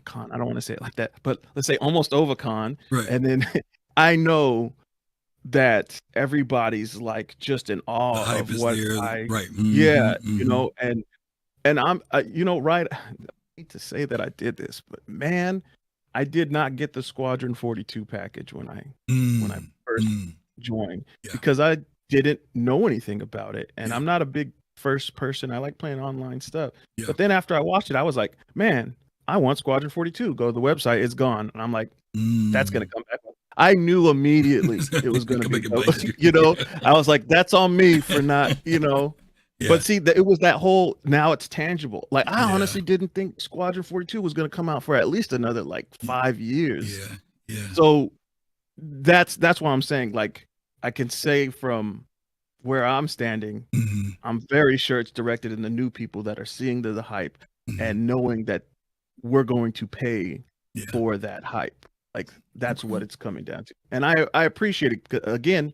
Speaker 12: con, I don't want to say it like that, but let's say Almost Over con,
Speaker 2: right.
Speaker 12: And then I know that everybody's like just in awe of what I,
Speaker 2: right.
Speaker 12: And I'm, right. I hate to say that I did this, but man, I did not get the Squadron 42 package when I first joined because I didn't know anything about it, and I'm not a big first person. I like playing online stuff. But then after I watched it, I was like, man, I want Squadron 42. Go to the website, it's gone, and I'm like, that's gonna come back. I knew immediately it was gonna be, I was like, that's on me for not, But see, it was that whole, now it's tangible. Like, I honestly didn't think Squadron 42 was going to come out for at least another, 5 years.
Speaker 2: Yeah.
Speaker 12: So that's why I'm saying, I can say from where I'm standing, I'm very sure it's directed in the new people that are seeing the hype and knowing that we're going to pay for that hype. That's what it's coming down to. And I appreciate it. Again,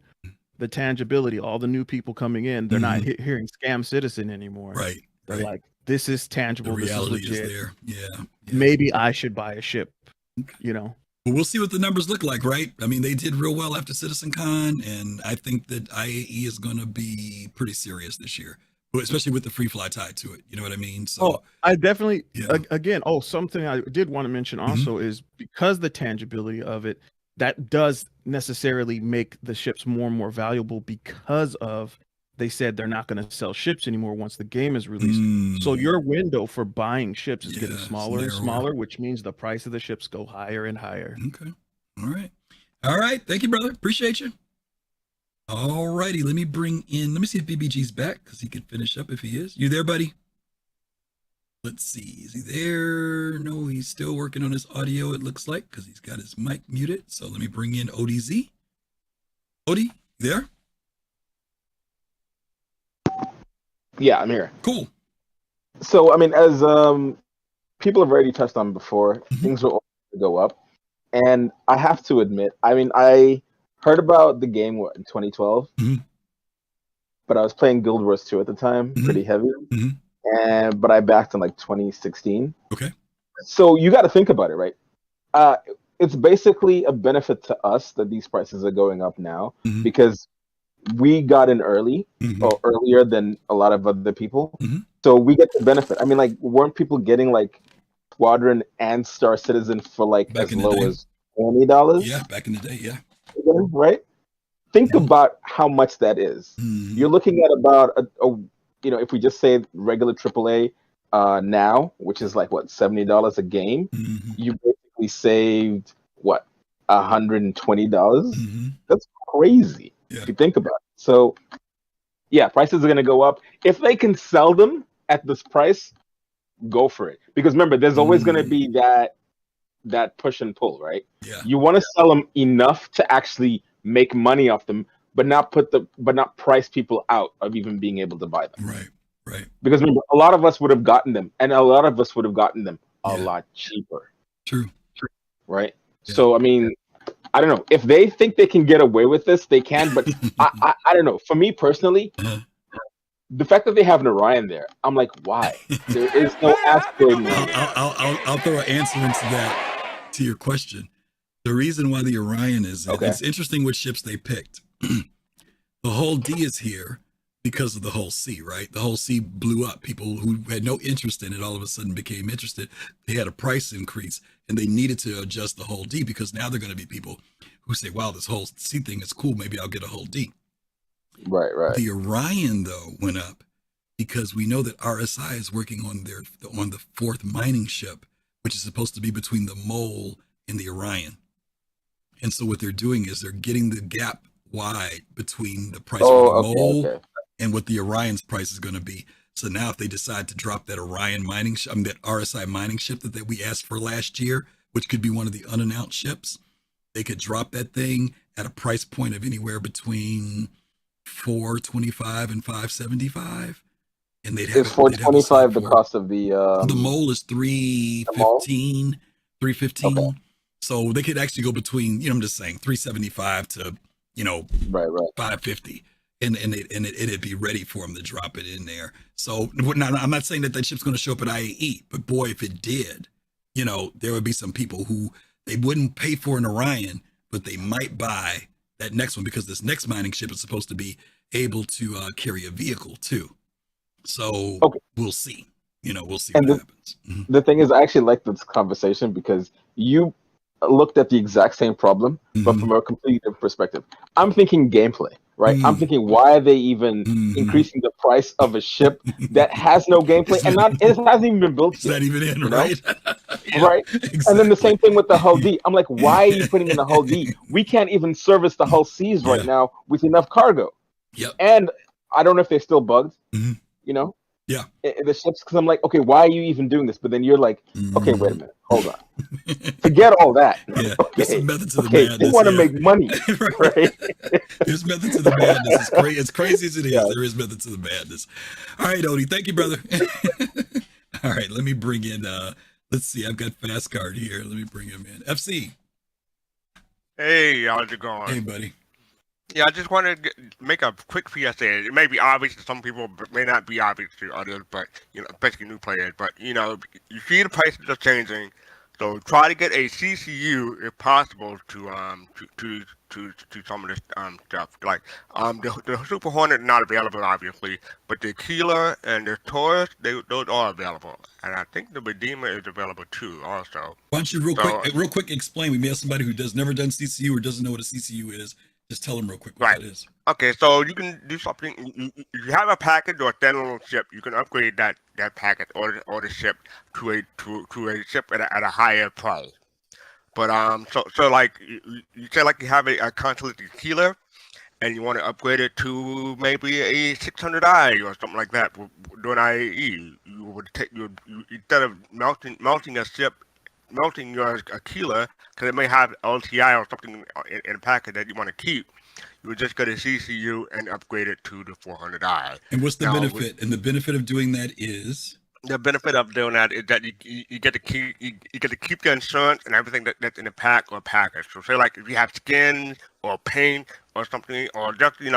Speaker 12: the tangibility, all the new people coming in, they're not hearing Scam Citizen anymore.
Speaker 2: Right.
Speaker 12: They're like, this is tangible.
Speaker 2: The reality
Speaker 12: this is legit.
Speaker 2: there. Yeah.
Speaker 12: Maybe I should buy a ship,
Speaker 2: Well, Well, we'll see what the numbers look like, right? I mean, they did real well after CitizenCon, and I think that IAE is going to be pretty serious this year, especially with the free fly tied to it. You know what I mean? So
Speaker 12: I definitely, again, something I did want to mention also is because the tangibility of it, that does necessarily make the ships more and more valuable because of they said they're not going to sell ships anymore once the game is released. So your window for buying ships is getting smaller and smaller, which means the price of the ships go higher and higher.
Speaker 2: Okay. All right. Thank you, brother. Appreciate you. All righty. Let me see if BBG's back because he can finish up if he is. You there, buddy? Let's see. Is he there? No, he's still working on his audio, it looks like, because he's got his mic muted. So let me bring in ODZ. Odie, you there?
Speaker 15: Yeah, I'm here.
Speaker 2: Cool.
Speaker 15: So, I mean, as people have already touched on before, things will go up. And I have to admit, I mean, I heard about the game in 2012, but I was playing Guild Wars 2 at the time, pretty heavy. But I backed in like 2016.
Speaker 2: Okay.
Speaker 15: So you got to think about it, right? It's basically a benefit to us that these prices are going up now because we got in early or earlier than a lot of other people. So we get the benefit. I mean, like, weren't people getting like Squadron and Star Citizen for like as low as $20?
Speaker 2: Yeah, back in the day, yeah.
Speaker 15: Right? Think about how much that is. You're looking at about if we just say regular AAA now, which is like what, $70 a game, you basically saved what, $120? That's crazy if you think about it. So yeah, prices are going to go up. If they can sell them at this price, go for it. Because remember, there's always going to be that push and pull, right?
Speaker 2: Yeah.
Speaker 15: You want to sell them enough to actually make money off them, but not price people out of even being able to buy them.
Speaker 2: Right.
Speaker 15: Because remember, a lot of us would have gotten them, and a lot of us would have gotten them a lot cheaper.
Speaker 2: True.
Speaker 15: Right. Yeah. So I mean, I don't know if they think they can get away with this, they can. But I don't know. For me personally, the fact that they have an Orion there, I'm like, why? There is no asteroid.
Speaker 2: I'll throw an answer into that to your question. The reason why the Orion is it's interesting which ships they picked. The Hull D is here because of the Hull C, right? The Hull C blew up. People who had no interest in it all of a sudden became interested. They had a price increase and they needed to adjust the Hull D because now they're going to be people who say, wow, this Hull C thing is cool. Maybe I'll get a Hull D.
Speaker 15: Right.
Speaker 2: The Orion, though, went up because we know that RSI is working on the fourth mining ship, which is supposed to be between the Mole and the Orion. And so what they're doing is they're getting the gap wide between the price of the Mole and what the Orion's price is going to be. So now if they decide to drop that Orion mining ship, that RSI mining ship that we asked for last year, which could be one of the unannounced ships, they could drop that thing at a price point of anywhere between $425 and $575. And they'd have
Speaker 15: $425 the cost of the
Speaker 2: Mole is $315. Okay. So they could actually go between, I'm just saying, $375 to, $550, and it'd be ready for them to drop it in there. So now, I'm not saying that ship's going to show up at IAE, but boy, if it did, there would be some people who they wouldn't pay for an Orion, but they might buy that next one because this next mining ship is supposed to be able to carry a vehicle too. So we'll see. We'll see what happens.
Speaker 15: The thing is, I actually like this conversation because you looked at the exact same problem, but from a completely different perspective. I'm thinking gameplay, right? I'm thinking, why are they even increasing the price of a ship that has no gameplay and it hasn't even been built yet?
Speaker 2: It's not even in, right?
Speaker 15: Right. Exactly. And then the same thing with the Hull D. I'm like, why are you putting in the Hull D? We can't even service the Hull Cs right now with enough cargo.
Speaker 2: Yep.
Speaker 15: And I don't know if they're still bugged,
Speaker 2: Yeah.
Speaker 15: The ships, because I'm like, okay, why are you even doing this? But then you're like, okay, wait a minute, hold on. Forget all that.
Speaker 2: Yeah, there's some method to the madness.
Speaker 15: They want to make money, right?
Speaker 2: There's method to the madness. As crazy as it is, there is method to the madness. All right, Odie, thank you, brother. All right, let me bring in, let's see, I've got Fast Card here. Let me bring him in. FC.
Speaker 18: Hey, how's it going?
Speaker 2: Hey, buddy.
Speaker 18: Yeah, I just wanted to make a quick PSA. It may be obvious to some people, but may not be obvious to others, but, especially new players. But, you see the prices are changing. So try to get a CCU if possible to some of this stuff. Like the Super Hornet not available obviously, but the Keeler and the Taurus those are available, and I think the Redeemer is available too also.
Speaker 2: Why don't you real quick explain? We may have somebody who never done CCU or doesn't know what a CCU is. Just tell them real quick what that is.
Speaker 18: Okay, so you can do something. If you have a package or a standalone ship, you can upgrade that package or the ship to a ship at a higher price. But so like you say like you have a constellation Keeler, and you want to upgrade it to maybe a 600i or something like that during IAE. You would take you instead of melting a ship. Melting your Keeler, because it may have LTI or something in a packet that you want to keep, you would just go to CCU and upgrade it to the 400i.
Speaker 2: And what's the benefit? And the benefit of doing that is?
Speaker 18: The benefit of doing that is that you get to keep the insurance and everything that's in the pack or package. So say like if you have skin or paint or something, or just an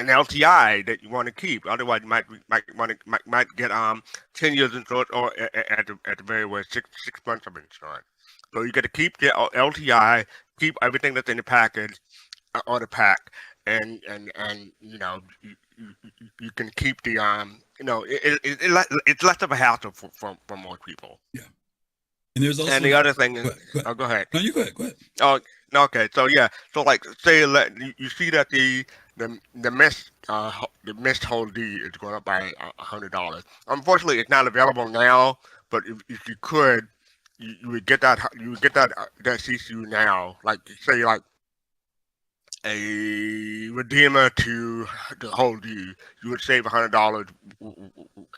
Speaker 18: LTI that you want to keep. Otherwise, you might get 10 years insurance, or at the very worst 6 months of insurance. So you get to keep the LTI, keep everything that's in the package or the pack, and you can keep the it's less of a hassle for most people.
Speaker 2: Yeah. And there's also
Speaker 18: the other thing is go ahead.
Speaker 2: No, you go ahead. Go ahead.
Speaker 18: Oh, okay. So yeah. So like say you see that the mist hold D is going up by $100. Unfortunately, it's not available now. But if you could, you would get that CCU now. Like say like a Redeemer to hold D, you would save $100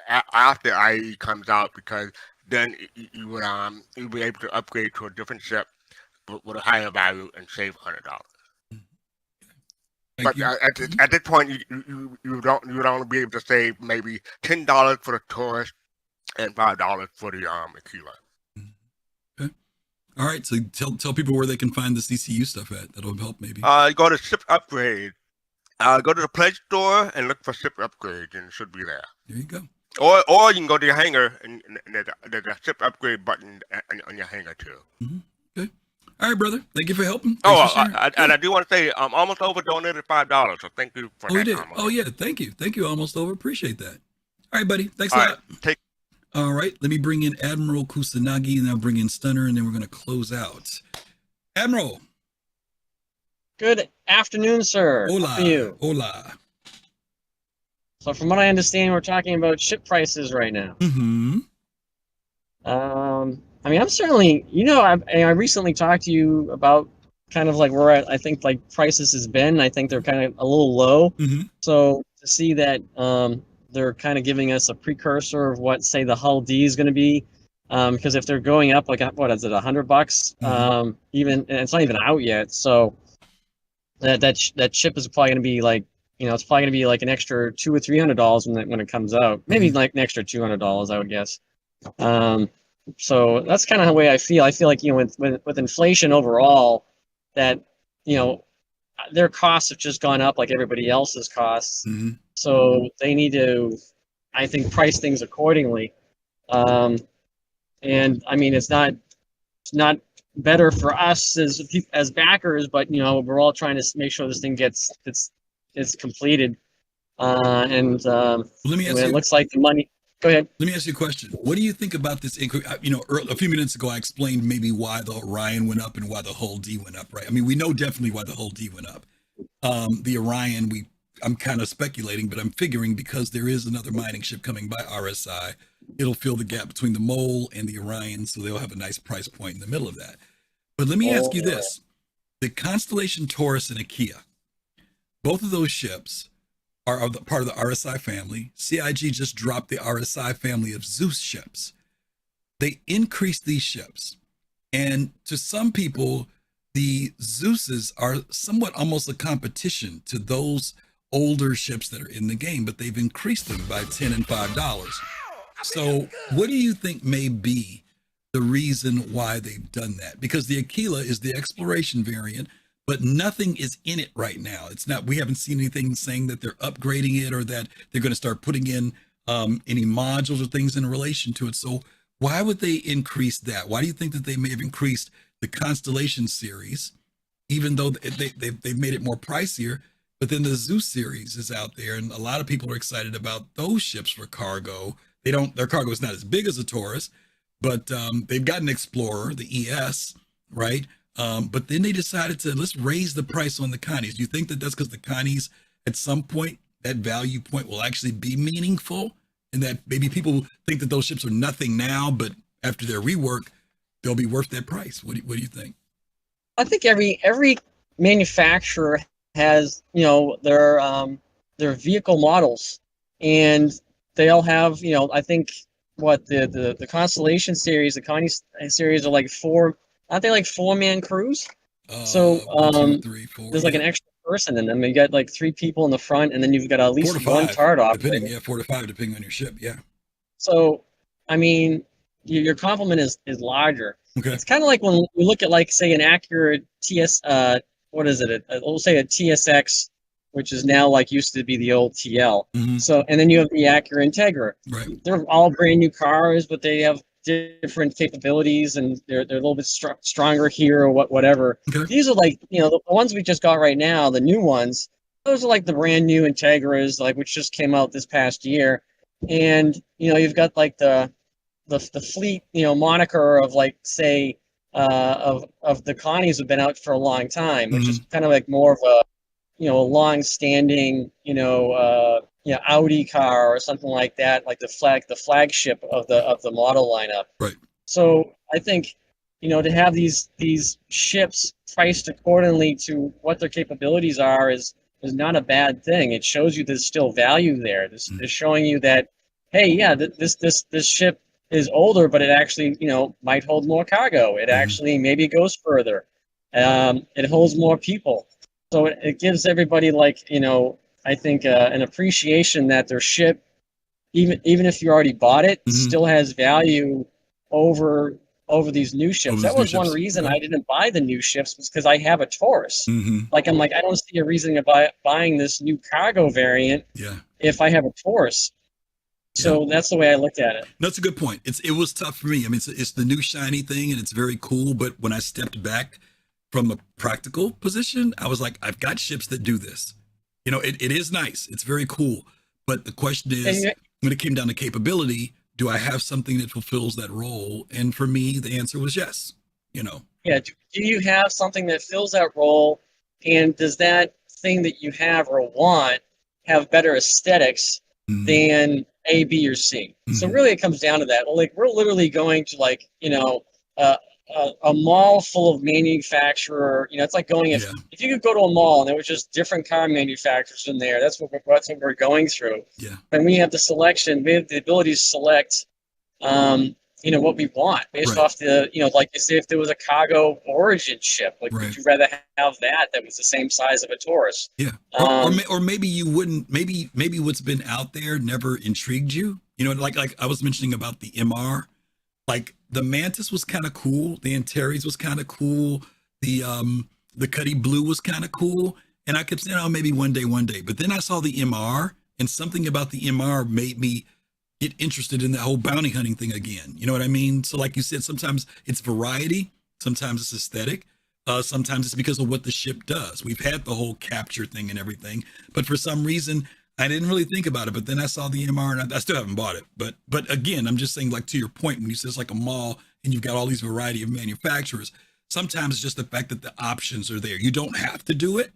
Speaker 18: after IE comes out, because then you'll be able to upgrade to a different ship with a higher value and save $100. But at this point, you would only be able to save maybe $10 for the Taurus and $5 for the Aquila.
Speaker 2: Okay. All right. So tell people where they can find the CCU stuff at. That'll help maybe.
Speaker 18: Go to Ship Upgrade. Go to the Pledge Store and look for Ship Upgrade, and it should be there.
Speaker 2: There you go.
Speaker 18: Or you can go to your hangar and there's a Ship Upgrade button on your hangar too.
Speaker 2: Mm-hmm. Okay. All right, brother. Thank you for helping.
Speaker 18: And I do want to say, Almost Over donated $5, so thank you for that.
Speaker 2: We did. Oh yeah, thank you, Almost Over. Appreciate that. All right, buddy. Thanks a lot. All right, let me bring in Admiral Kusanagi, and I'll bring in Stunner, and then we're going to close out. Admiral.
Speaker 19: Good afternoon, sir.
Speaker 2: Hola.
Speaker 19: How are you?
Speaker 2: Hola.
Speaker 19: So from what I understand, we're talking about ship prices right now.
Speaker 2: Mm-hmm.
Speaker 19: I mean, I'm certainly, I recently talked to you about kind of like where I think like prices has been. I think they're kind of a little low.
Speaker 2: Mm-hmm.
Speaker 19: So to see that they're kind of giving us a precursor of what, say, the Hull D is going to be, because if they're going up like what is it, $100?
Speaker 2: Mm-hmm.
Speaker 19: Even, and it's not even out yet. So that ship is probably going to be like, it's probably going to be like an extra $200 or $300 when it comes out. Maybe like an extra $200, I would guess. So that's kind of the way I feel. I feel like, with inflation overall, that, their costs have just gone up like everybody else's costs.
Speaker 2: Mm-hmm.
Speaker 19: So they need to, I think, price things accordingly. And I mean, it's not better for us as backers, but we're all trying to make sure this thing it's completed. Let
Speaker 2: me ask you,
Speaker 19: it looks like the money. Go ahead.
Speaker 2: Let me ask you a question. What do you think about this? A few minutes ago, I explained maybe why the Orion went up and why the Hull D went up, right? I mean, we know definitely why the Hull D went up. The Orion, I'm kind of speculating, but I'm figuring because there is another mining ship coming by RSI, it'll fill the gap between the Mole and the Orion, so they'll have a nice price point in the middle of that. But let me ask you this. The Constellation Taurus and Akia, both of those ships are part of the RSI family. CIG just dropped the RSI family of Zeus ships. They increased these ships. And to some people, the Zeuses are somewhat almost a competition to those older ships that are in the game, but they've increased them by $10 and $5. So what do you think may be the reason why they've done that? Because the Aquila is the exploration variant, but nothing is in it right now. It's not, we haven't seen anything saying that they're upgrading it or that they're going to start putting in any modules or things in relation to it. So Why would they increase that? Why do you think that they may have increased the Constellation series, even though they've made it more pricier? But then the Zeus series is out there, and a lot of people are excited about those ships for cargo. Their cargo is not as big as a Taurus, but they've got an Explorer, the ES, right? But then they decided to let's raise the price on the Connies. Do you think that that's because the Connies at some point that value point will actually be meaningful, and that maybe people think that those ships are nothing now, but after their rework, they'll be worth that price? What do you think?
Speaker 19: I think every manufacturer has, you know, their vehicle models, and they all have, you know, I think what the Constellation series, the Connie series are like aren't they like 4-man crews? So
Speaker 2: 1, 2, 3, 4,
Speaker 19: there's like an extra person in them. You got like 3 people in the front, and then you've got at least
Speaker 2: 4 to 5,
Speaker 19: 1 turret operator.
Speaker 2: 4 to 5, depending on your ship. Yeah.
Speaker 19: So, I mean, your complement is larger.
Speaker 2: Okay.
Speaker 19: It's kind of like when you look at, like, say, an accurate what is it? We'll say a TSX, which is now like used to be the old TL.
Speaker 2: Mm-hmm.
Speaker 19: So, and then you have the Acura Integra.
Speaker 2: Right.
Speaker 19: They're all brand new cars, but they have different capabilities, and they're a little bit stronger here or whatever.
Speaker 2: Okay.
Speaker 19: These are like, you know, the ones we just got right now, the new ones. Those are like the brand new Integras, like, which just came out this past year. And, you know, you've got like the fleet, you know, moniker of, like, say, of the Connies have been out for a long time, which is kind of like more of a, you know, a long-standing, you know, Audi car or something like that, like the flagship of the model lineup.
Speaker 2: Right.
Speaker 19: So I think, you know, to have these ships priced accordingly to what their capabilities are is not a bad thing. It shows you there's still value there. This is showing you that, hey, yeah, this ship is older, but it actually, you know, might hold more cargo. It actually maybe goes further. It holds more people. So it gives everybody, like, you know, I think an appreciation that their ship, even if you already bought it, still has value over these new ships. That was one reason I didn't buy the new ships, was because I have a Taurus. Like, I'm like, I don't see a reason to buying this new cargo variant if I have a Taurus. So that's the way I looked at it.
Speaker 2: That's a good point. It was tough for me. I mean, it's the new shiny thing, and it's very cool. But when I stepped back from a practical position, I was like, I've got ships that do this. You know, it is nice. It's very cool. But the question is, when it came down to capability, do I have something that fulfills that role? And for me, the answer was yes. You know. Yeah.
Speaker 19: Do you have something that fills that role? And does that thing that you have or want have better aesthetics than A, B, or C? So really it comes down to that. Like, we're literally going to, like, you know, a mall full of manufacturer, you know, it's like going, if you could go to a mall and there was just different car manufacturers in there, that's what we're going through.
Speaker 2: Yeah.
Speaker 19: And we have the selection, we have the ability to select, you know, what we want based off the, you know, like you say, if there was a cargo origin ship, like, would you rather have that was the same size of a Taurus?
Speaker 2: Yeah. Or maybe you wouldn't, maybe what's been out there never intrigued you. You know, like I was mentioning about the MR, like the Mantis was kind of cool. The Antares was kind of cool. The Cuddy Blue was kind of cool. And I kept saying, oh, maybe one day. But then I saw the MR, and something about the MR made me get interested in that whole bounty hunting thing again. You know what I mean? So like you said, sometimes it's variety, sometimes it's aesthetic, sometimes it's because of what the ship does. We've had the whole capture thing and everything, but for some reason I didn't really think about it. But then I saw the MR, and I still haven't bought it. But again, I'm just saying, like, to your point, when you say it's like a mall and you've got all these variety of manufacturers, sometimes it's just the fact that the options are there. You don't have to do it,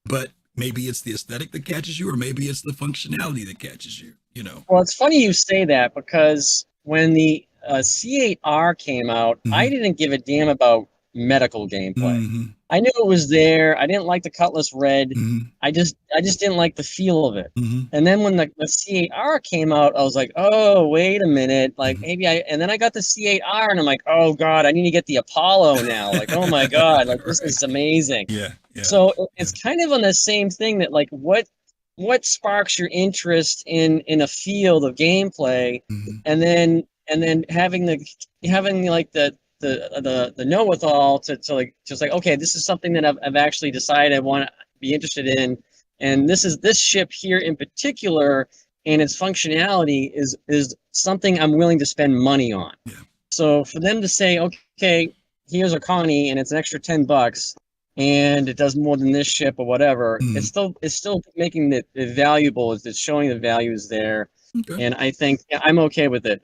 Speaker 2: but maybe it's the aesthetic that catches you, or maybe it's the functionality that catches you, you know?
Speaker 19: Well, it's funny you say that, because when the C8R came out, I didn't give a damn about medical gameplay. I knew it was there. I didn't like the Cutlass Red. I just didn't like the feel of it. And then when the C8R came out, I was like, oh, wait a minute. Like, maybe and then I got the C8R, and I'm like, oh God, I need to get the Apollo now. Like, oh my God, like, this is amazing.
Speaker 2: Yeah.
Speaker 19: So it's kind of on the same thing, that, like, what sparks your interest in a field of gameplay, and then having like the know-with-all to like, just like, okay, this is something that I've actually decided I want to be interested in, and this ship here in particular, and its functionality is something I'm willing to spend money on.
Speaker 2: Yeah.
Speaker 19: So for them to say, okay, here's a Connie and it's an extra $10 and it does more than this ship or whatever, it's still making it valuable. It's showing the value is there.
Speaker 2: Okay.
Speaker 19: And I think I'm okay with it.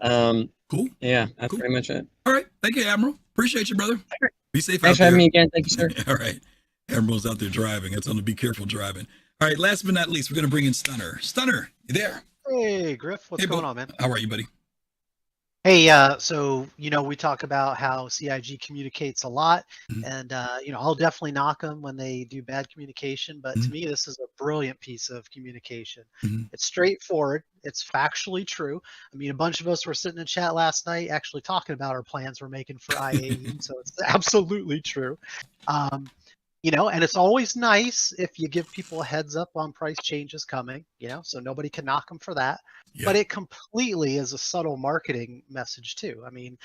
Speaker 2: Cool.
Speaker 19: Yeah, that's pretty much it.
Speaker 2: All right. Thank you, Admiral. Appreciate you, brother. Be safe
Speaker 19: Thanks
Speaker 2: out
Speaker 19: for
Speaker 2: there.
Speaker 19: having me again. Thank you, sir.
Speaker 2: All right. Admiral's out there driving. I tell him to be careful driving. All right. Last but not least, we're going to bring in Stunner. Stunner, you there?
Speaker 20: Hey, Griff, what's going on, man?
Speaker 2: How are you, buddy?
Speaker 20: Hey, so, we talk about how CIG communicates a lot, and, I'll definitely knock them when they do bad communication, but to me, this is a brilliant piece of communication. It's straightforward. It's factually true. I mean, a bunch of us were sitting in chat last night actually talking about our plans we're making for IAE, so it's absolutely true. And it's always nice if you give people a heads up on price changes coming, so nobody can knock them for that. Yeah. But it completely is a subtle marketing message too. I mean,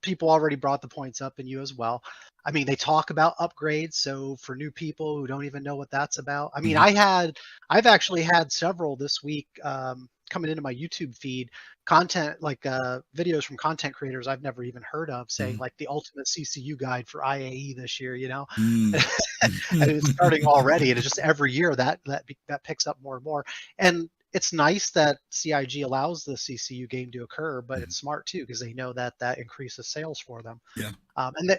Speaker 20: people already brought the points up, and you as well. I mean, they talk about upgrades. So for new people who don't even know what that's about, I mean, I've actually had several this week coming into my YouTube feed, content like videos from content creators I've never even heard of, saying like the ultimate CCU guide for IAE this year, and it's starting already, and it's just every year that picks up more and more. And it's nice that CIG allows the CCU game to occur, but it's smart too, because they know that increases sales for them.
Speaker 2: Yeah.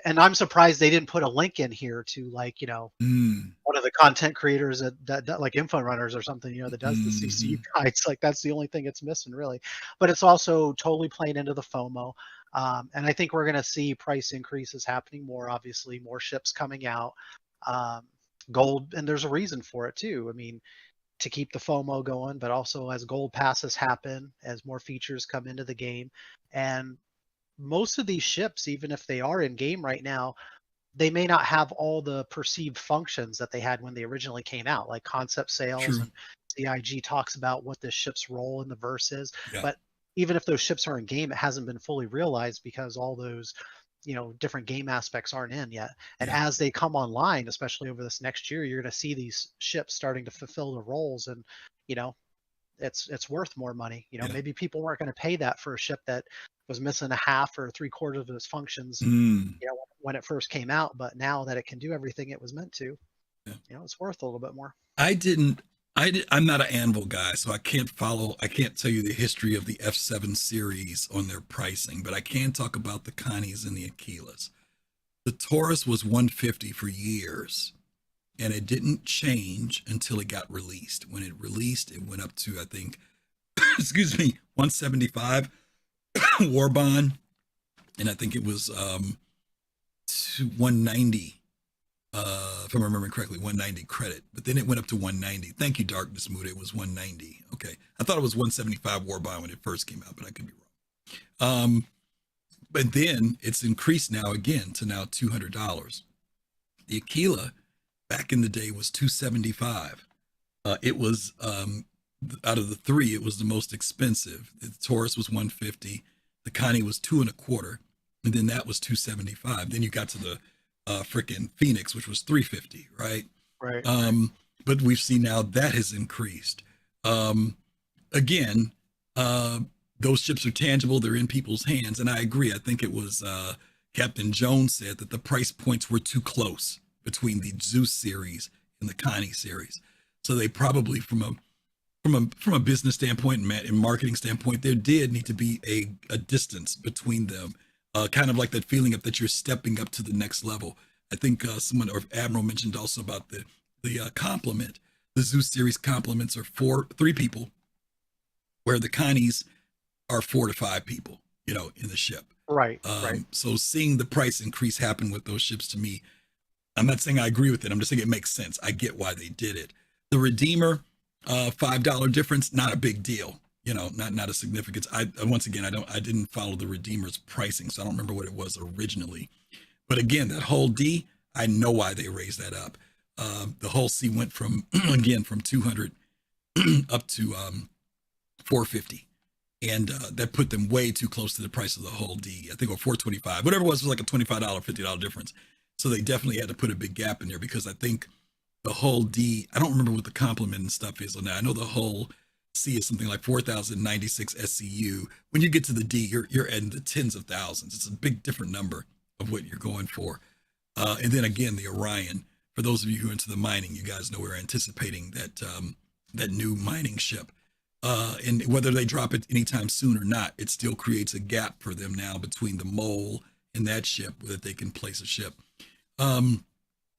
Speaker 20: And I'm surprised they didn't put a link in here to one of the content creators that like Info Runners or something, that does the CCU guides. Like that's the only thing it's missing really. But it's also totally playing into the FOMO. And I think we're going to see price increases happening more, obviously, more ships coming out. Gold, and there's a reason for it too. I mean, to keep the FOMO going, but also as gold passes happen, as more features come into the game. And most of these ships, even if they are in game right now, they may not have all the perceived functions that they had when they originally came out, like concept sales. True. And CIG talks about what this ship's role in the verse is. Yeah. But even if those ships are in game, it hasn't been fully realized because all those different game aspects aren't in yet. And as they come online, especially over this next year, you're going to see these ships starting to fulfill the roles, and it's worth more money. Maybe people weren't going to pay that for a ship that was missing a half or 3/4 of its functions when it first came out, but now that it can do everything it was meant to, it's worth a little bit more.
Speaker 2: I'm not an Anvil guy, so I can't tell you the history of the F7 series on their pricing, but I can talk about the Connies and the Aquilas. The Taurus was $150 for years, and it didn't change until it got released. When it released, it went up to, I think, $175 war bond, and I think it was to $190. If I'm remembering correctly, 190 credit, but then it went up to 190. Thank you, Darkness Mood. It was 190. Okay. I thought it was 175 war bond when it first came out, but I could be wrong. But then it's increased now again to now $200. The Aquila back in the day was $275. It was, out of the three, it was the most expensive. The Taurus was $150. The Connie was $225. And then that was $275. Then you got to the frickin' Phoenix, which was $350, right?
Speaker 20: Right.
Speaker 2: But we've seen now that has increased. Again, those ships are tangible, they're in people's hands, and I agree. I think it was Captain Jones said that the price points were too close between the Zeus series and the Connie series. So they probably, from a business standpoint and marketing standpoint, there did need to be a distance between them. Kind of like that feeling of that you're stepping up to the next level. I think someone, or Admiral, mentioned also about the complement. The Zeus series complements are 3 people, where the Connies are 4 to 5 people, in the ship.
Speaker 20: Right. Right.
Speaker 2: So seeing the price increase happen with those ships, to me, I'm not saying I agree with it. I'm just saying it makes sense. I get why they did it. The Redeemer, $5 difference, not a big deal. Not a significance. I didn't follow the Redeemer's pricing, so I don't remember what it was originally. But again, that whole D, I know why they raised that up. The whole C went from 200 up to 450, and that put them way too close to the price of the whole D. I think, or 425, whatever it was like a $25, $50 difference. So they definitely had to put a big gap in there, because I think the whole D, I don't remember what the complement and stuff is on that. I know the whole C is something like 4,096 SCU. When you get to the D, you're in the tens of thousands. It's a big different number of what you're going for. And then again, the Orion. For those of you who are into the mining, you guys know we're anticipating that new mining ship. And whether they drop it anytime soon or not, it still creates a gap for them now between the mole and that ship, that they can place a ship.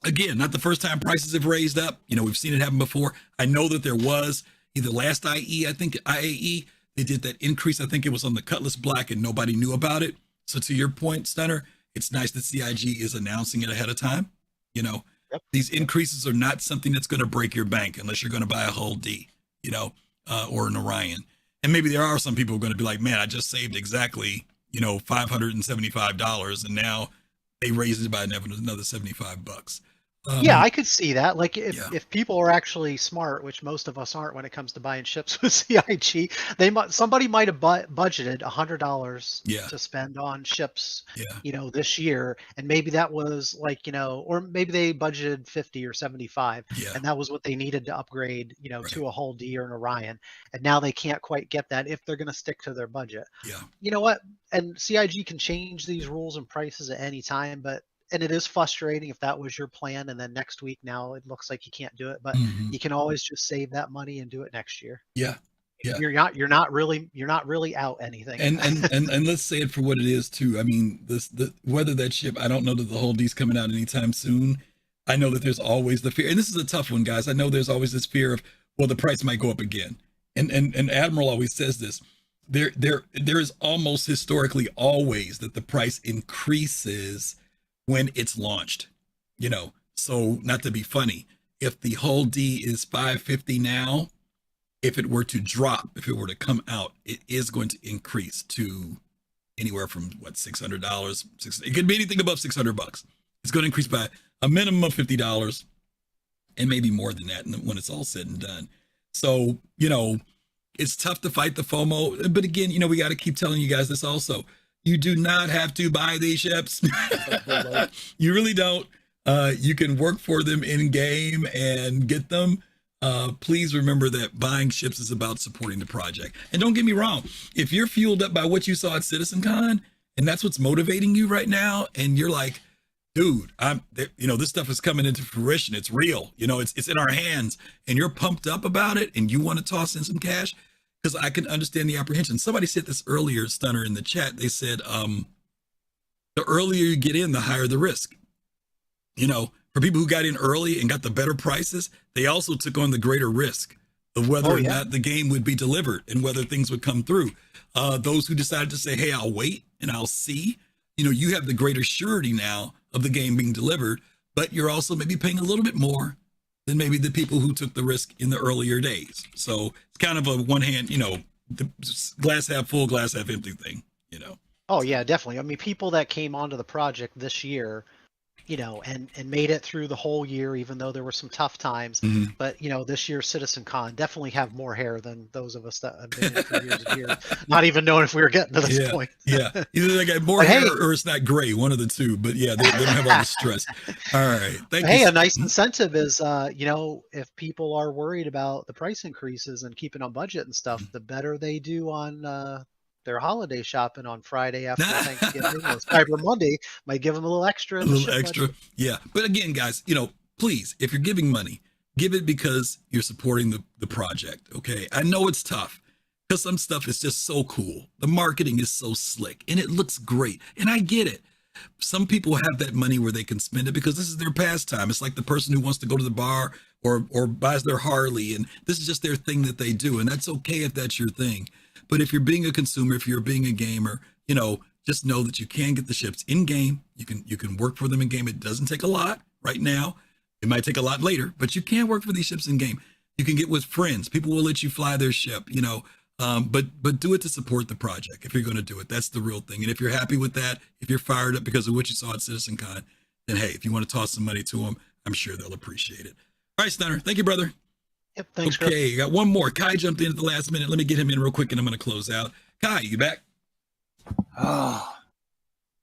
Speaker 2: Again, not the first time prices have raised up. We've seen it happen before. I know that there was either last IAE, they did that increase. I think it was on the Cutlass Black and nobody knew about it. So to your point, Stunner, it's nice that CIG is announcing it ahead of time. These increases are not something that's going to break your bank unless you're going to buy a Hull D, or an Orion. And maybe there are some people who are going to be like, man, I just saved exactly, $575 and now they raised it by another $75.
Speaker 20: Yeah, I could see that. Like if people are actually smart, which most of us aren't when it comes to buying ships with CIG, somebody might have budgeted $100 to spend on ships, this year, and maybe that was like, or maybe they budgeted 50 or 75, and that was what they needed to upgrade, to a Hull D or an Orion, and now they can't quite get that if they're going to stick to their budget. You know what? And CIG can change these rules and prices at any time, and it is frustrating if that was your plan and then next week now it looks like you can't do it, but you can always just save that money and do it next year. You're not really out anything.
Speaker 2: And let's say it for what it is too. I mean, whether that ship, I don't know that the Hull D's coming out anytime soon. I know that there's always the fear, and this is a tough one, guys. I know there's always this fear of, well, the price might go up again. And Admiral always says this. There is almost historically always that the price increases when it's launched, so not to be funny, if the Hull D is $550 now, if it were to drop, if it were to come out, it is going to increase to anywhere from $600. It could be anything above $600. It's going to increase by a minimum of $50 and maybe more than that when it's all said and done. So, it's tough to fight the FOMO, but again, we got to keep telling you guys this also. You do not have to buy these ships. You really don't. You can work for them in game and get them. Please remember that buying ships is about supporting the project. And don't get me wrong. If you're fueled up by what you saw at CitizenCon and that's what's motivating you right now, and you're like, dude, this stuff is coming into fruition. It's real. It's in our hands, and you're pumped up about it and you want to toss in some cash, because I can understand the apprehension. Somebody said this earlier, Stunner, in the chat. They said, the earlier you get in, the higher the risk. For people who got in early and got the better prices, they also took on the greater risk of whether or not the game would be delivered and whether things would come through. Those who decided to say, hey, I'll wait and I'll see, you have the greater surety now of the game being delivered, but you're also maybe paying a little bit more than maybe the people who took the risk in the earlier days. So it's kind of a one hand, the glass half full, glass half empty thing,
Speaker 20: Oh yeah, definitely. I mean, people that came onto the project this year, and made it through the whole year, even though there were some tough times. But this year's CitizenCon definitely have more hair than those of us that have been in for years and years, not even knowing if we were getting to this point.
Speaker 2: Either they got more hair or it's not gray, one of the two. But yeah, they don't have all the stress. All right, thank you.
Speaker 20: A nice incentive is, if people are worried about the price increases and keeping on budget and stuff, the better they do on their holiday shopping on Friday after Thanksgiving or Cyber Monday might give them a little extra.
Speaker 2: Yeah. But again, guys, please, if you're giving money, give it because you're supporting the project. Okay. I know it's tough because some stuff is just so cool. The marketing is so slick and it looks great. And I get it. Some people have that money where they can spend it because this is their pastime. It's like the person who wants to go to the bar or buys their Harley, and this is just their thing that they do. And that's okay if that's your thing. But if you're being a consumer, if you're being a gamer, just know that you can get the ships in game. You can work for them in game. It doesn't take a lot right now. It might take a lot later, but you can work for these ships in game. You can get with friends. People will let you fly their ship, but do it to support the project. If you're going to do it, that's the real thing. And if you're happy with that, if you're fired up because of what you saw at CitizenCon, then hey, if you want to toss some money to them, I'm sure they'll appreciate it. All right, Stunner. Thank you, brother.
Speaker 20: Yep, thanks.
Speaker 2: Okay, you got one more. Kai jumped in at the last minute. Let me get him in real quick, and I'm going to close out. Kai, you back?
Speaker 5: Oh,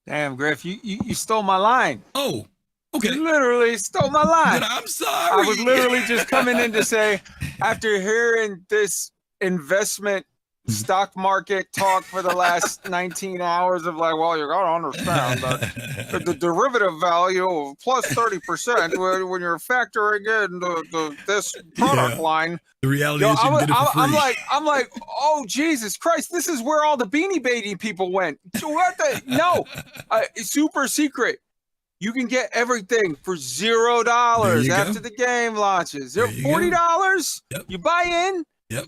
Speaker 5: damn, Griff, you stole my line.
Speaker 2: Oh, okay.
Speaker 5: You literally stole my line.
Speaker 2: But I'm sorry.
Speaker 5: I was literally just coming in to say, after hearing this investment stock market talk for the last 19 hours of like, well, you gotta understand that the derivative value of plus 30% when you're factoring in this product line.
Speaker 2: The reality is you can get it for free.
Speaker 5: I'm like, oh Jesus Christ, this is where all the beanie baby people went. What the no, super secret. You can get everything for $0 after the game launches. $40.
Speaker 2: Yep.
Speaker 5: You buy in,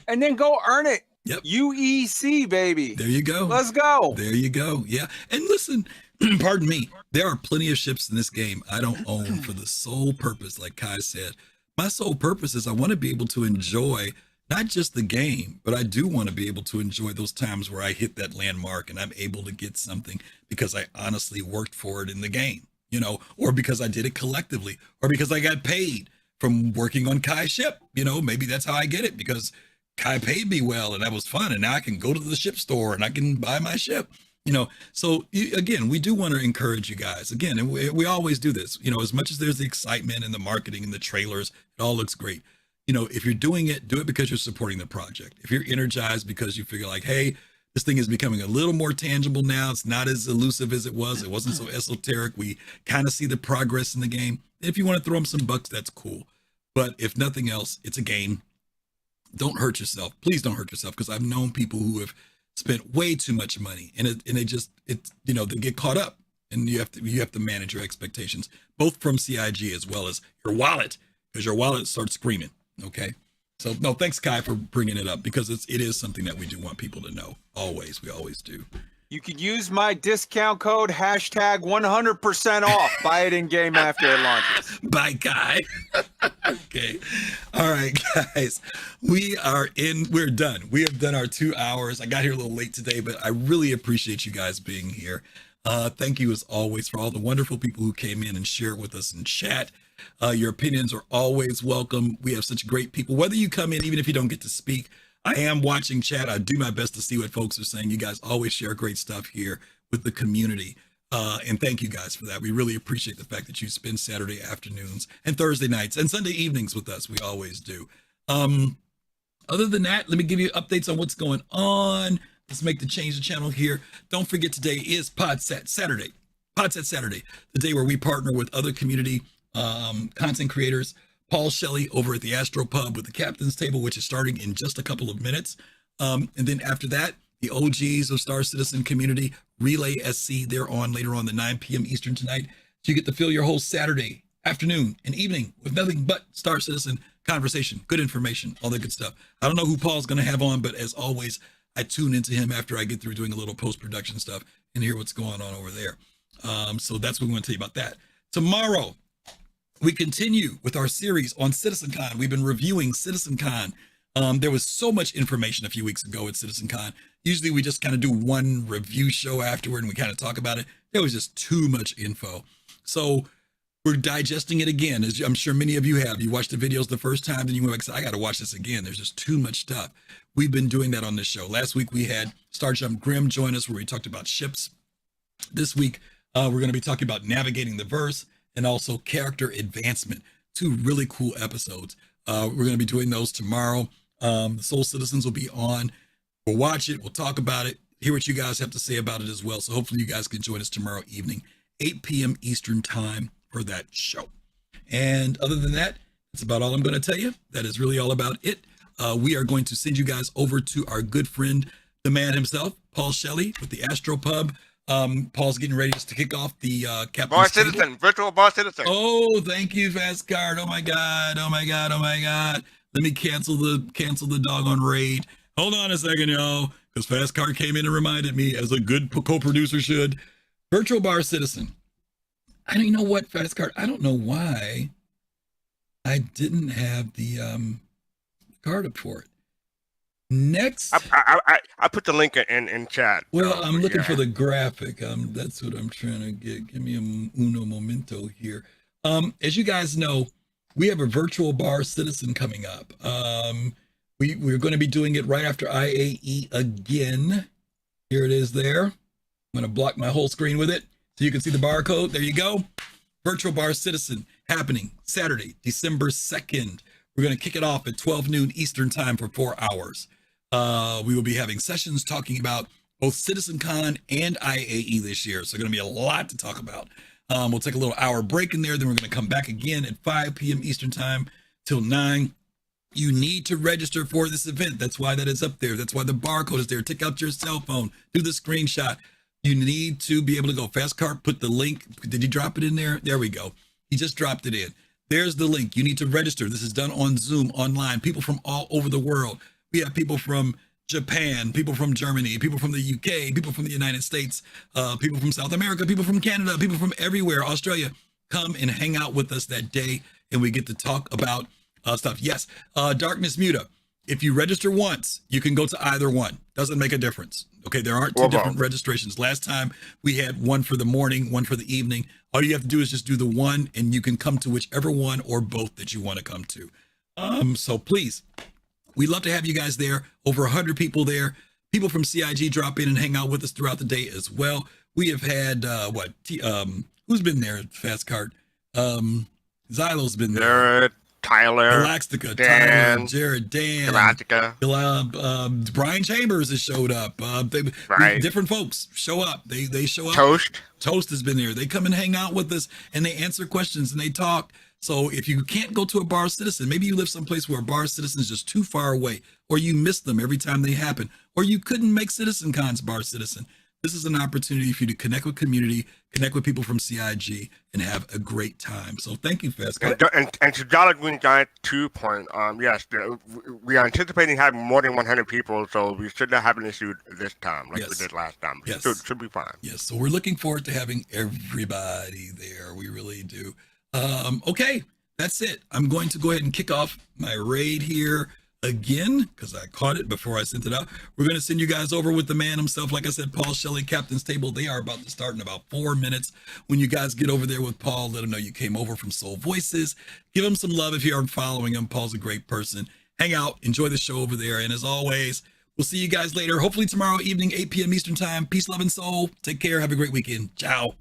Speaker 5: and then go earn it.
Speaker 2: Yep.
Speaker 5: UEC, baby.
Speaker 2: There you go.
Speaker 5: Let's go.
Speaker 2: There you go. Yeah. And listen, pardon me, there are plenty of ships in this game I don't own for the sole purpose, like Kai said. My sole purpose is I want to be able to enjoy not just the game, but I do want to be able to enjoy those times where I hit that landmark and I'm able to get something because I honestly worked for it in the game, you know, or because I did it collectively, or because I got paid from working on Kai's ship. You know, maybe that's how I get it, because Kai paid me well and that was fun, and now I can go to the ship store and I can buy my ship, you know. So again, we do want to encourage you guys again, and we always do this, you know, as much as there's the excitement and the marketing and the trailers, it all looks great. You know, if you're doing it, do it because you're supporting the project. If you're energized because you figure like, hey, this thing is becoming a little more tangible now, it's not as elusive as it wasn't so esoteric, we kind of see the progress in the game. If you want to throw them some bucks, that's cool. But if nothing else, it's a game. Don't hurt yourself. Please don't hurt yourself, because I've known people who have spent way too much money and they you know, they get caught up, and you have to manage your expectations, both from CIG as well as your wallet, because your wallet starts screaming. Okay. So no, thanks Kai for bringing it up, because it is something that we do want people to know. We always do.
Speaker 5: You could use my discount code #100% off. Buy it in game after it launches.
Speaker 2: Bye, Kai. Okay. All right, guys. We're done. We have done our 2 hours. I got here a little late today, but I really appreciate you guys being here. Thank you as always for all the wonderful people who came in and shared with us in chat. Your opinions are always welcome. We have such great people. Whether you come in, even if you don't get to speak, I am watching chat. I do my best to see what folks are saying. You guys always share great stuff here with the community. And thank you guys for that. We really appreciate the fact that you spend Saturday afternoons and Thursday nights and Sunday evenings with us. We always do. Other than that, let me give you updates on what's going on. Let's make the change the channel here. Don't forget, today is Podset Saturday. Podset Saturday, the day where we partner with other community content creators. Paul Shelley over at the Astro Pub with the Captain's Table, which is starting in just a couple of minutes. And then after that, the OGs of Star Citizen community, Relay SC, they're on later on the 9 p.m. Eastern tonight. So you get to fill your whole Saturday afternoon and evening with nothing but Star Citizen conversation, good information, all that good stuff. I don't know who Paul's going to have on, but as always, I tune into him after I get through doing a little post-production stuff and hear what's going on over there. So that's what we want to tell you about that. Tomorrow, we continue with our series on CitizenCon. We've been reviewing CitizenCon. There was so much information a few weeks ago at CitizenCon. Usually we just kind of do one review show afterward and we kind of talk about it. There was just too much info. So we're digesting it again, as I'm sure many of you have. You watched the videos the first time, then you went back and said, I got to watch this again. There's just too much stuff. We've been doing that on this show. Last week we had Star Jump Grim join us where we talked about ships. This week we're going to be talking about navigating the verse and also character advancement. 2 really cool episodes. We're going to be doing those tomorrow. The Soul Citizens will be on. We'll watch it. We'll talk about it. Hear what you guys have to say about it as well. So hopefully you guys can join us tomorrow evening, 8 p.m. Eastern time for that show. And other than that, that's about all I'm going to tell you. That is really all about it. We are going to send you guys over to our good friend, the man himself, Paul Shelley with the Astro Pub. Paul's getting ready to kick off the Captain's
Speaker 18: Bar
Speaker 2: Table.
Speaker 18: Citizen, virtual Bar Citizen.
Speaker 2: Oh, thank you, Fast Card. Oh my God. Let me cancel the doggone raid. Hold on a second, y'all, because Fast Card came in and reminded me, as a good co-producer should. Virtual Bar Citizen. You know what, Fast Card? I don't know why I didn't have the card up for it. Next,
Speaker 18: I put the link in chat.
Speaker 2: Well, I'm looking for the graphic. That's what I'm trying to get. Give me uno momento here. As you guys know, we have a virtual bar citizen coming up. We're going to be doing it right after IAE again. Here it is there. I'm going to block my whole screen with it so you can see the barcode. There you go. Virtual bar citizen happening Saturday, December 2nd. We're going to kick it off at 12 noon Eastern time for 4 hours. We will be having sessions talking about both CitizenCon and IAE this year. So going to be a lot to talk about. We'll take a little hour break in there. Then we're going to come back again at 5 p.m. Eastern time till 9. You need to register for this event. That's why that is up there. That's why the barcode is there. Take out your cell phone, do the screenshot. You need to be able to go. Fastcart, put the link. Did you drop it in there? There we go. He just dropped it in. There's the link. You need to register. This is done on Zoom, online. People from all over the world. We have people from Japan, people from Germany, people from the UK, people from the United States, people from South America, people from Canada, people from everywhere, Australia. Come and hang out with us that day, and we get to talk about stuff. Yes, Darkness Muta. If you register once, you can go to either one. Doesn't make a difference. Okay, there aren't two different registrations. Last time we had one for the morning, one for the evening. All you have to do is just do the one, and you can come to whichever one or both that you want to come to. So please, we'd love to have you guys there. Over 100 people there. People from CIG drop in and hang out with us throughout the day as well. We have had who's been there? Fastcart. Zylo's been there.
Speaker 18: Jared, Tyler,
Speaker 2: Galactica,
Speaker 18: Dan,
Speaker 2: Tyler, Jared, Dan,
Speaker 18: Galactica.
Speaker 2: Brian Chambers has showed up. Different folks show up. They show up. Toast has been there. They come and hang out with us, and they answer questions and they talk. So if you can't go to a Bar Citizen, maybe you live someplace where a Bar Citizen is just too far away, or you miss them every time they happen, or you couldn't make CitizenCon's Bar Citizen. This is an opportunity for you to connect with community, connect with people from CIG, and have a great time. So thank you, Fastcart.
Speaker 18: And to Dollar Green Giant 2 point, yes, we are anticipating having more than 100 people, so we should not have an issue this time like we did last time.
Speaker 2: Yes.
Speaker 18: It should be fine.
Speaker 2: Yes, so we're looking forward to having everybody there. We really do. Okay, that's it. I'm going to go ahead and kick off my raid here again because I caught it before I sent it out. We're going to send you guys over with the man himself. Like I said, Paul Shelley, Captain's Table. They are about to start in about 4 minutes. When you guys get over there with Paul, let him know you came over from Soul Voices. Give him some love if you aren't following him. Paul's a great person. Hang out, enjoy the show over there. And as always, we'll see you guys later. Hopefully tomorrow evening, 8 p.m. Eastern time. Peace, love, and soul. Take care. Have a great weekend. Ciao.